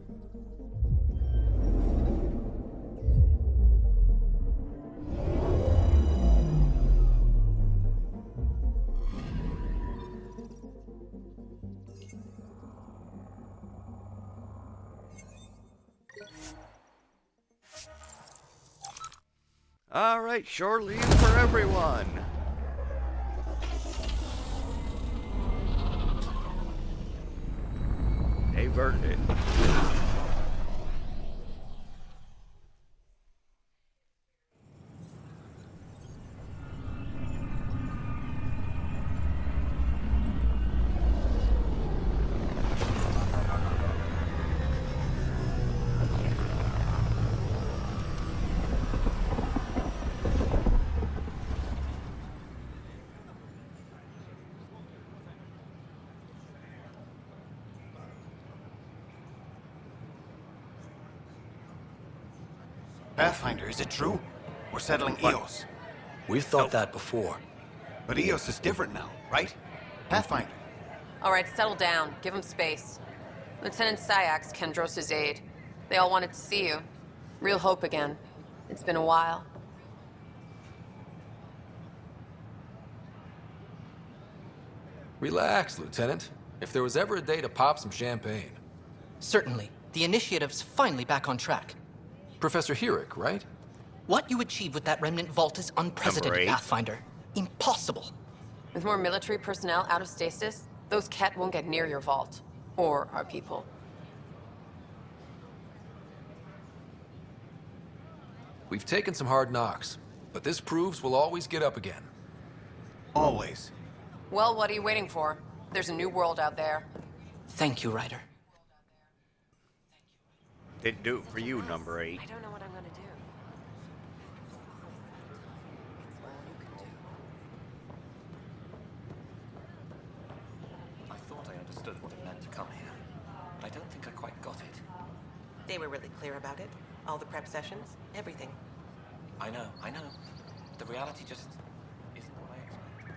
Alright, shore leave for everyone. They've earned it. Pathfinder, is it true? We're settling Eos. We've thought that before. But Eos is different now, right? Pathfinder. All right, settle down. Give him space. Lieutenant Syax, Kendros' aide. They all wanted to see you. Real hope again. It's been a while. Relax, Lieutenant. If there was ever a day to pop some champagne. Certainly. The initiative's finally back on track. Professor Herrick, right? What you achieved with that remnant vault is unprecedented, Pathfinder. Impossible. With more military personnel out of stasis, those Ket won't get near your vault. Or our people. We've taken some hard knocks, but this proves we'll always get up again. Always. Well, what are you waiting for? There's a new world out there. Thank you, Ryder. Didn't do it for you, number 8. I don't know what I'm gonna do. I thought I understood what it meant to come here, but I don't think I quite got it. They were really clear about it. All the prep sessions, everything. I know. The reality just isn't what I expected.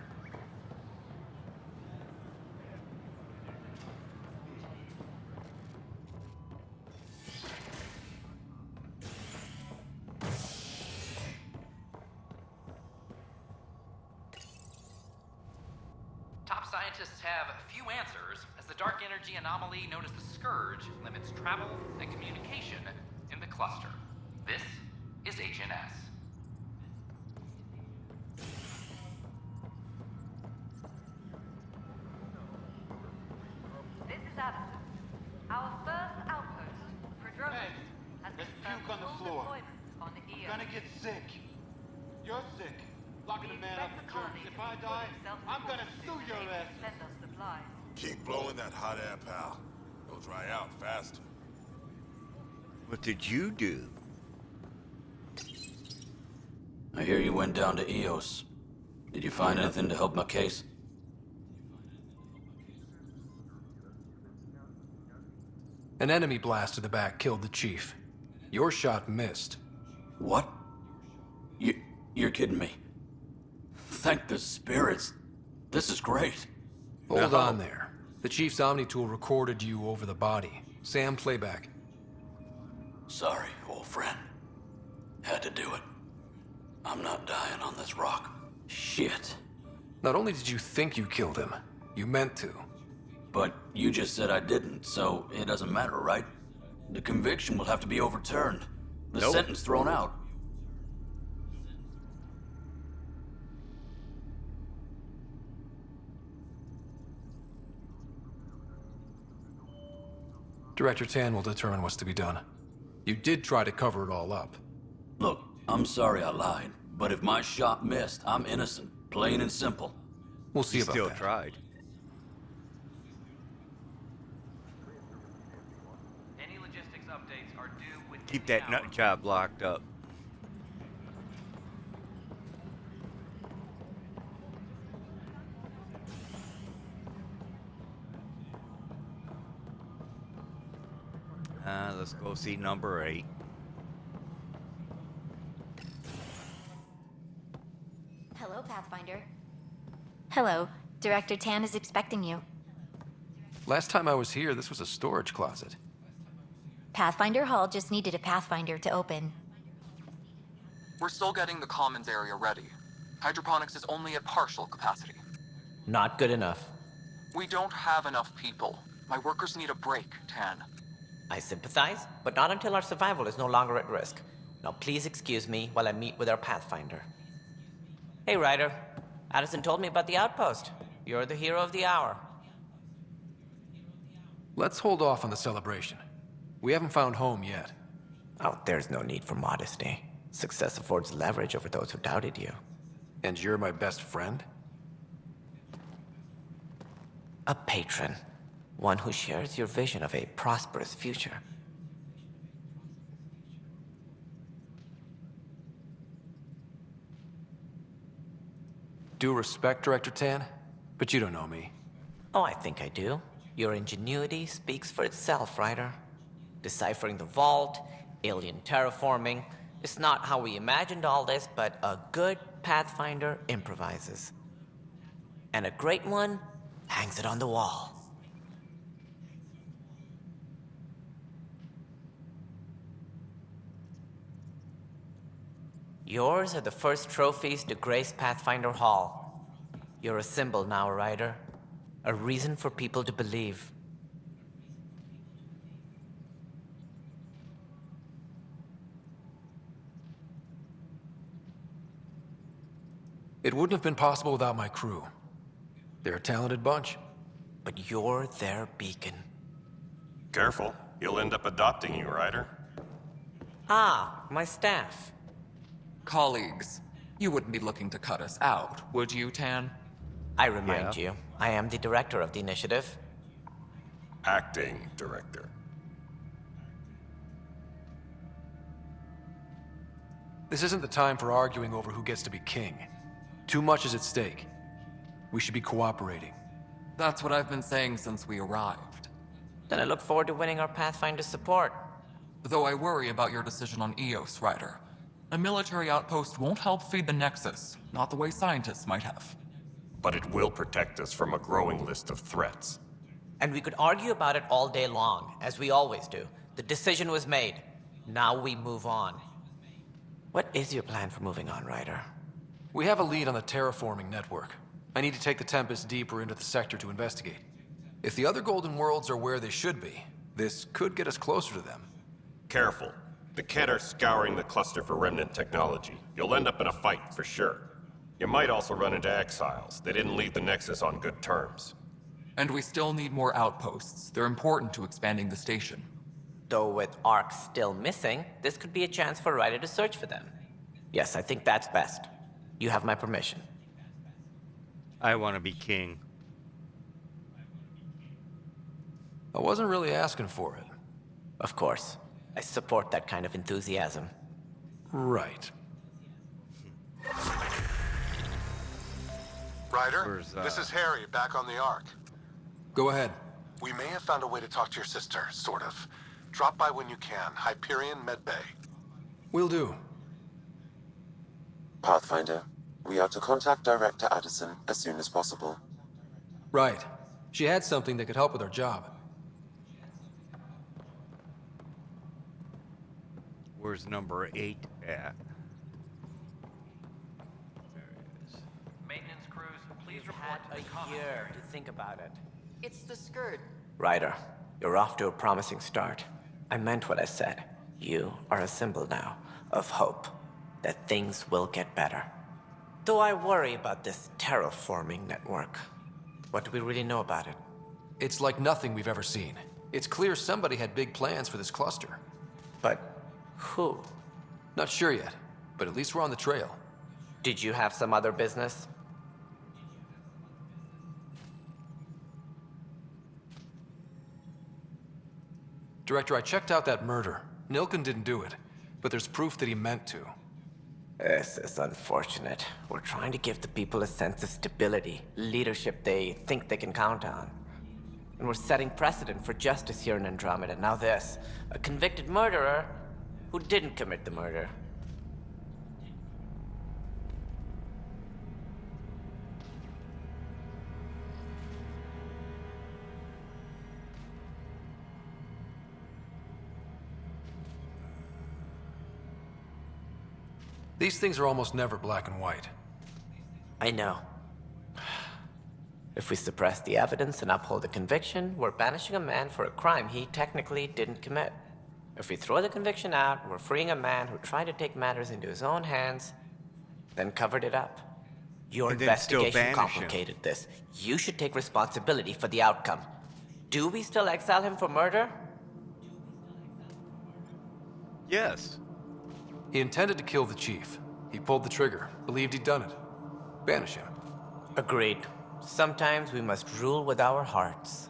Top scientists have few answers, as the dark energy anomaly known as the Scourge limits travel and communication in the cluster. This is HNS. This is Addison. Our first outpost, Prodromos, has confirmed puke on the full floor. deployment on the EO. Gonna get sick. You're sick. Locking a man up for germs. If I die, I'm gonna sue your ass. Send us supplies. Keep blowing that hot air, pal. It'll dry out faster. What did you do? I hear you went down to Eos. Did you find anything to help my case? An enemy blast to the back killed the chief. Your shot missed. What? You're kidding me. Thank the spirits. This is great. Hold on there. The chief's Omni tool recorded you over the body. Sam, playback. Sorry, old friend. Had to do it. I'm not dying on this rock. Shit. Not only did you think you killed him, you meant to. But you just said I didn't, so it doesn't matter, right? The conviction will have to be overturned. The sentence thrown out. Director Tan will determine what's to be done. You did try to cover it all up. Look, I'm sorry I lied, but if my shot missed, I'm innocent. Plain and simple. We'll see You about still that. tried. Any logistics updates are due within Keep the that hour. nut job locked up. Let's go see number 8. Hello, Pathfinder. Hello. Director Tan is expecting you. Last time I was here, this was a storage closet. Pathfinder Hall just needed a Pathfinder to open. We're still getting the commons area ready. Hydroponics is only at partial capacity. Not good enough. We don't have enough people. My workers need a break, Tan. I sympathize, but not until our survival is no longer at risk. Now please excuse me while I meet with our Pathfinder. Hey, Ryder. Addison told me about the outpost. You're the hero of the hour. Let's hold off on the celebration. We haven't found home yet. Oh, there's no need for modesty. Success affords leverage over those who doubted you. And you're my best friend? A patron. One who shares your vision of a prosperous future. Due respect, Director Tan, but you don't know me. Oh, I think I do. Your ingenuity speaks for itself, Ryder. Deciphering the vault, alien terraforming. It's not how we imagined all this, but a good Pathfinder improvises. And a great one hangs it on the wall. Yours are the first trophies to grace Pathfinder Hall. You're a symbol now, Ryder. A reason for people to believe. It wouldn't have been possible without my crew. They're a talented bunch. But you're their beacon. Careful. He'll end up adopting you, Ryder. Ah, my staff. Colleagues, you wouldn't be looking to cut us out, would you, Tan? I remind you, I am the director of the initiative. Acting director. This isn't the time for arguing over who gets to be king. Too much is at stake. We should be cooperating. That's what I've been saying since we arrived. Then I look forward to winning our Pathfinder support. Though I worry about your decision on Eos, Ryder. A military outpost won't help feed the Nexus, not the way scientists might have. But it will protect us from a growing list of threats. And we could argue about it all day long, as we always do. The decision was made. Now we move on. What is your plan for moving on, Ryder? We have a lead on the terraforming network. I need to take the Tempest deeper into the sector to investigate. If the other Golden Worlds are where they should be, this could get us closer to them. Careful. The Kett are scouring the cluster for remnant technology. You'll end up in a fight, for sure. You might also run into exiles. They didn't leave the Nexus on good terms. And we still need more outposts. They're important to expanding the station. Though with Ark still missing, this could be a chance for Ryder to search for them. Yes, I think that's best. You have my permission. I want to be king. I wasn't really asking for it. Of course. I support that kind of enthusiasm. Right. Ryder, this is Harry, back on the Ark. Go ahead. We may have found a way to talk to your sister, sort of. Drop by when you can. Hyperion Medbay. Will do. Pathfinder, we are to contact Director Addison as soon as possible. Right. She had something that could help with our job. Where's number 8 at? Maintenance crews, please report Had a year to think about it. It's the Scourge. Ryder, you're off to a promising start. I meant what I said. You are a symbol now of hope that things will get better. Though I worry about this terraforming network. What do we really know about it? It's like nothing we've ever seen. It's clear somebody had big plans for this cluster. But who? Not sure yet, but at least we're on the trail. Did you have some other business? Director, I checked out that murder. Nilken didn't do it, but there's proof that he meant to. This is unfortunate. We're trying to give the people a sense of stability, leadership they think they can count on. And we're setting precedent for justice here in Andromeda. Now this, a convicted murderer who didn't commit the murder. These things are almost never black and white. I know. If we suppress the evidence and uphold the conviction, we're banishing a man for a crime he technically didn't commit. If we throw the conviction out, we're freeing a man who tried to take matters into his own hands, then covered it up. Your investigation complicated this. You should take responsibility for the outcome. Do we still exile him for murder? Yes. He intended to kill the chief. He pulled the trigger, believed he'd done it. Banish him. Agreed. Sometimes we must rule with our hearts.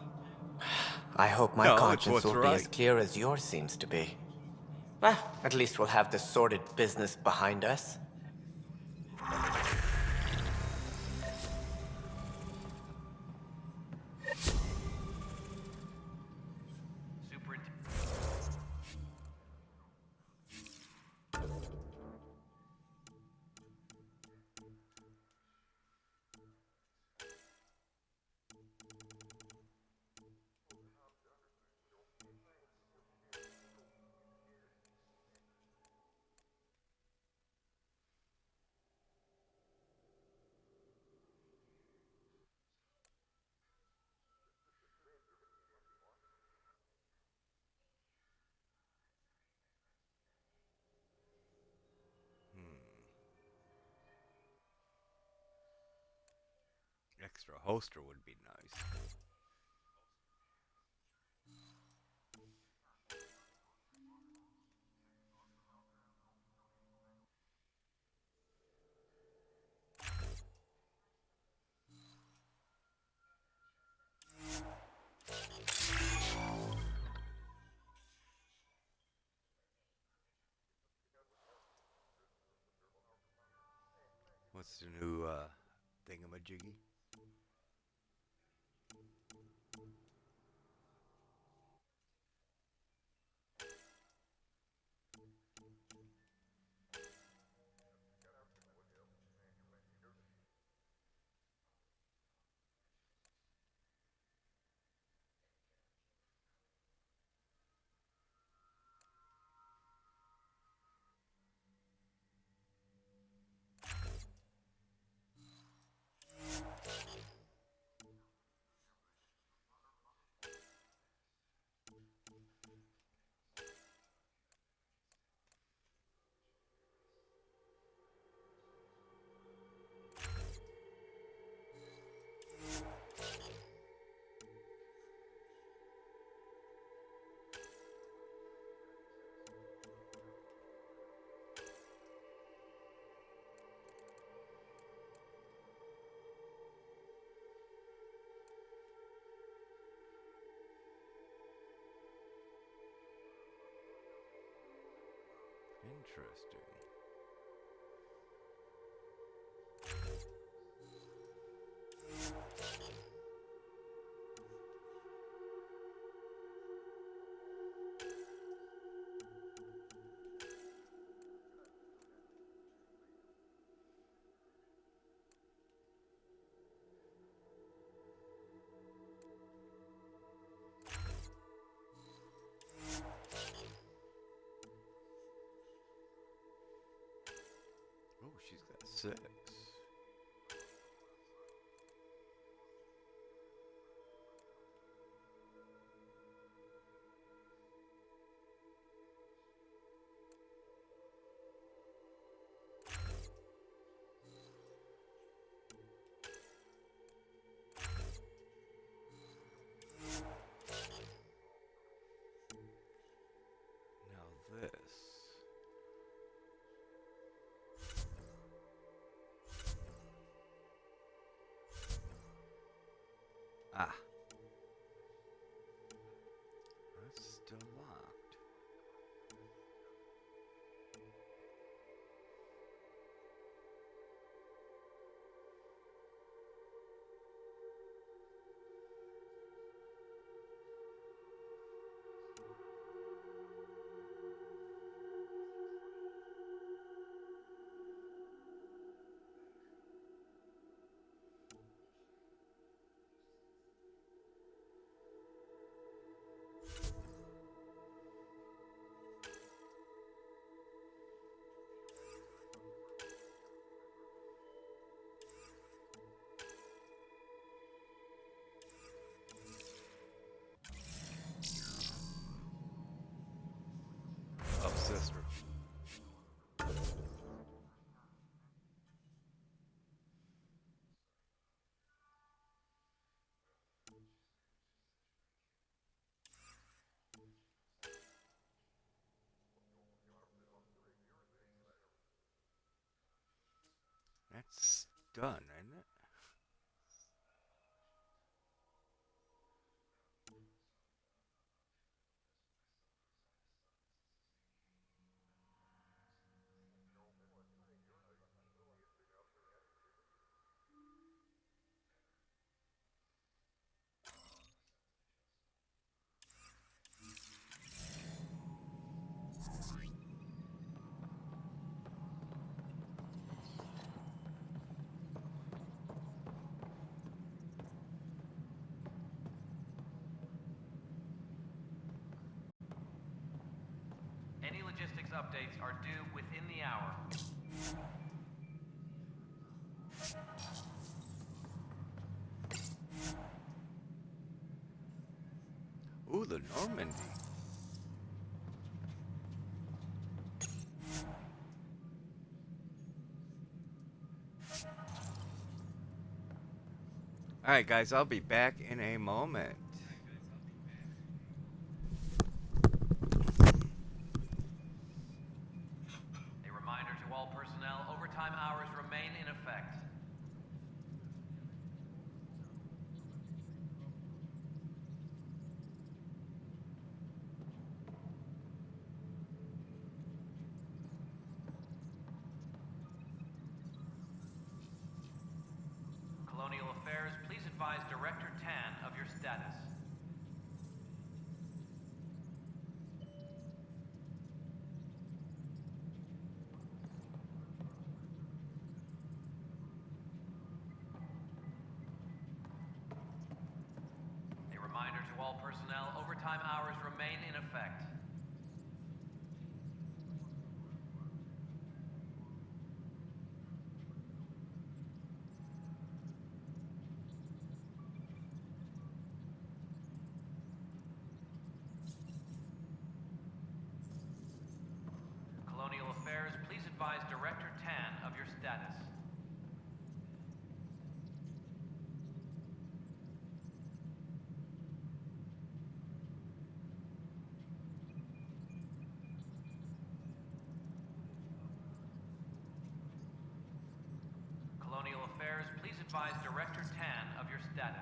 I hope my conscience will be as clear as yours seems to be. Well, at least we'll have this sordid business behind us. Extra holster would be nice. What's the new thingamajiggy? Interesting. Oh, she's got 6. done, isn't it? Any logistics updates are due within the hour. Ooh, the Normandy. Alright guys, I'll be back in a moment. A reminder to all personnel, overtime hours remain in effect. Colonial Affairs, please advise Director Tan of your status. A reminder to all personnel, overtime hours remain in effect. Colonial Affairs, please advise Director Tan of your status. Colonial Affairs, please advise Director Tan of your status.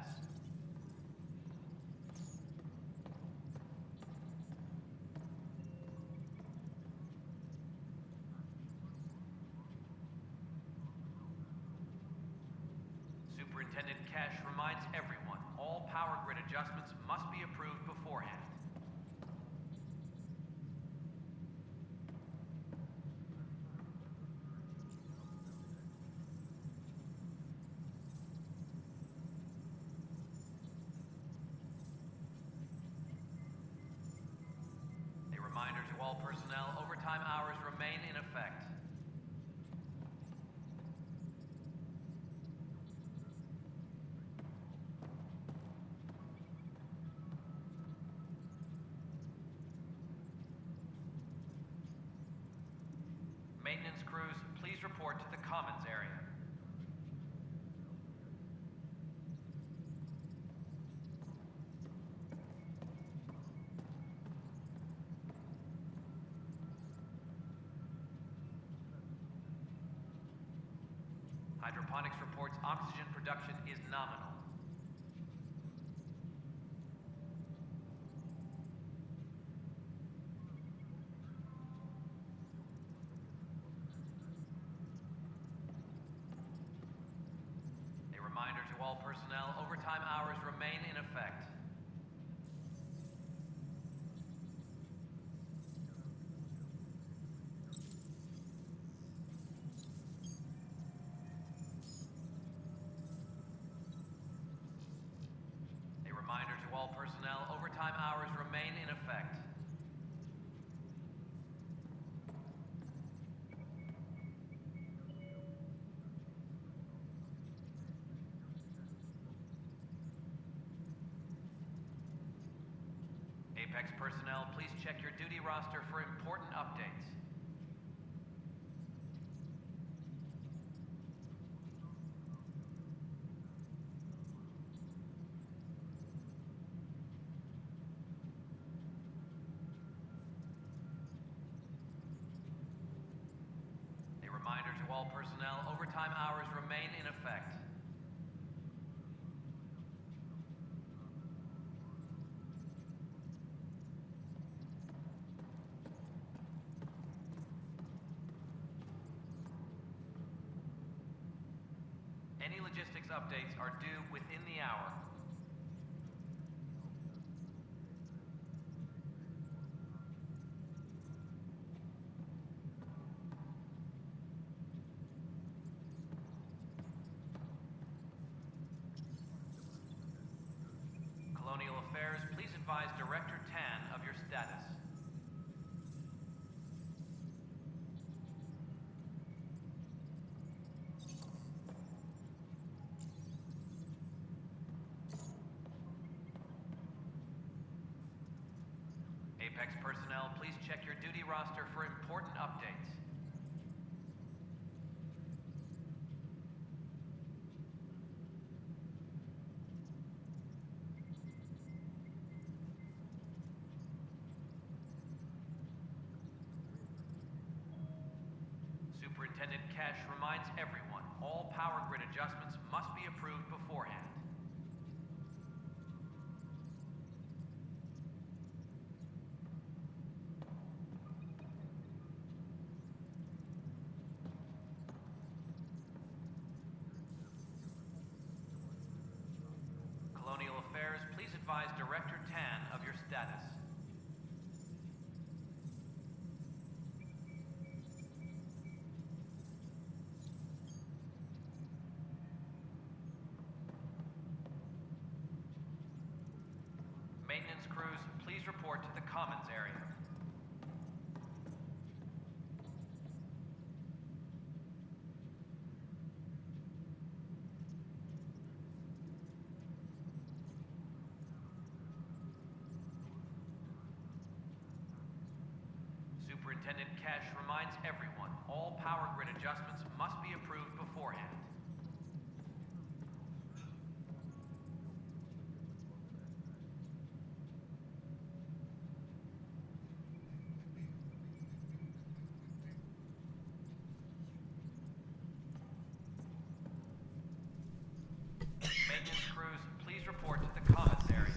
Superintendent Cash reminds everyone, all power grid adjustments must be approved beforehand. A reminder to all personnel, overtime hours remain in effect. Maintenance crews, please report to the Commons area. Hydroponics reports oxygen production is nominal. A reminder to all personnel, overtime hours remain in effect. A reminder to all personnel, overtime hours remain in effect. Apex personnel, please check your duty roster for important updates. A reminder to all all personnel. Overtime hours remain in effect. Any logistics updates are due within the hour. Colonial Affairs, please advise Director Tan of your status. Apex personnel, please check your duty roster for important updates. Superintendent Cash reminds everyone, all power grid adjustments must be approved beforehand. Colonial Affairs, please advise Director Tan of your status. Maintenance crews, please report to the Commons area. Superintendent Cash reminds everyone, all power grid adjustments must be approved beforehand. Maintenance crews, please report to the Commons area.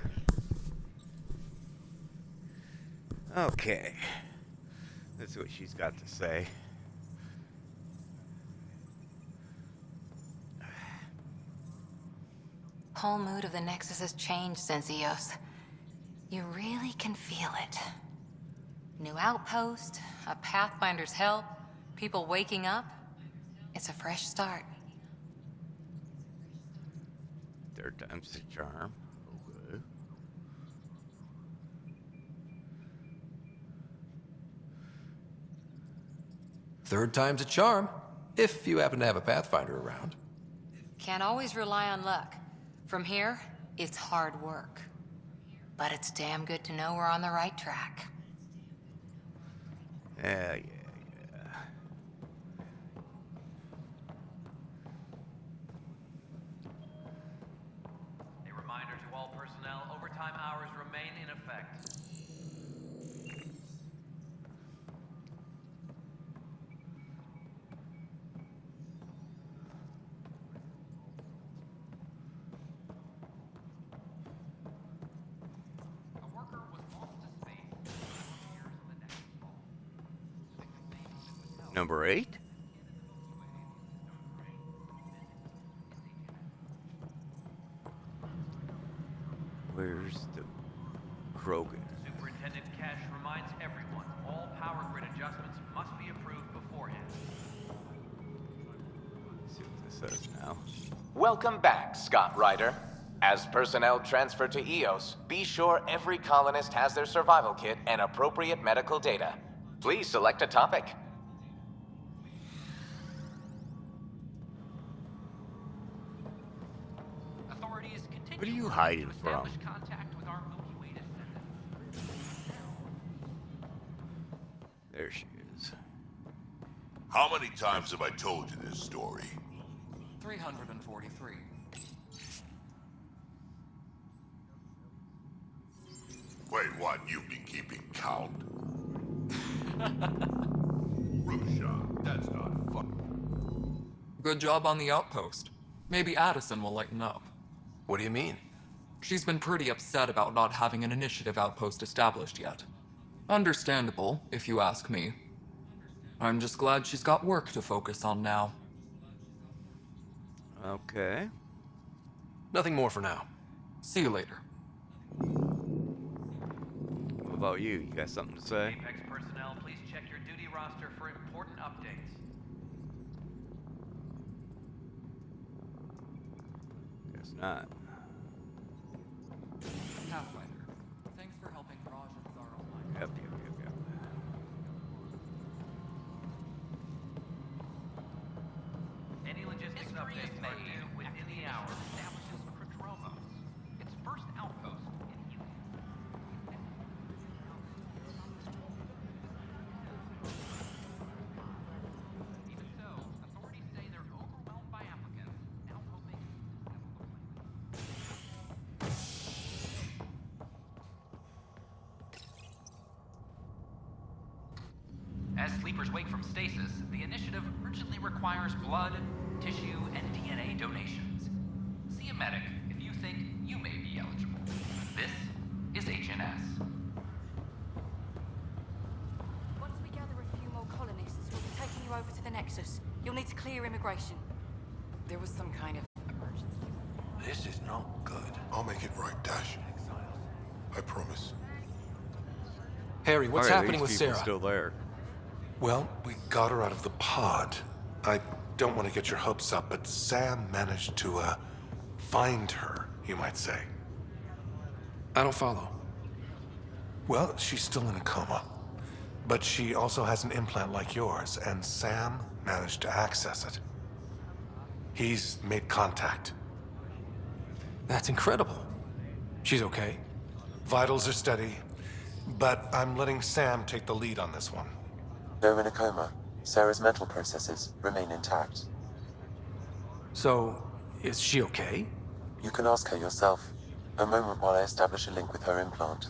Okay. That's what she's got to say. Whole mood of the Nexus has changed since EOS. You really can feel it. New outpost, a Pathfinder's help, people waking up. It's a fresh start. Third time's the charm. Okay. Third time's a charm, if you happen to have a Pathfinder around. Can't always rely on luck. From here, it's hard work. But it's damn good to know we're on the right track. Yeah. A reminder to all personnel, overtime hours remain in effect. A worker was lost to space. Number 8? Where's the Krogan? Superintendent Cash reminds everyone, all power grid adjustments must be approved beforehand. Let's see what this says now. Welcome back, Scott Ryder. As personnel transfer to EOS, be sure every colonist has their survival kit and appropriate medical data. Please select a topic. Authorities continue What are you hiding to from? establish contact with our Milky Way descendants. There she is. How many times have I told you this story? 343. Wait, what? You've been keeping count? Rusha, that's not funny. Good job on the outpost. Maybe Addison will lighten up. What do you mean? She's been pretty upset about not having an initiative outpost established yet. Understandable, if you ask me. I'm just glad she's got work to focus on now. Okay. Nothing more for now. See you later. What about you? You got something to say? Apex personnel, please check your duty roster for important updates. Guess not. Pathfinder, thanks for helping Raj and Zara find. Yep. Any logistics updates are due within the hour. Establishes Prodromos, its first outpost in Eden. Even so, authorities say they're overwhelmed by applicants, now hoping As sleepers wake from stasis, the initiative urgently requires blood, tissue, and DNA donations. See a medic if you think you may be eligible. This is HNS. Once we gather a few more colonists, we'll be taking you over to the Nexus. You'll need to clear immigration. There was some kind of emergency. This is not good. I'll make it right, Dash. I promise. Harry, what's Alright, happening with these people Sarah? still there. Well, we got her out of the pod. I don't want to get your hopes up, but Sam managed to, find her, you might say. I don't follow. Well, she's still in a coma. But she also has an implant like yours, and Sam managed to access it. He's made contact. That's incredible. She's okay? Vitals are steady, but I'm letting Sam take the lead on this one. Though in a coma, Sarah's mental processes remain intact. So, is she okay? You can ask her yourself. A moment while I establish a link with her implant.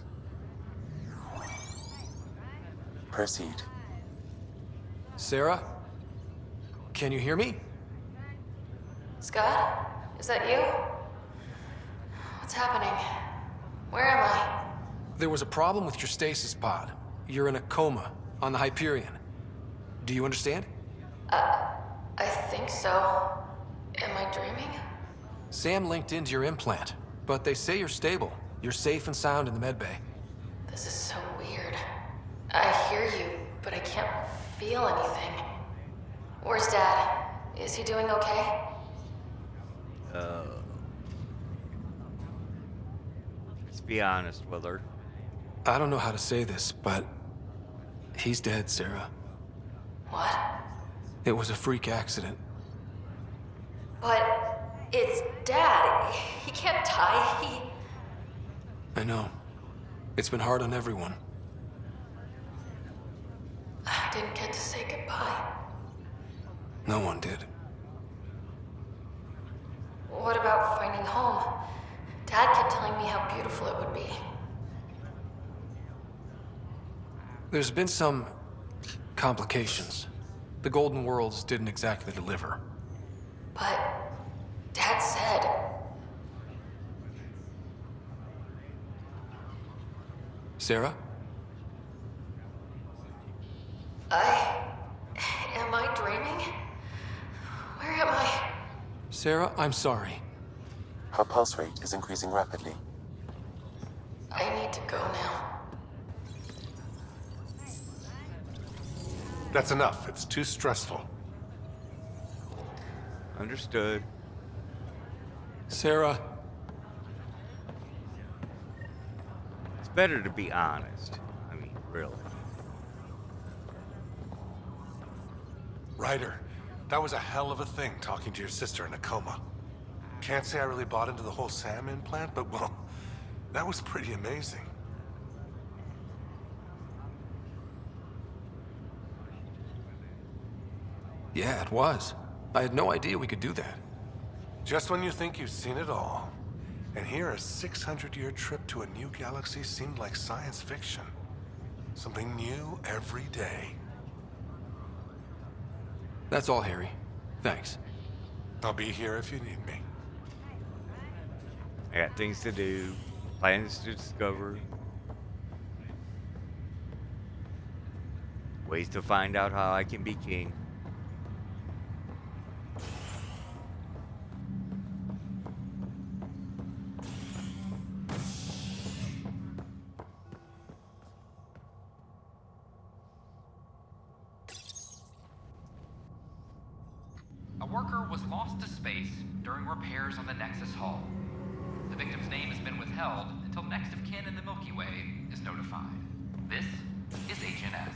Proceed. Sarah? Can you hear me? Scott? Is that you? What's happening? Where am I? There was a problem with your stasis pod. You're in a coma on the Hyperion. Do you understand? I think so. Am I dreaming? Sam linked into your implant, but they say you're stable. You're safe and sound in the medbay. This is so weird. I hear you, but I can't feel anything. Where's Dad? Is he doing okay? Let's be honest with her. I don't know how to say this, but he's dead, Sarah. What? It was a freak accident. But it's Dad. He can't die. I know. It's been hard on everyone. I didn't get to say goodbye. No one did. What about finding home? Dad kept telling me how beautiful it would be. There's been some complications. The Golden Worlds didn't exactly deliver. But Dad said... Sarah? Am I dreaming? Where am I? Sarah, I'm sorry. Her pulse rate is increasing rapidly. I need to go now. That's enough. It's too stressful. Understood. Sarah. It's better to be honest. I mean, really. Ryder, that was a hell of a thing talking to your sister in a coma. Can't say I really bought into the whole Sam implant, but well, that was pretty amazing. Yeah, it was. I had no idea we could do that. Just when you think you've seen it all. And here a 600-year trip to a new galaxy seemed like science fiction. Something new every day. That's all, Harry. Thanks. I'll be here if you need me. I got things to do, planets to discover, ways to find out how I can be king. A worker was lost to space during repairs on the Nexus hull. The victim's name has been withheld until next of kin in the Milky Way is notified. This is HNS.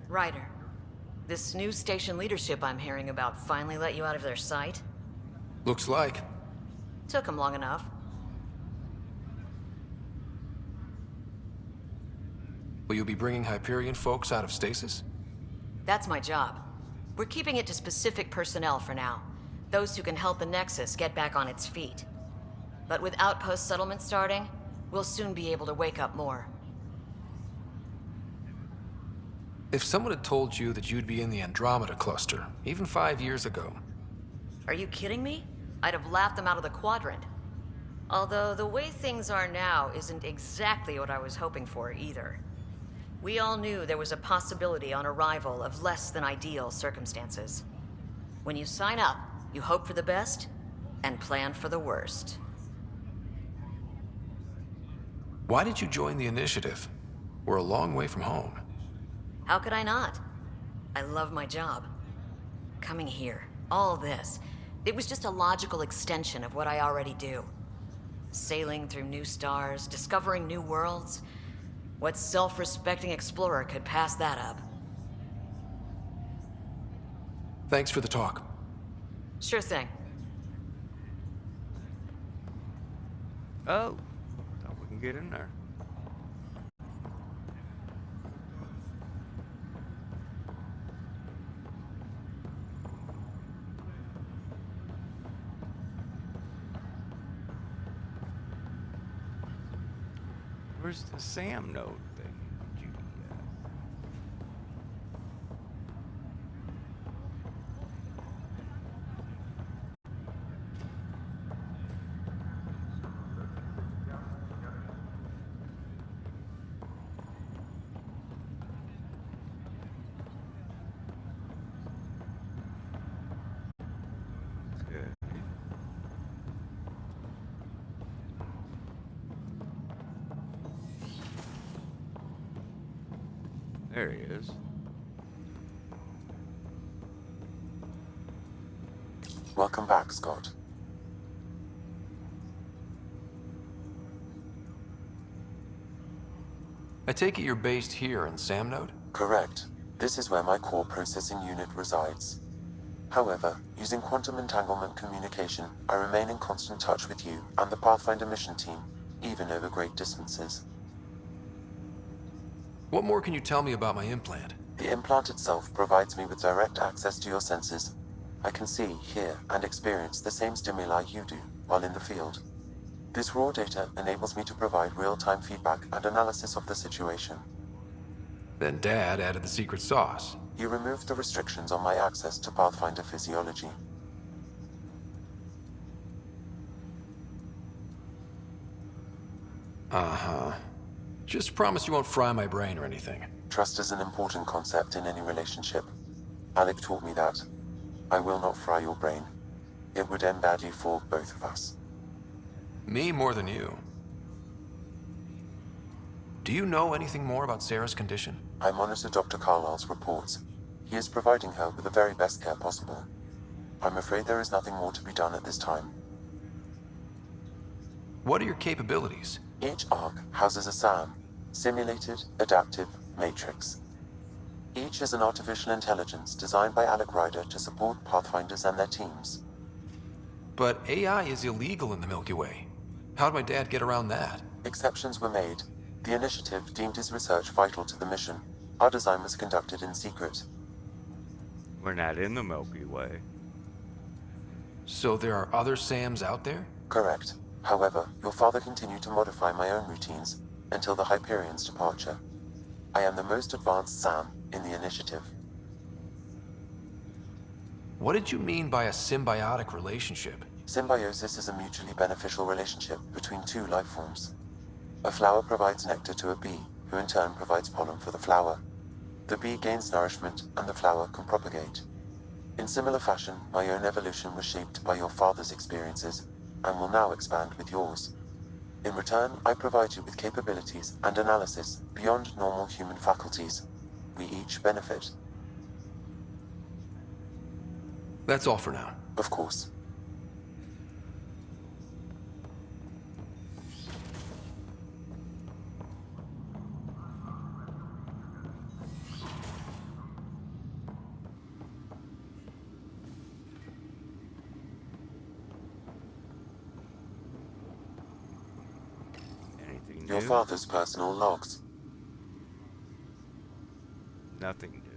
Ryder, this new station leadership I'm hearing about finally let you out of their sight? Looks like. Took them long enough. Will you be bringing Hyperion folks out of stasis? That's my job. We're keeping it to specific personnel for now. Those who can help the Nexus get back on its feet. But with outpost settlement starting, we'll soon be able to wake up more. If someone had told you that you'd be in the Andromeda cluster, even 5 years ago... Are you kidding me? I'd have laughed them out of the quadrant. Although the way things are now isn't exactly what I was hoping for either. We all knew there was a possibility on arrival of less than ideal circumstances. When you sign up, you hope for the best and plan for the worst. Why did you join the Initiative? We're a long way from home. How could I not? I love my job. Coming here, all this, it was just a logical extension of what I already do. Sailing through new stars, discovering new worlds. What self-respecting explorer could pass that up? Thanks for the talk. Sure thing. Oh, thought we can get in there. Where's the Sam node thing? There he is. Welcome back, Scott. I take it you're based here in Sam Node? Correct. This is where my core processing unit resides. However, using quantum entanglement communication, I remain in constant touch with you and the Pathfinder mission team, even over great distances. What more can you tell me about my implant? The implant itself provides me with direct access to your senses. I can see, hear, and experience the same stimuli you do while in the field. This raw data enables me to provide real-time feedback and analysis of the situation. Then Dad added the secret sauce. You removed the restrictions on my access to Pathfinder physiology. Uh-huh. Just promise you won't fry my brain or anything. Trust is an important concept in any relationship. Alec taught me that. I will not fry your brain. It would end badly for both of us. Me more than you. Do you know anything more about Sarah's condition? I monitor Dr. Carlisle's reports. He is providing her with the very best care possible. I'm afraid there is nothing more to be done at this time. What are your capabilities? Each Ark houses a SAM, Simulated Adaptive Matrix. Each is an artificial intelligence designed by Alec Ryder to support Pathfinders and their teams. But AI is illegal in the Milky Way. How'd my dad get around that? Exceptions were made. The initiative deemed his research vital to the mission. Our design was conducted in secret. We're not in the Milky Way. So there are other SAMs out there? Correct. However, your father continued to modify my own routines until the Hyperion's departure. I am the most advanced SAM in the initiative. What did you mean by a symbiotic relationship? Symbiosis is a mutually beneficial relationship between two life forms. A flower provides nectar to a bee, who in turn provides pollen for the flower. The bee gains nourishment, and the flower can propagate. In similar fashion, my own evolution was shaped by your father's experiences, and will now expand with yours. In return, I provide you with capabilities and analysis beyond normal human faculties. We each benefit. That's all for now. Of course. Anything Your new? father's personal logs. Nothing new.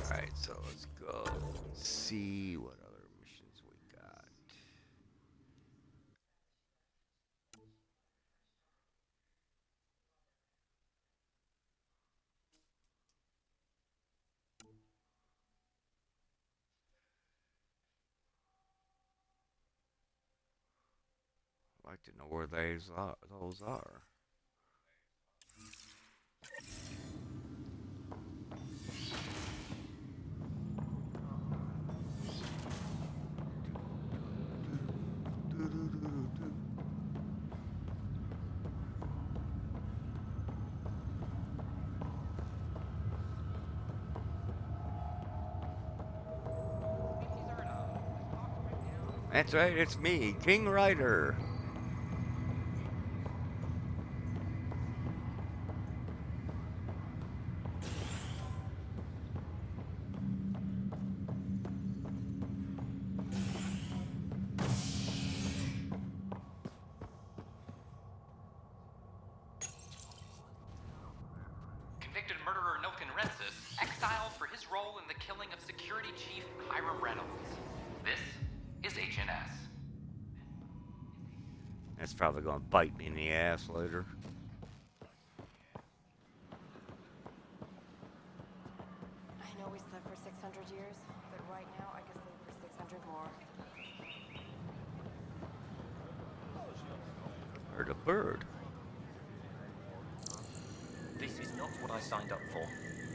Alright, so let's go and see what other missions we got. I'd like to know where those are. That's right, it's me, King Ryder. Convicted murderer Nilkin Rensis exiled for his role in the killing of Security Chief Hiram Reynolds. This is HNS. That's probably gonna bite me in the ass later. I know we slept for 600 years, but right now I could sleep for 600 more. Heard a bird. This is not what I signed up for.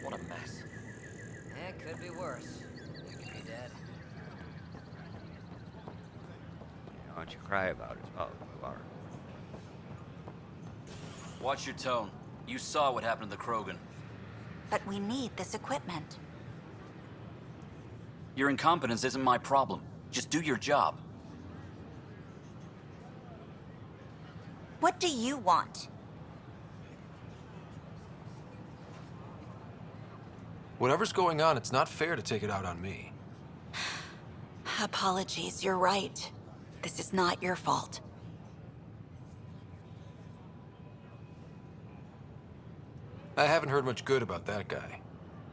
What a mess. It could be worse. You could be dead. Why don't you cry about it? Oh, you are. Watch your tone. You saw what happened to the Krogan. But we need this equipment. Your incompetence isn't my problem. Just do your job. What do you want? Whatever's going on, it's not fair to take it out on me. Apologies, you're right. This is not your fault. I haven't heard much good about that guy.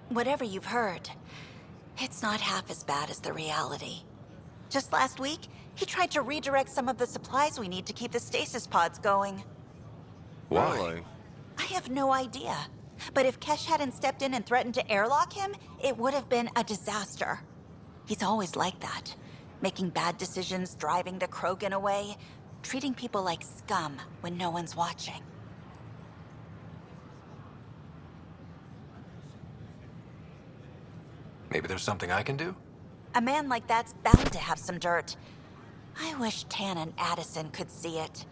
Whatever you've heard, it's not half as bad as the reality. Just last week, he tried to redirect some of the supplies we need to keep the stasis pods going. Why? Really? I have no idea. But if Kesh hadn't stepped in and threatened to airlock him, it would have been a disaster. He's always like that. Making bad decisions, driving the Krogan away, treating people like scum when no one's watching. Maybe there's something I can do? A man like that's bound to have some dirt. I wish Tan and Addison could see it.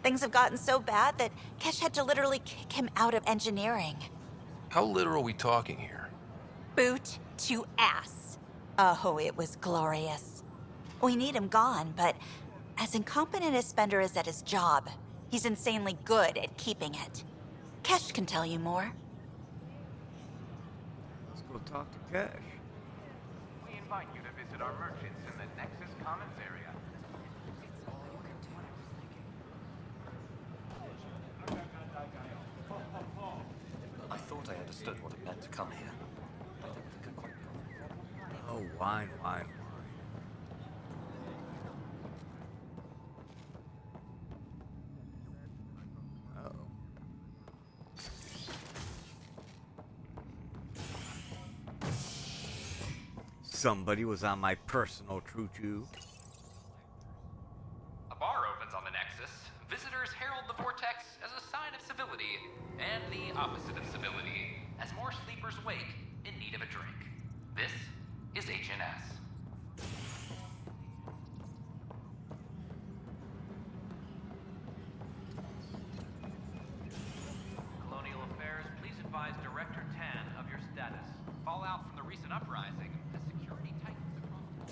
Things have gotten so bad that Kesh had to literally kick him out of engineering. How literal are we talking here? Boot to ass. Oh, it was glorious. We need him gone, but as incompetent as Spender is at his job, he's insanely good at keeping it. Kesh can tell you more. Let's go talk to Cash. We invite you to visit our merchants in the Nexus Commons area. I thought I understood what it meant to come here. I don't think I quite got it. Oh, wine, wine, wine. Uh-oh. Somebody was on my personal choo-choo. A bar opens on the Nexus. Visitors herald the vortex as a sign of civility, and the opposite of civility, as more sleepers wake in need of a drink. This is HNS. Colonial Affairs, please advise Director Tan of your status. Fallout from the recent uprising as security tightens across.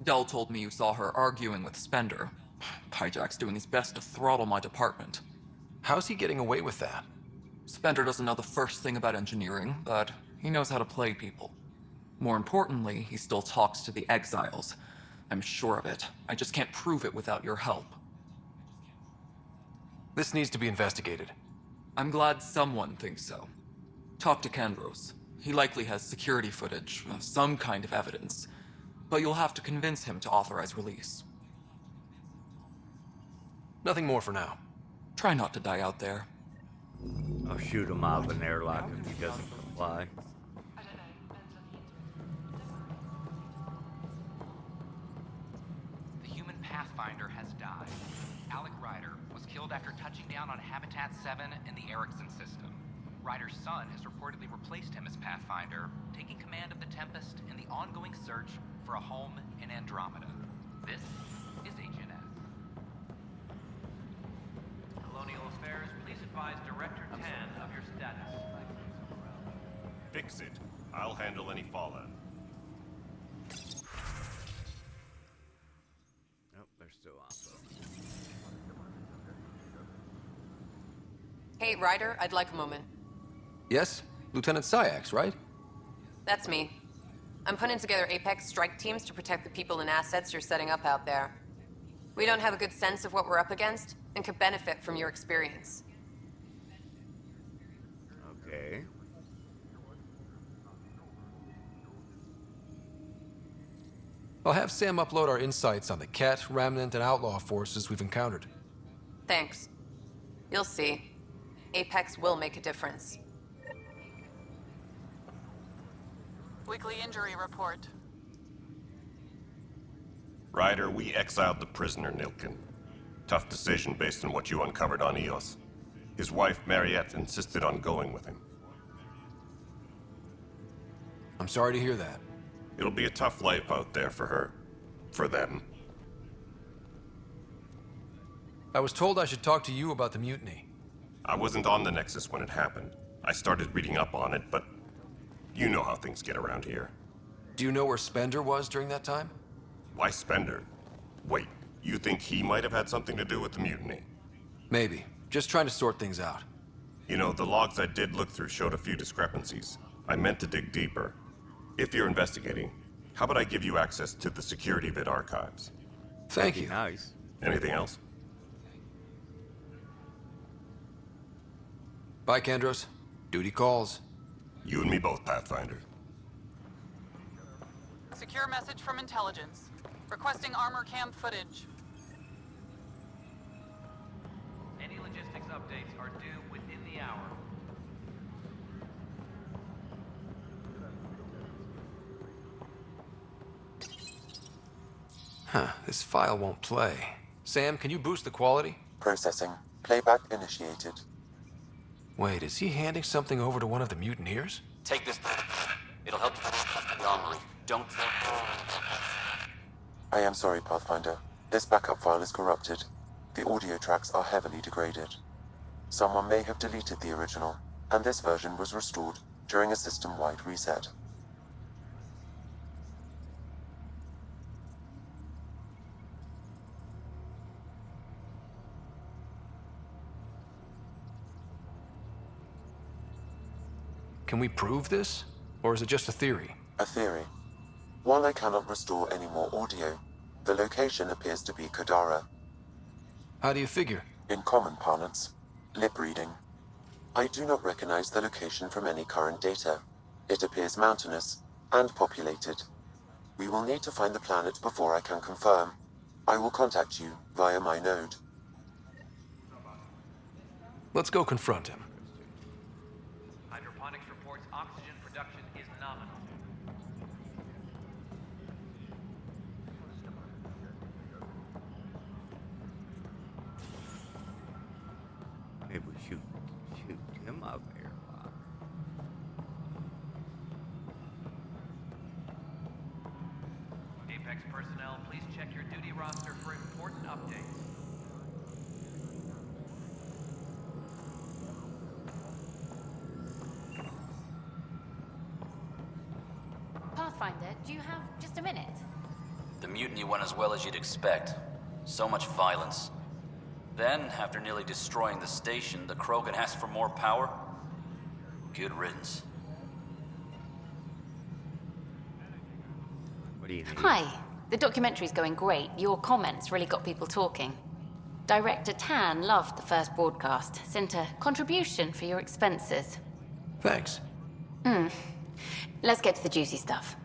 Dell told me you saw her arguing with Spender. Pyjack's doing his best to throttle my department. How's he getting away with that? Spender doesn't know the first thing about engineering, but he knows how to play people. More importantly, he still talks to the exiles. I'm sure of it. I just can't prove it without your help. This needs to be investigated. I'm glad someone thinks so. Talk to Kandros. He likely has security footage, some kind of evidence. But you'll have to convince him to authorize release. Nothing more for now. Try not to die out there. I'll shoot him out of an airlock if he doesn't comply. The human Pathfinder has died. Alec Ryder was killed after touching down on Habitat 7 in the Erickson system. Ryder's son has reportedly replaced him as Pathfinder, taking command of the Tempest in the ongoing search for a home in Andromeda. This is HNS. Colonial Affairs, please advise Director Tan of your status. Fix it. I'll handle any fallout. Nope, they're still on though. Hey, Ryder, I'd like a moment. Yes? Lieutenant Syax, right? That's me. I'm putting together Apex strike teams to protect the people and assets you're setting up out there. We don't have a good sense of what we're up against and could benefit from your experience. Okay. I'll have Sam upload our insights on the Ket, Remnant, and Outlaw forces we've encountered. Thanks. You'll see. Apex will make a difference. Weekly injury report. Ryder, we exiled the prisoner Nilkin. Tough decision based on what you uncovered on Eos. His wife, Mariette, insisted on going with him. I'm sorry to hear that. It'll be a tough life out there for her. For them. I was told I should talk to you about the mutiny. I wasn't on the Nexus when it happened. I started reading up on it, but you know how things get around here. Do you know where Spender was during that time? Why Spender? Wait, you think he might have had something to do with the mutiny? Maybe. Just trying to sort things out. You know, the logs I did look through showed a few discrepancies. I meant to dig deeper. If you're investigating, how about I give you access to the security vid archives? Thank you. Nice. Anything else? Bye, Kandros. Duty calls. You and me both, Pathfinder. Secure message from intelligence. Requesting armor cam footage. Any logistics updates are due within the hour. Huh, this file won't play. Sam, can you boost the quality? Processing. Playback initiated. Wait, is he handing something over to one of the mutineers? Take this. It'll help you with the armory. Don't... I am sorry, Pathfinder. This backup file is corrupted. The audio tracks are heavily degraded. Someone may have deleted the original, and this version was restored during a system-wide reset. Can we prove this? Or is it just a theory? A theory. While I cannot restore any more audio, the location appears to be Kadara. How do you figure? In common parlance, lip reading. I do not recognize the location from any current data. It appears mountainous and populated. We will need to find the planet before I can confirm. I will contact you via my node. Let's go confront him. Hydroponics reports oxygen production is nominal. Maybe we shoot him up airlock. Apex personnel, please check your duty roster for important updates. Pathfinder, do you have just a minute? The mutiny went as well as you'd expect. So much violence. Then, after nearly destroying the station, the Krogan asked for more power? Good riddance. What do you need? Hi. The documentary's going great. Your comments really got people talking. Director Tan loved the first broadcast. Sent a contribution for your expenses. Thanks. Let's get to the juicy stuff.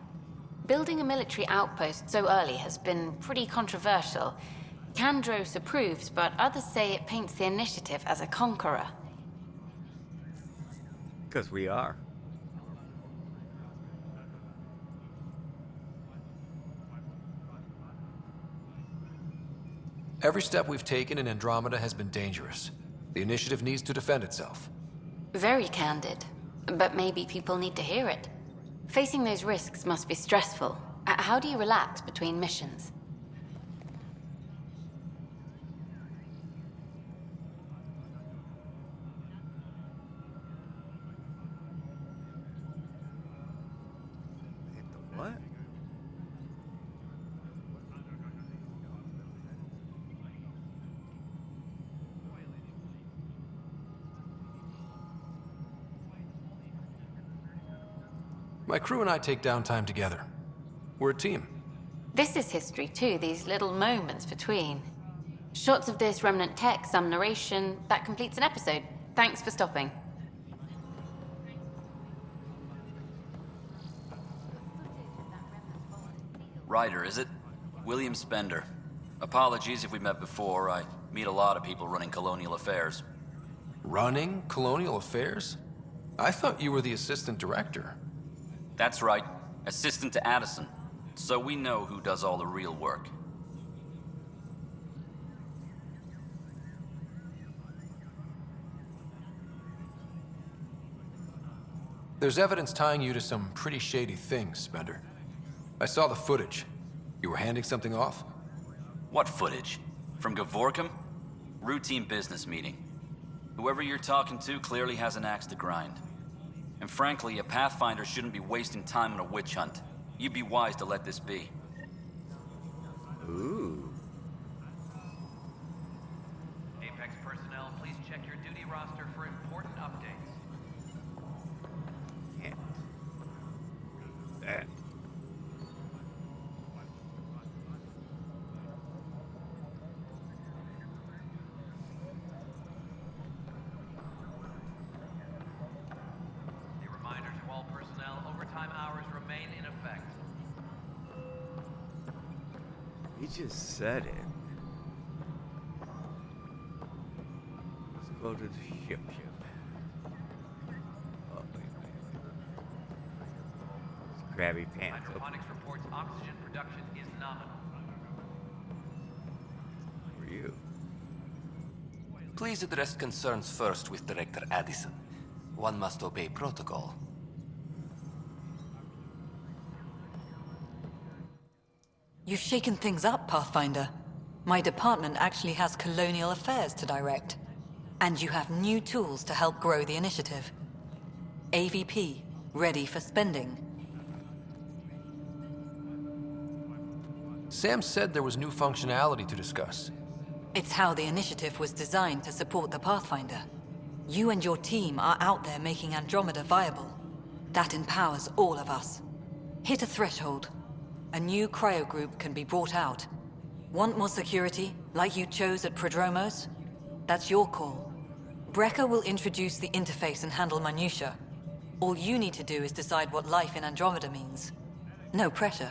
Building a military outpost so early has been pretty controversial. Kandros approves, but others say it paints the initiative as a conqueror. Because we are. Every step we've taken in Andromeda has been dangerous. The initiative needs to defend itself. Very candid. But maybe people need to hear it. Facing those risks must be stressful. How do you relax between missions? What? My crew and I take downtime together. We're a team. This is history too, these little moments between. Shots of this remnant tech, some narration, that completes an episode. Thanks for stopping. Ryder, is it? William Spender. Apologies if we met before. I meet a lot of people running colonial affairs. Running colonial affairs? I thought you were the assistant director. That's right. Assistant to Addison. So we know who does all the real work. There's evidence tying you to some pretty shady things, Spender. I saw the footage. You were handing something off? What footage? From Gavorkum? Routine business meeting. Whoever you're talking to clearly has an axe to grind. And frankly, a Pathfinder shouldn't be wasting time on a witch hunt. You'd be wise to let this be. Ooh. Apex personnel, please check your duty roster for important updates. Yeah. That. A reminder to all personnel, overtime hours remain in effect. He just said it. Let's go to the ship. Oh, wait. Crabby pants. Hydroponics reports oxygen production is nominal. For you. Please address concerns first with Director Addison. One must obey protocol. You've shaken things up, Pathfinder. My department actually has colonial affairs to direct. And you have new tools to help grow the initiative. AVP, ready for spending. Sam said there was new functionality to discuss. It's how the initiative was designed to support the Pathfinder. You and your team are out there making Andromeda viable. That empowers all of us. Hit a threshold. A new cryo group can be brought out. Want more security, like you chose at Prodromos? That's your call. Brecker will introduce the interface and handle minutiae. All you need to do is decide what life in Andromeda means. No pressure.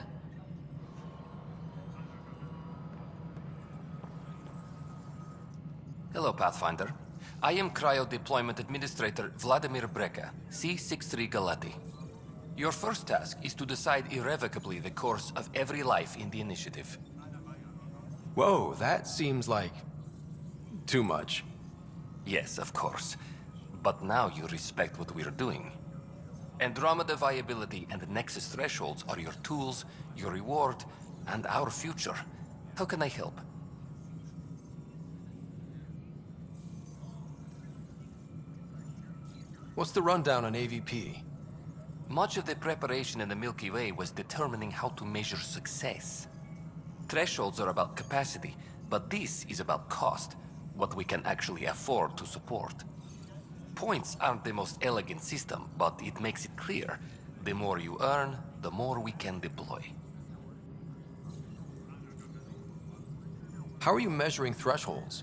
Hello, Pathfinder. I am Cryo Deployment Administrator Vladimir Breca, C-63 Galati. Your first task is to decide irrevocably the course of every life in the initiative. Whoa, that seems like... too much. Yes, of course. But now you respect what we're doing. Andromeda viability and Nexus thresholds are your tools, your reward, and our future. How can I help? What's the rundown on AVP? Much of the preparation in the Milky Way was determining how to measure success. Thresholds are about capacity, but this is about cost, what we can actually afford to support. Points aren't the most elegant system, but it makes it clear. The more you earn, the more we can deploy. How are you measuring thresholds?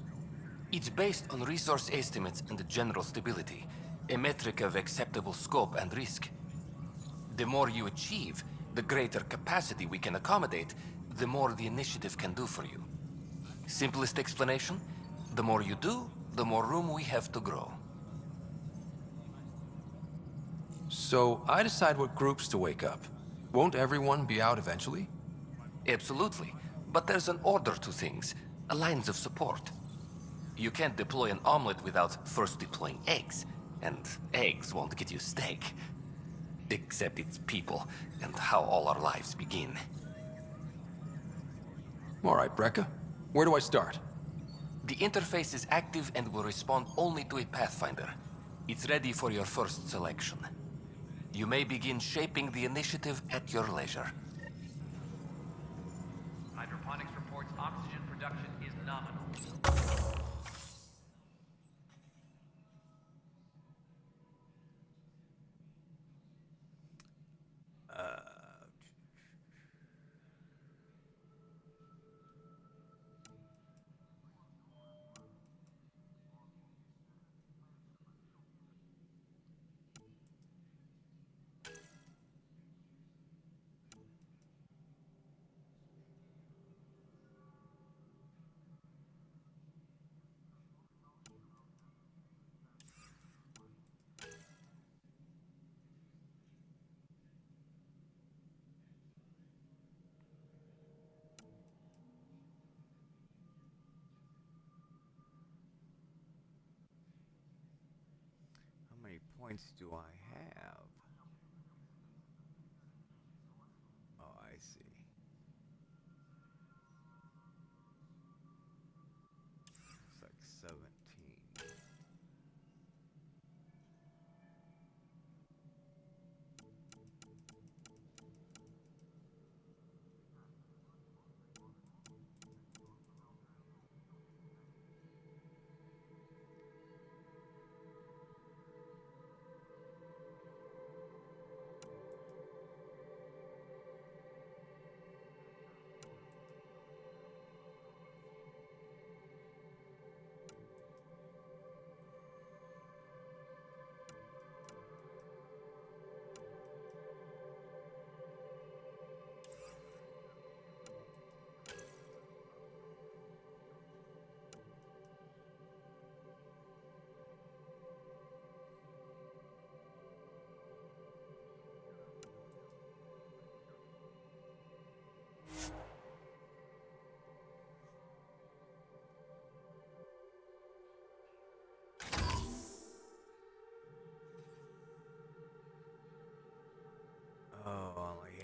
It's based on resource estimates and general stability, a metric of acceptable scope and risk. The more you achieve, the greater capacity we can accommodate, the more the initiative can do for you. Simplest explanation, the more you do, the more room we have to grow. So, I decide what groups to wake up. Won't everyone be out eventually? Absolutely. But there's an order to things, lines of support. You can't deploy an omelet without first deploying eggs. And eggs won't get you steak. Except it's people, and how all our lives begin. All right, Breca. Where do I start? The interface is active and will respond only to a Pathfinder. It's ready for your first selection. You may begin shaping the initiative at your leisure. Hydroponics reports oxygen production is nominal. How many points do I have? Oh, I see. It's like 17.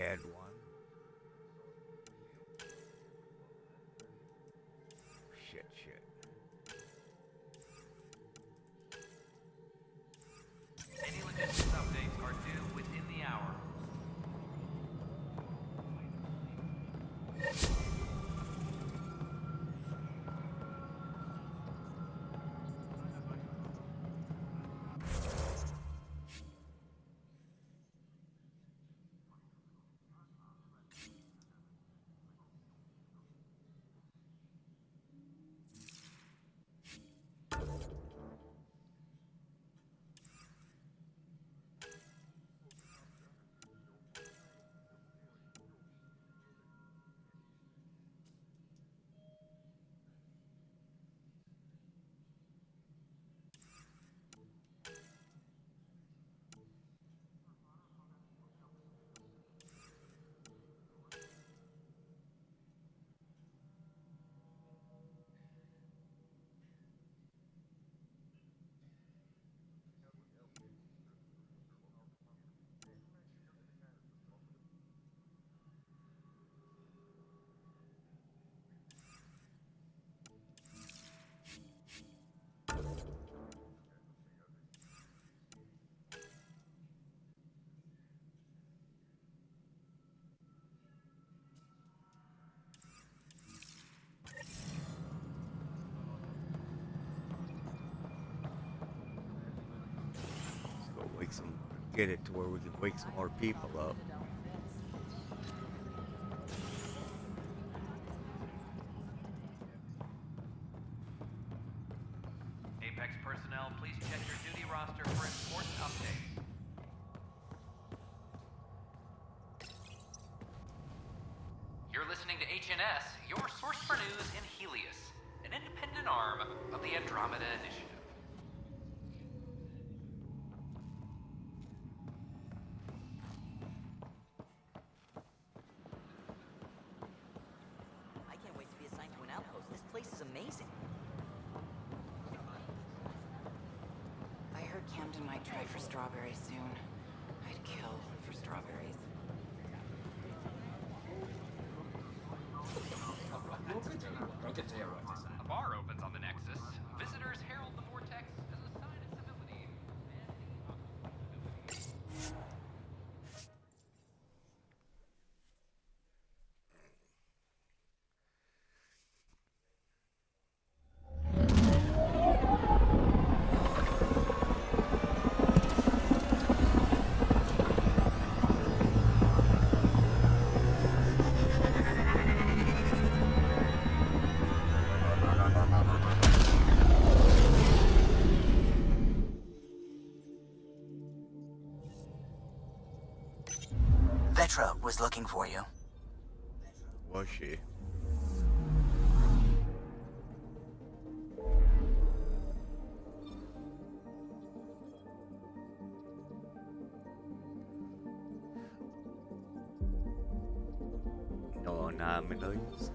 had one. Shit. Any logistics updates are due within the hour. Get it to where we can wake some more people up. Apex personnel, please check your duty roster for important updates. You're listening to HNS, your source for news in Helios, an independent arm of the Andromeda Initiative. I can't wait to be assigned to an outpost. This place is amazing. I heard Camden might try for strawberries soon. I'd kill for strawberries. A bar opens on the Nexus. Visitors herald the vortex as a sign of civility. Vetra was looking for you. Was she? No anomalies.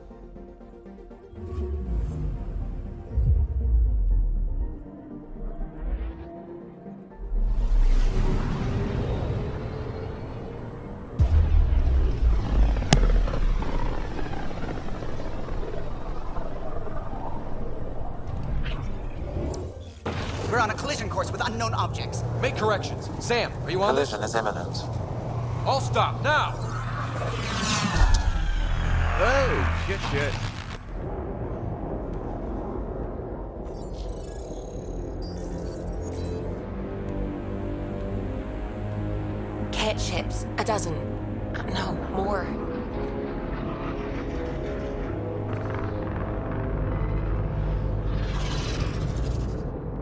We're on a collision course with unknown objects. Make corrections. Sam, are you on this? Collision is imminent. All stop, now! Oh, shit. Cat ships. A dozen. No, more.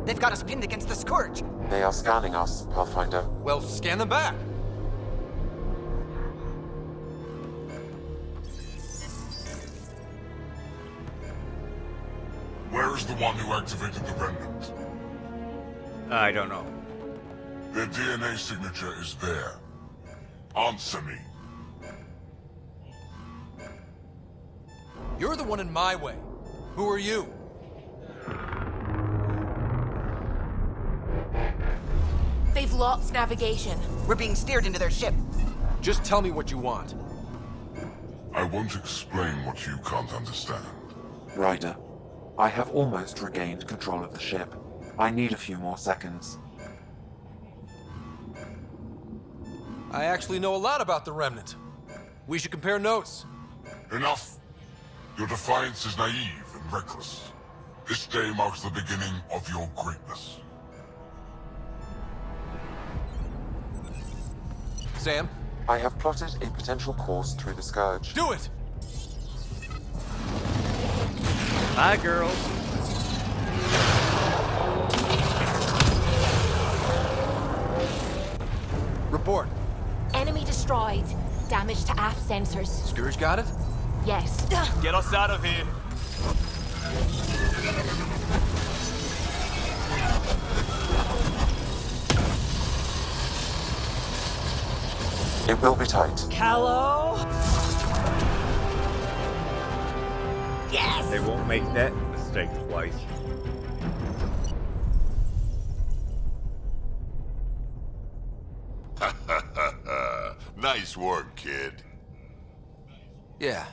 They've got us pinned against the Scourge. They are scanning us, Pathfinder. Well, scan them back. Where's the one who activated the remnant? I don't know. Their DNA signature is there. Answer me. You're the one in my way. Who are you? They've lost navigation. We're being steered into their ship. Just tell me what you want. I won't explain what you can't understand. Ryder, I have almost regained control of the ship. I need a few more seconds. I actually know a lot about the Remnant. We should compare notes. Enough! Your defiance is naive and reckless. This day marks the beginning of your greatness. Sam? I have plotted a potential course through the Scourge. Do it! Bye, girls. Report. Enemy destroyed. Damage to aft sensors. Scourge got it? Yes. Get us out of here. It will be tight. Callow? Yes! They won't make that mistake twice. Nice work, kid. Yeah.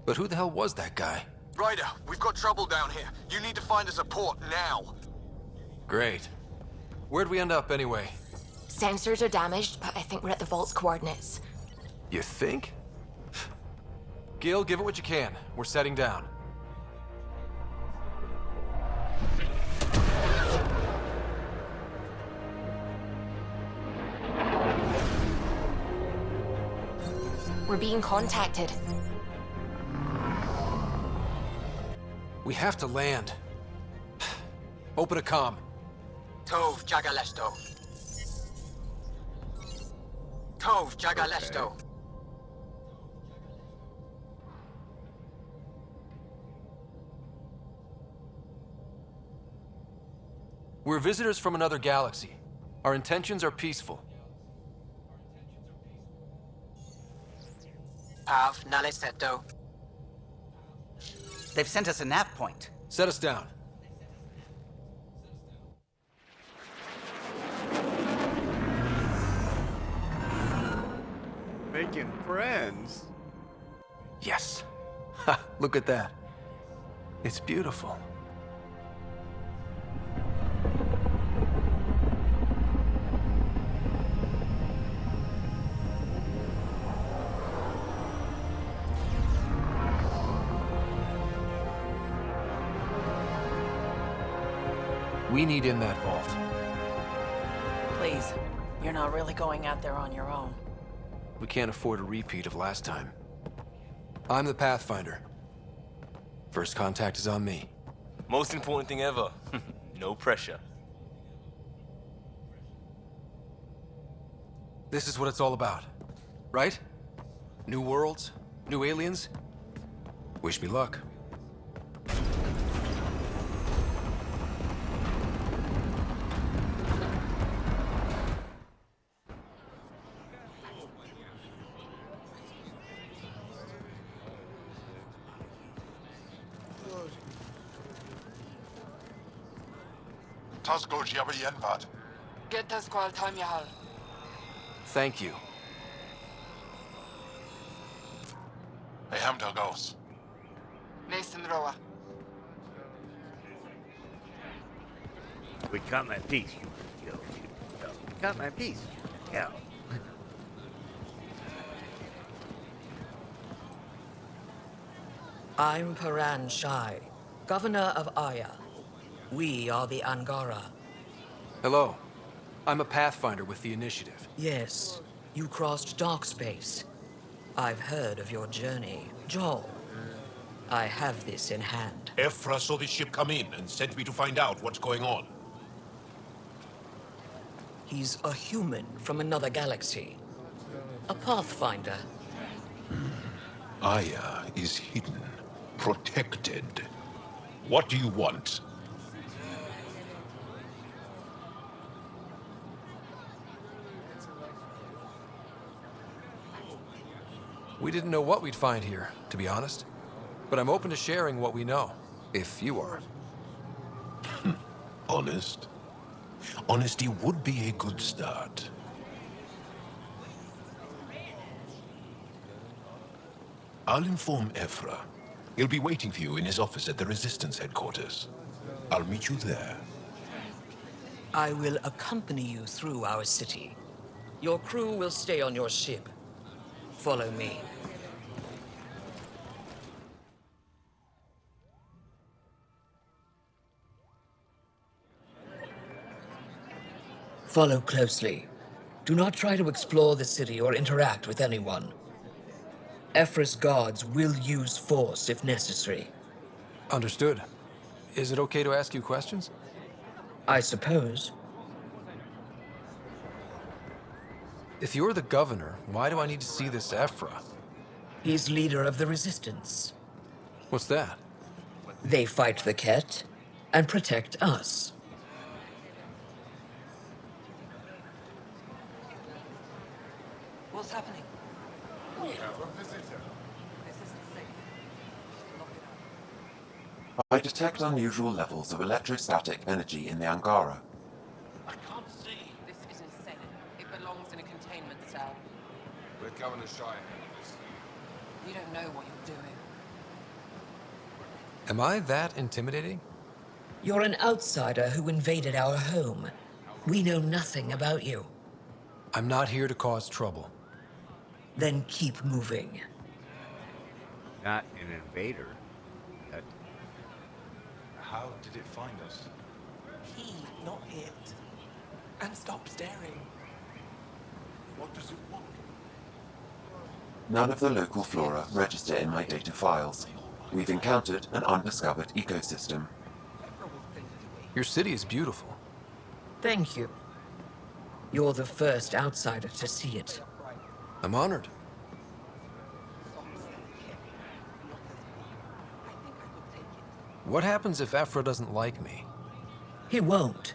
But who the hell was that guy? Ryder, we've got trouble down here. You need to find us a port now. Great. Where'd we end up anyway? Sensors are damaged, but I think we're at the vault's coordinates. You think? Gil, give it what you can. We're setting down. We're being contacted. We have to land. Open a comm. Tov Jagalesto. Tov Jagalesto. We're visitors from another galaxy. Our intentions are peaceful. Av Naleseto. They've sent us a nav point. Set us down. Making friends. Yes. Ha, look at that. It's beautiful. We need in that vault. Please, you're not really going out there on your own. We can't afford a repeat of last time. I'm the Pathfinder. First contact is on me. Most important thing ever. No pressure. This is what it's all about, right? New worlds, new aliens. Wish me luck. Get us qual time yahal. Thank you. I am Dagos. Nathan Roa. We got my piece, you go. We got my piece. Yeah. I'm Paran Shai, Governor of Aya. We are the Angara. Hello. I'm a Pathfinder with the Initiative. Yes, you crossed dark space. I've heard of your journey, Joel. I have this in hand. Ephra saw the ship come in and sent me to find out what's going on. He's a human from another galaxy. A Pathfinder. Aya is hidden, protected. What do you want? We didn't know what we'd find here, to be honest. But I'm open to sharing what we know, if you are. Honest? Honesty would be a good start. I'll inform Ephra. He'll be waiting for you in his office at the Resistance headquarters. I'll meet you there. I will accompany you through our city. Your crew will stay on your ship. Follow me. Follow closely. Do not try to explore the city or interact with anyone. Ephra's guards will use force if necessary. Understood. Is it okay to ask you questions? I suppose. If you're the governor, why do I need to see this Ephra? He's leader of the Resistance. What's that? They fight the Ket and protect us. What's happening? We have a visitor. I detect unusual levels of electrostatic energy in the Angara. This isn't safe. It belongs in a containment cell. Let Governor Shire handle this. You don't know what you're doing. Am I that intimidating? You're an outsider who invaded our home. We know nothing about you. I'm not here to cause trouble. Then keep moving. Not an invader. That... How did it find us? He, not it. And stop staring. What does it want? None of the local flora register in my data files. We've encountered an undiscovered ecosystem. Your city is beautiful. Thank you. You're the first outsider to see it. I'm honored. What happens if Ephra doesn't like me? He won't.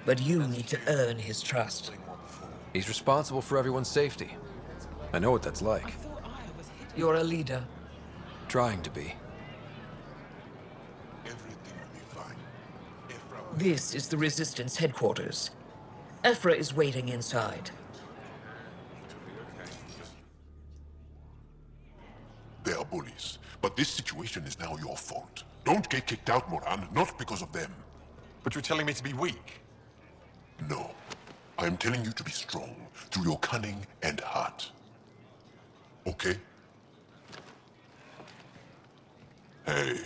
But you need to earn his trust. He's responsible for everyone's safety. I know what that's like. You're a leader. Trying to be. This is the Resistance headquarters. Ephra is waiting inside. They are bullies, but this situation is now your fault. Don't get kicked out, Moran, not because of them. But you're telling me to be weak. No. I am telling you to be strong through your cunning and heart. Okay? Hey.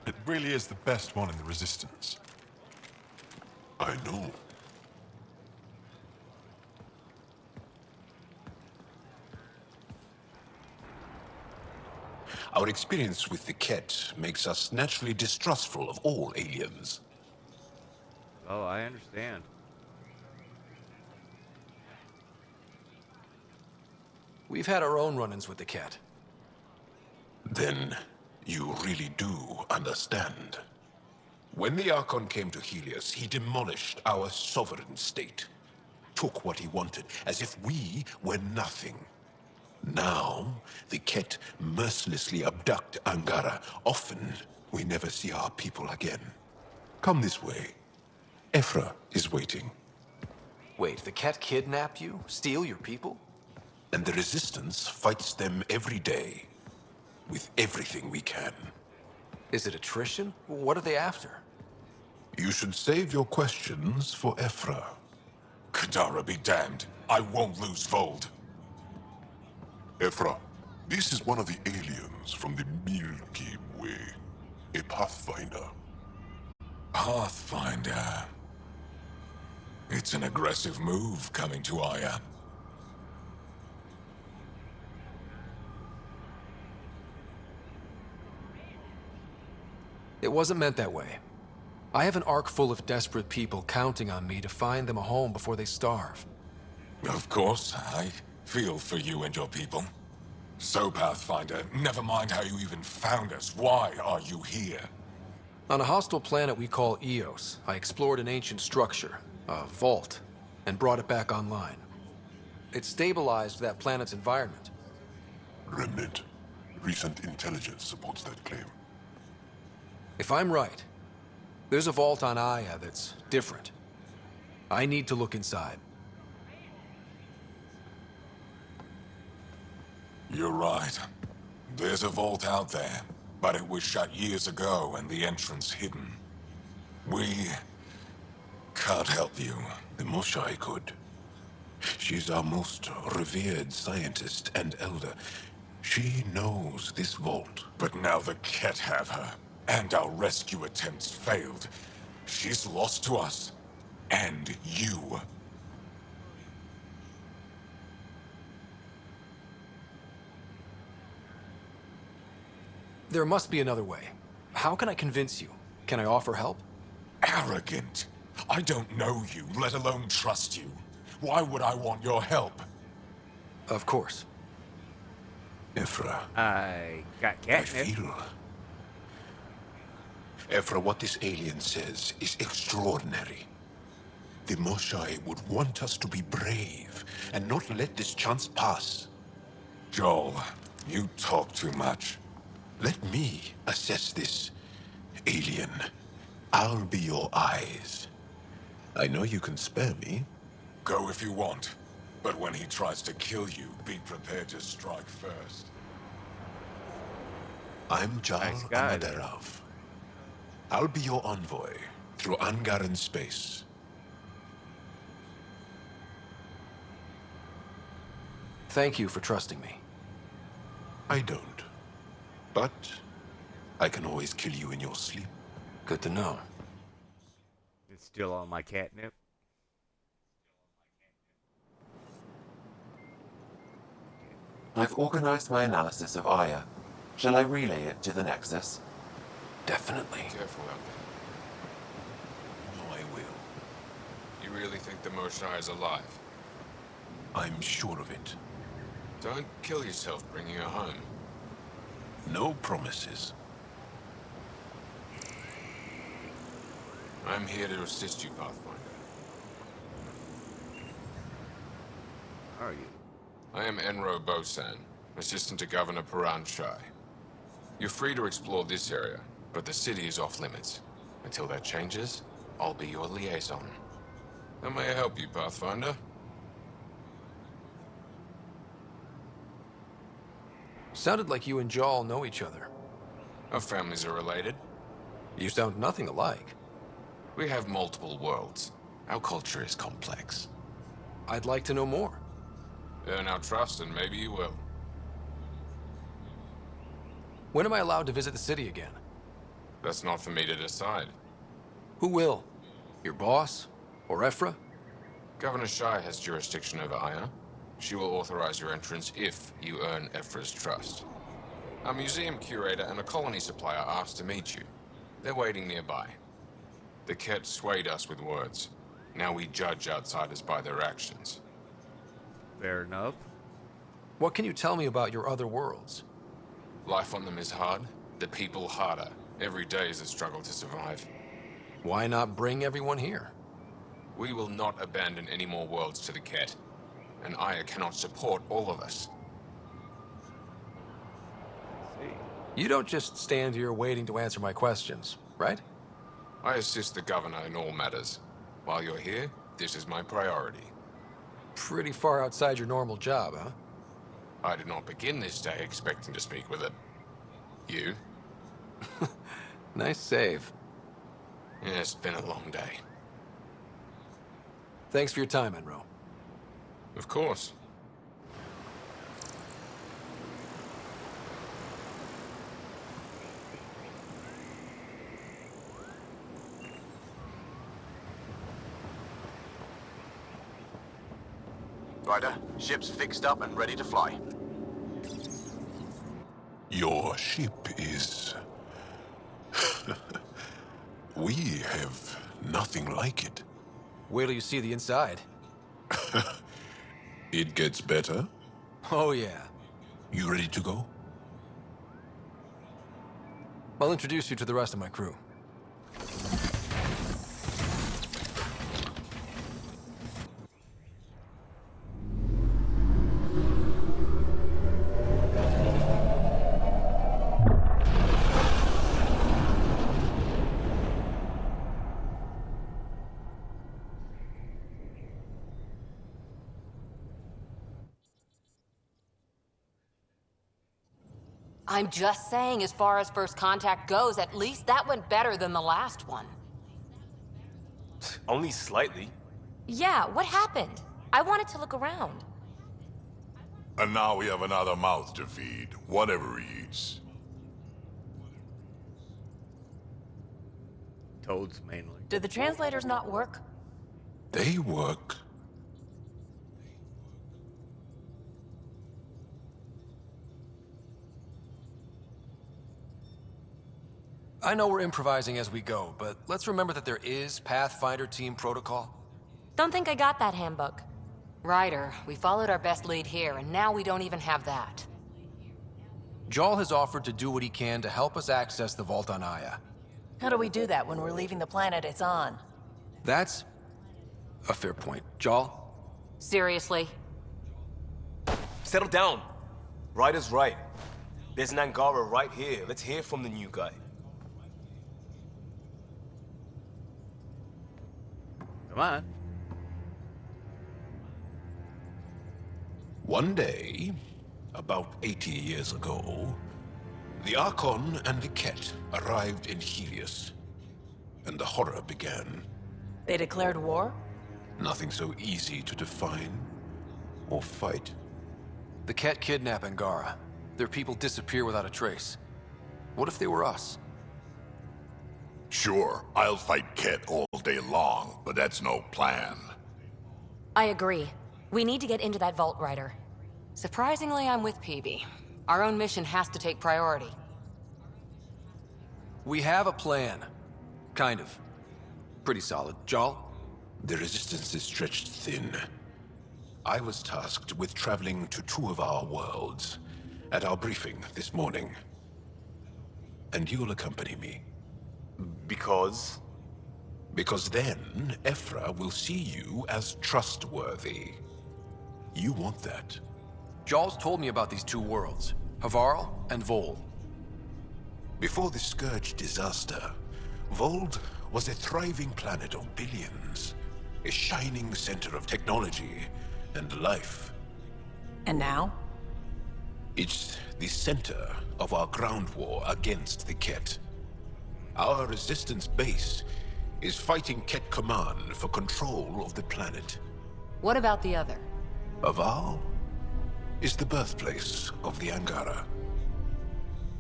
It really is the best one in the Resistance. I know. Our experience with the Ket makes us naturally distrustful of all aliens. Oh, I understand. We've had our own run-ins with the Ket. Then you really do understand. When the Archon came to Helios, he demolished our sovereign state. Took what he wanted, as if we were nothing. Now, the Ket mercilessly abduct Angara. Often, we never see our people again. Come this way. Ephra is waiting. Wait, the Ket kidnap you? Steal your people? And the Resistance fights them every day. With everything we can. Is it attrition? What are they after? You should save your questions for Ephra. Kadara be damned. I won't lose Vold. Ephra, this is one of the aliens from the Milky Way. A Pathfinder. Pathfinder? It's an aggressive move coming to Aya. It wasn't meant that way. I have an ark full of desperate people counting on me to find them a home before they starve. Of course, I feel for you and your people. So, Pathfinder, never mind how you even found us. Why are you here? On a hostile planet we call Eos, I explored an ancient structure, a vault, and brought it back online. It stabilized that planet's environment. Remnant. Recent intelligence supports that claim. If I'm right, there's a vault on Aya that's different. I need to look inside. You're right. There's a vault out there, but it was shut years ago and the entrance hidden. We can't help you. The Moshai could. She's our most revered scientist and elder. She knows this vault. But now the Ket have her, and our rescue attempts failed. She's lost to us, and you. There must be another way. How can I convince you? Can I offer help? Arrogant. I don't know you, let alone trust you. Why would I want your help? Of course. Ephra. I got I catnip. feel. Ephra, what this alien says is extraordinary. The Moshai would want us to be brave and not let this chance pass. Joel, you talk too much. Let me assess this, alien. I'll be your eyes. I know you can spare me. Go if you want. But when he tries to kill you, be prepared to strike first. I'm Jal Nice guy there. Amaderav. I'll be your envoy through Angaran space. Thank you for trusting me. I don't. But I can always kill you in your sleep. Good to know. It's still on my catnip. I've organized my analysis of Aya. Shall I relay it to the Nexus? Definitely. Careful out No, I will. there. You really think the Moshai is alive? I'm sure of it. Don't kill yourself bringing her home. No promises. I'm here to assist you, Pathfinder. How are you? I am Enro Bosan, assistant to Governor Paran Shai. You're free to explore this area, but the city is off limits. Until that changes, I'll be your liaison. How may I help you, Pathfinder? Sounded like you and Jal know each other. Our families are related. You sound nothing alike. We have multiple worlds. Our culture is complex. I'd like to know more. Earn our trust and maybe you will. When am I allowed to visit the city again? That's not for me to decide. Who will? Your boss? Or Ephra? Governor Shai has jurisdiction over Aya. She will authorize your entrance if you earn Ephra's trust. A museum curator and a colony supplier asked to meet you. They're waiting nearby. The Ket swayed us with words. Now we judge outsiders by their actions. Fair enough. What can you tell me about your other worlds? Life on them is hard, the people harder. Every day is a struggle to survive. Why not bring everyone here? We will not abandon any more worlds to the Ket. And Aya cannot support all of us. You don't just stand here waiting to answer my questions, right? I assist the governor in all matters. While you're here, this is my priority. Pretty far outside your normal job, huh? I did not begin this day expecting to speak with it. You? Nice save. Yeah, it's been a long day. Thanks for your time, Enro. Of course. Ryder, ship's fixed up and ready to fly. Your ship is... We have nothing like it. Wait till you see the inside. It gets better? Oh, yeah. You ready to go? I'll introduce you to the rest of my crew. I'm just saying, as far as first contact goes, at least that went better than the last one. Only slightly. Yeah, what happened? I wanted to look around. And now we have another mouth to feed, whatever he eats. Toads mainly. Did the translators not work? They work. I know we're improvising as we go, but let's remember that there is Pathfinder team protocol. Don't think I got that handbook. Ryder, we followed our best lead here, and now we don't even have that. Jarl has offered to do what he can to help us access the vault on Aya. How do we do that when we're leaving the planet it's on? That's a fair point. Jarl? Seriously? Settle down. Ryder's right. There's an Angara right here. Let's hear from the new guy. Come on. One day, about 80 years ago, the Archon and the Ket arrived in Helios, and the horror began. They declared war? Nothing so easy to define or fight. The Ket kidnap Angara. Their people disappear without a trace. What if they were us? Sure, I'll fight Ket all day long, but that's no plan. I agree. We need to get into that vault, Ryder. Surprisingly, I'm with PB. Our own mission has to take priority. We have a plan. Kind of. Pretty solid. Jarl? The resistance is stretched thin. I was tasked with traveling to two of our worlds at our briefing this morning. And you'll accompany me. Because? Because then, Ephra will see you as trustworthy. You want that. Jarl's told me about these two worlds, Havarl and Vol. Before the Scourge disaster, Vold was a thriving planet of billions. A shining center of technology and life. And now? It's the center of our ground war against the Ket. Our resistance base is fighting Ket Command for control of the planet. What about the other? Aval is the birthplace of the Angara.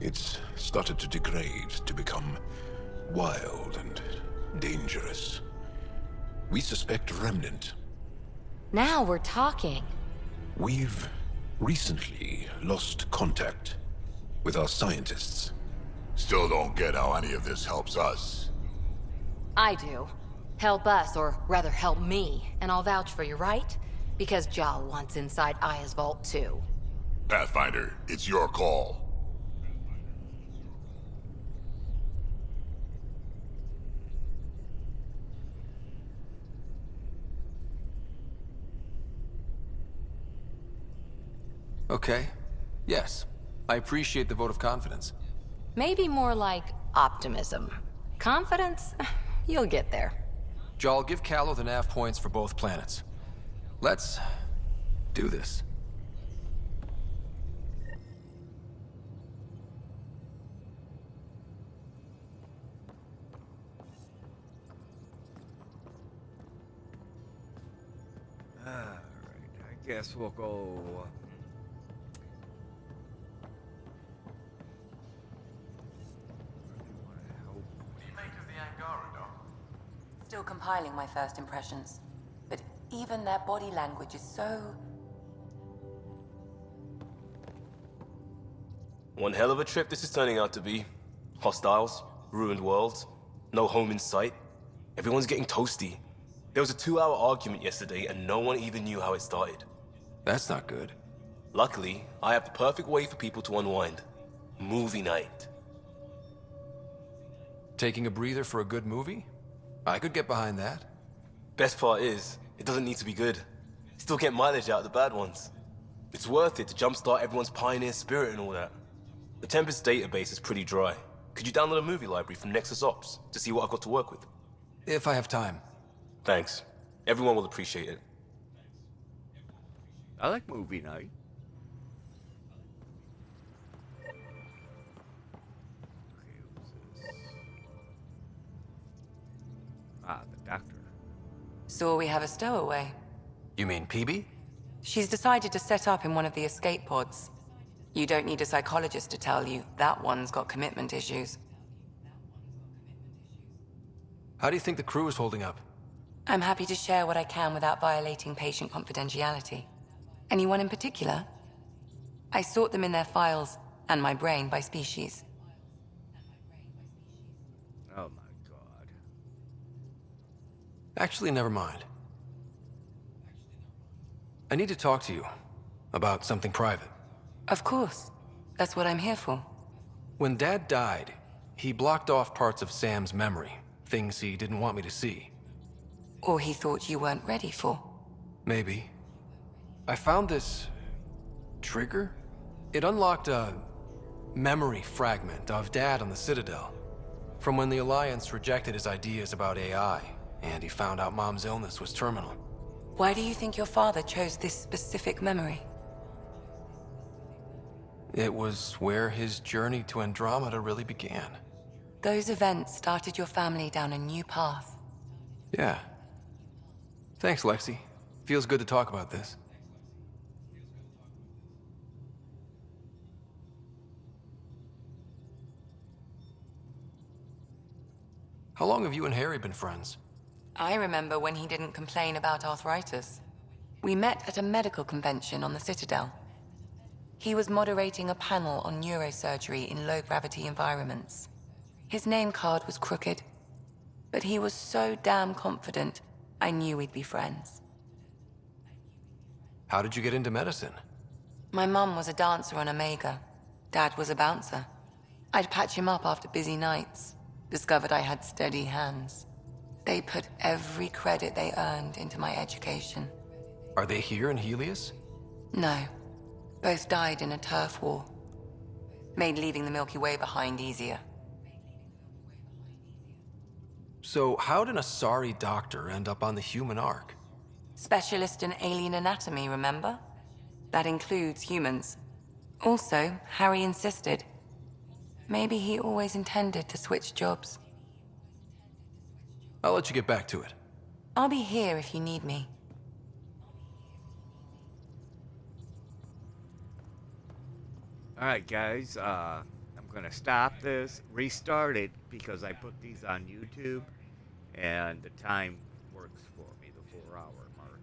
It's started to degrade, to become wild and dangerous. We suspect Remnant. Now we're talking. We've recently lost contact with our scientists. Still don't get how any of this helps us. I do. Help us, or rather help me, and I'll vouch for you, right? Because Jal wants inside Aya's vault too. Pathfinder, it's your call. Okay. Yes. I appreciate the vote of confidence. Maybe more like optimism. Confidence? You'll get there. Jarl, give Callow the nav points for both planets. Let's do this. Alright, I guess we'll go. Still compiling my first impressions. But even their body language is so... One hell of a trip this is turning out to be. Hostiles, ruined worlds, no home in sight. Everyone's getting toasty. There was a 2-hour argument yesterday and no one even knew how it started. That's not good. Luckily, I have the perfect way for people to unwind. Movie night. Taking a breather for a good movie? I could get behind that. Best part is, it doesn't need to be good. Still get mileage out of the bad ones. It's worth it to jumpstart everyone's pioneer spirit and all that. The Tempest database is pretty dry. Could you download a movie library from Nexus Ops to see what I've got to work with? If I have time. Thanks. Everyone will appreciate it. I like movie night. Saw we have a stowaway. You mean PB? She's decided to set up in one of the escape pods. You don't need a psychologist to tell you that one's got commitment issues. How do you think the crew is holding up? I'm happy to share what I can without violating patient confidentiality. Anyone in particular? I sort them in their files and my brain by species. Oh my god. Actually, never mind. I need to talk to you about something private. Of course. That's what I'm here for. When Dad died, he blocked off parts of Sam's memory, things he didn't want me to see. Or he thought you weren't ready for. Maybe. I found this trigger. It unlocked a memory fragment of Dad on the Citadel, from when the Alliance rejected his ideas about AI, and he found out Mom's illness was terminal. Why do you think your father chose this specific memory? It was where his journey to Andromeda really began. Those events started your family down a new path. Yeah. Thanks, Lexi. Feels good to talk about this. How long have you and Harry been friends? I remember when he didn't complain about arthritis. We met at a medical convention on the Citadel. He was moderating a panel on neurosurgery in low-gravity environments. His name card was crooked, but he was so damn confident, I knew we'd be friends. How did you get into medicine? My mum was a dancer on Omega. Dad was a bouncer. I'd patch him up after busy nights. Discovered I had steady hands. They put every credit they earned into my education. Are they here in Helios? No. Both died in a turf war. Made leaving the Milky Way behind easier. So how did a sorry doctor end up on the human ark? Specialist in alien anatomy, remember? That includes humans. Also, Harry insisted. Maybe he always intended to switch jobs. I'll let you get back to it. I'll be here if you need me. Alright guys, I'm gonna stop this, restart it, because I put these on YouTube, and the time works for me, the 4-hour mark.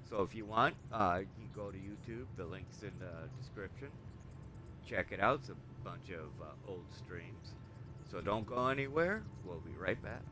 So if you want, you go to YouTube, the link's in the description. Check it out, it's a bunch of old streams. So don't go anywhere, we'll be right back.